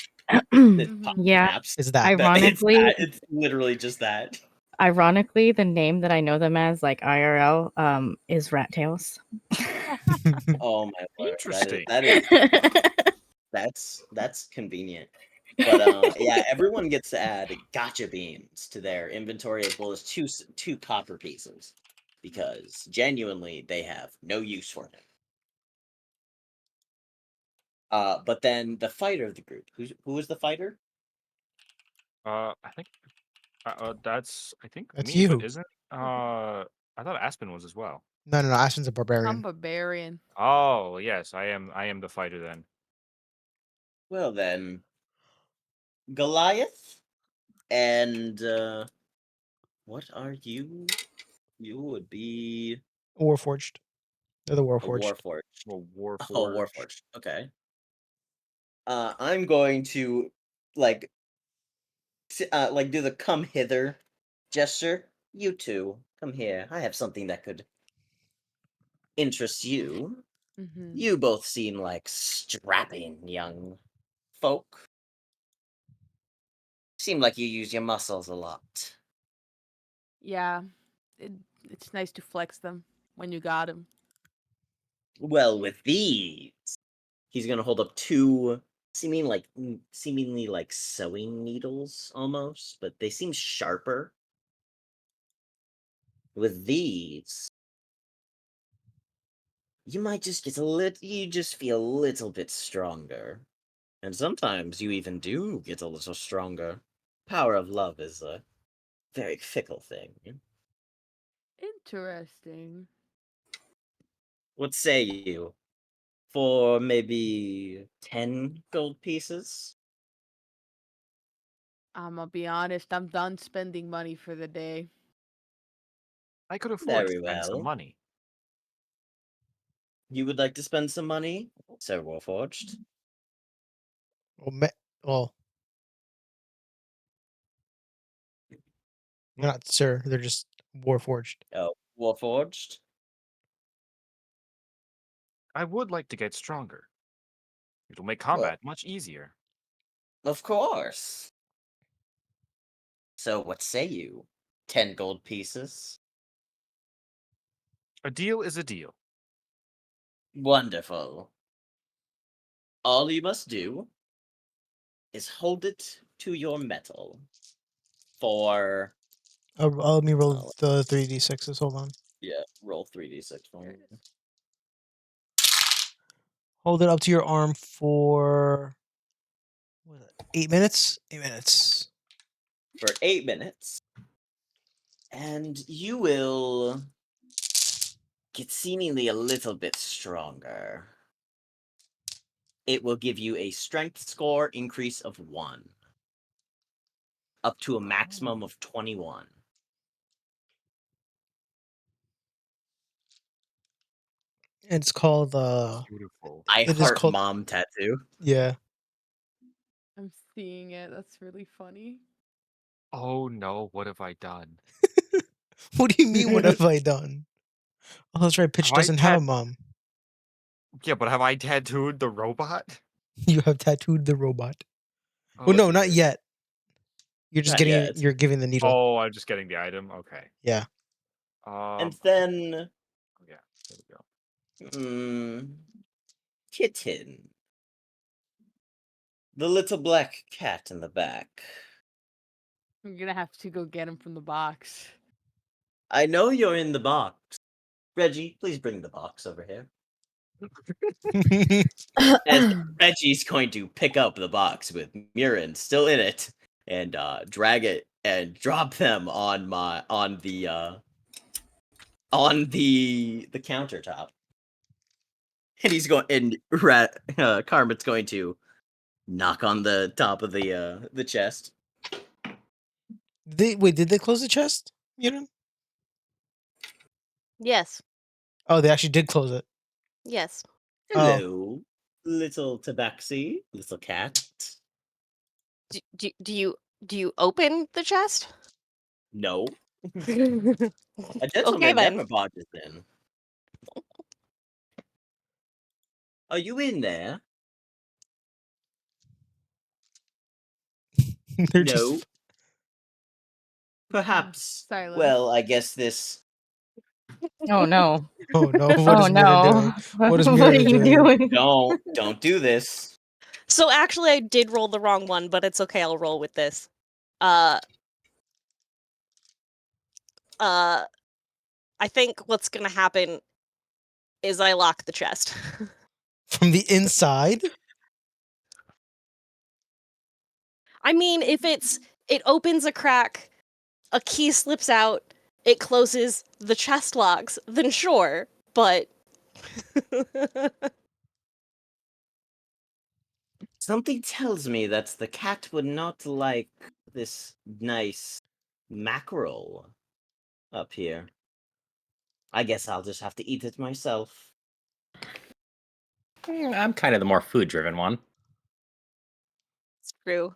It's pop Yeah. caps. It's that. Ironically, It's literally just that. ironically, the name that I know them as, like IRL, is rat tails. Oh my word. Interesting. That's convenient. But yeah, everyone gets to add gotcha beans to their inventory as well as two copper pieces because genuinely they have no use for them. But then the fighter of the group, who is the fighter? I think that's That's me, but you. isn't I thought Aspen was as well. No, Aspen's a I'm barbarian. barbarian. Oh yes, I am the fighter then. Well then, Goliath and what are you? You would be Warforged. They're the a Warforged. Warforged. Well, Oh, Warforged. Warforged. Okay. I'm going to like do the come hither gesture. You two, come here. I have something that could interest you. Mm-hmm. You both seem like strapping young folk. Seem like you use your muscles a lot. Yeah. It's nice to flex them when you got them. Well, with these, he's gonna hold up 2 seemingly like sewing needles almost, but they seem sharper. With these, you might just you just feel a little bit stronger. And sometimes you even do get a little stronger. Power of love is a very fickle thing. Interesting. What say you? For maybe 10 gold pieces? I'm gonna be honest, I'm done spending money for the day. I could afford to Very spend some well. money. You would like to spend some money, Sir Warforged? Well, they're not sir. They're just warforged. Oh, Warforged? I would like to get stronger. It'll make Well, combat much easier. of course. So, what say you? 10 gold pieces? A deal is a deal. Wonderful. All you must do is hold it to your metal for. Let me roll the 3d6s. Hold on. Yeah, roll 3d6 for me. Hold it up to your arm for 8 minutes. 8 minutes. For 8 minutes. And you will get seemingly a little bit stronger. It will give you a strength score increase of 1, up to a maximum of 21. It's called Beautiful. I It is heart called- mom tattoo. yeah. I'm seeing it. That's really funny. Oh no, what have I done? What do you mean? What have I done? Oh, that's right. Pitch Have I doesn't have a tat- mom. Yeah, but have I tattooed the robot? You have tattooed the robot. Oh, Well, no, not dear. yet. You're just Not getting. yet. You're giving the needle. Oh, I'm just getting the item. Okay. Yeah. And then, Oh, yeah, there we go. Kitten. The little black cat in the back. I'm gonna have to go get him from the box. I know you're in the box. Reggie, please bring the box over here. As Reggie's going to pick up the box with Murin still in it and drag it and drop them on the countertop. And he's going and Carmen's going to knock on the top of the chest. Did they close the chest? You know? Yes. Oh, they actually did close it. Yes. Oh. Hello, little tabaxi, little cat. Do you open the chest? No, Okay a gentleman then. never barges in. Are you in there? They're No. just. Perhaps. Silence. Well, I guess this. Oh no. Oh no! What Oh is Murin no. doing? What is What are Murin you doing? Don't do this. So actually, I did roll the wrong one, but it's okay. I'll roll with this. I think what's gonna happen is I lock the chest. From the inside? I mean, if it opens a crack, a key slips out, it closes, the chest locks, then sure, but Something tells me that the cat would not like this nice mackerel up here. I guess I'll just have to eat it myself. I'm kind of the more food-driven one. it's true.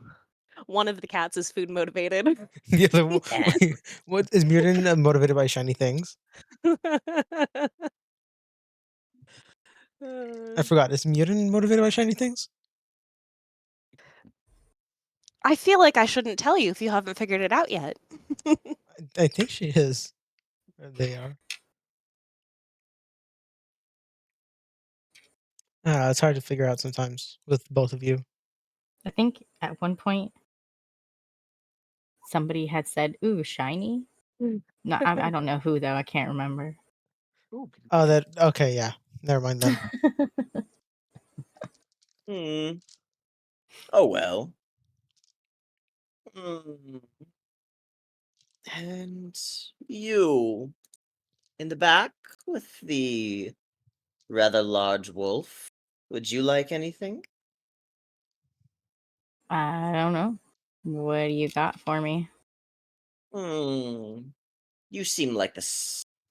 One of the cats is food motivated. The other. Yeah. What is Murin motivated by shiny things? I forgot. Is Murin motivated by shiny things? I feel like I shouldn't tell you if you haven't figured it out yet. I think she is. Or they are. It's hard to figure out sometimes with both of you. I think at one point somebody had said, "Ooh, shiny." No, I don't know who though. I can't remember. Oh, that. Okay, yeah. Never mind then. Oh well. And you in the back with the rather large wolf. Would you like anything? I don't know. What do you got for me? You seem like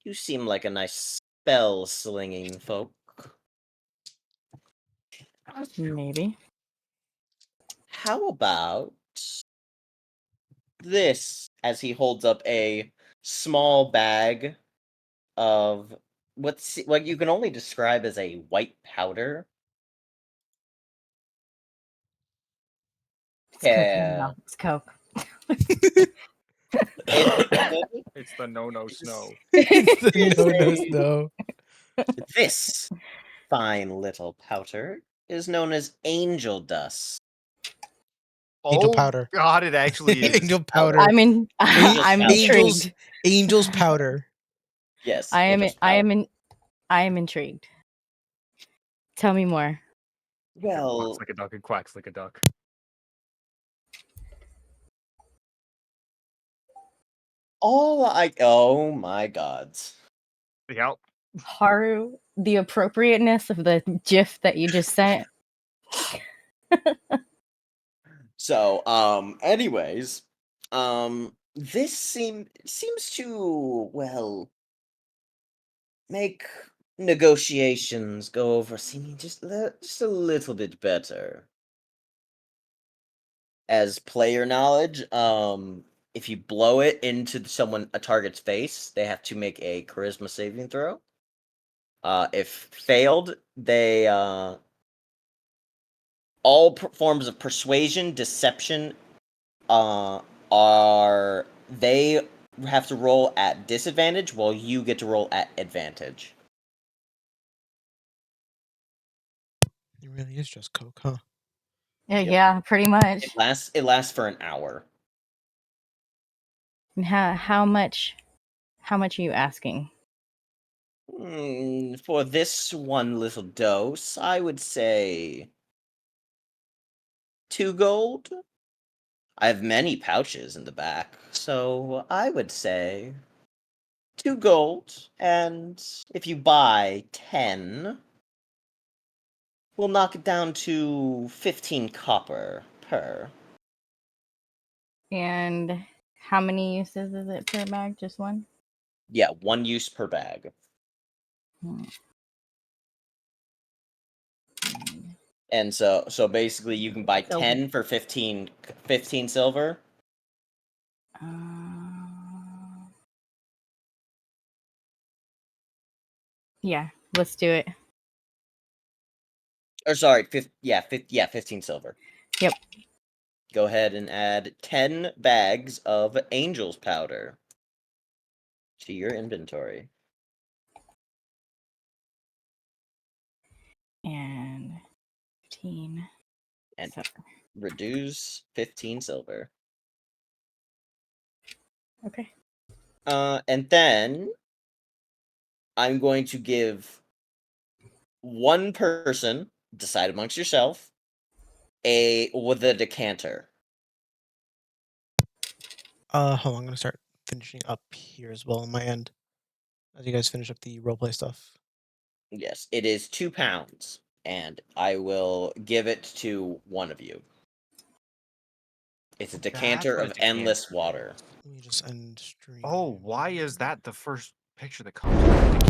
you seem like a nice spell slinging folk. Maybe. How about this? As he holds up a small bag of what you can only describe as a white powder. It's cocaine. Yeah. No, it's coke. It's the no snow. It's the It's no a- snow. This fine little powder is known as angel dust. Angel Oh powder. God, it actually is. Angel powder. I'm in. Angel I'm powder. intrigued. Angels powder. Yes. I am. angel's I powder. am in. I am intrigued. Tell me more. Well, Quacks like a duck and quacks like a duck. oh my gods. Yep. Haru, the appropriateness of the GIF that you just sent. So, anyways, this seems to, well, make negotiations go over seeming just a little bit better. As player knowledge, if you blow it into a target's face, they have to make a charisma saving throw. If failed, they all forms of persuasion, deception, are they have to roll at disadvantage while you get to roll at advantage. It really is just coke, huh? Yeah, Yep. yeah, pretty much. It lasts for an hour. And how much? How much are you asking? For this one little dose, I would say 2 gold. I have many pouches in the back, so I would say 2 gold, and if you buy 10, we'll knock it down to 15 copper per. And how many uses is it per bag? Just one? Yeah, 1 use per bag. Hmm. And so basically you can buy So- 10 for 15 silver. Yeah, let's do it. Or sorry, 15 silver. Yep. Go ahead and add 10 bags of angel's powder to your inventory. And 15. And silver. reduce 15 silver. Okay. And then I'm going to give one person, decide amongst yourself, with a decanter. Hold on, I'm gonna start finishing up here as well on my end. As you guys finish up the roleplay stuff. Yes, it is 2 pounds, and I will give it to one of you. It's a decanter what a of endless decanter water. Let me just end stream. Oh, why is that the first picture that comes up?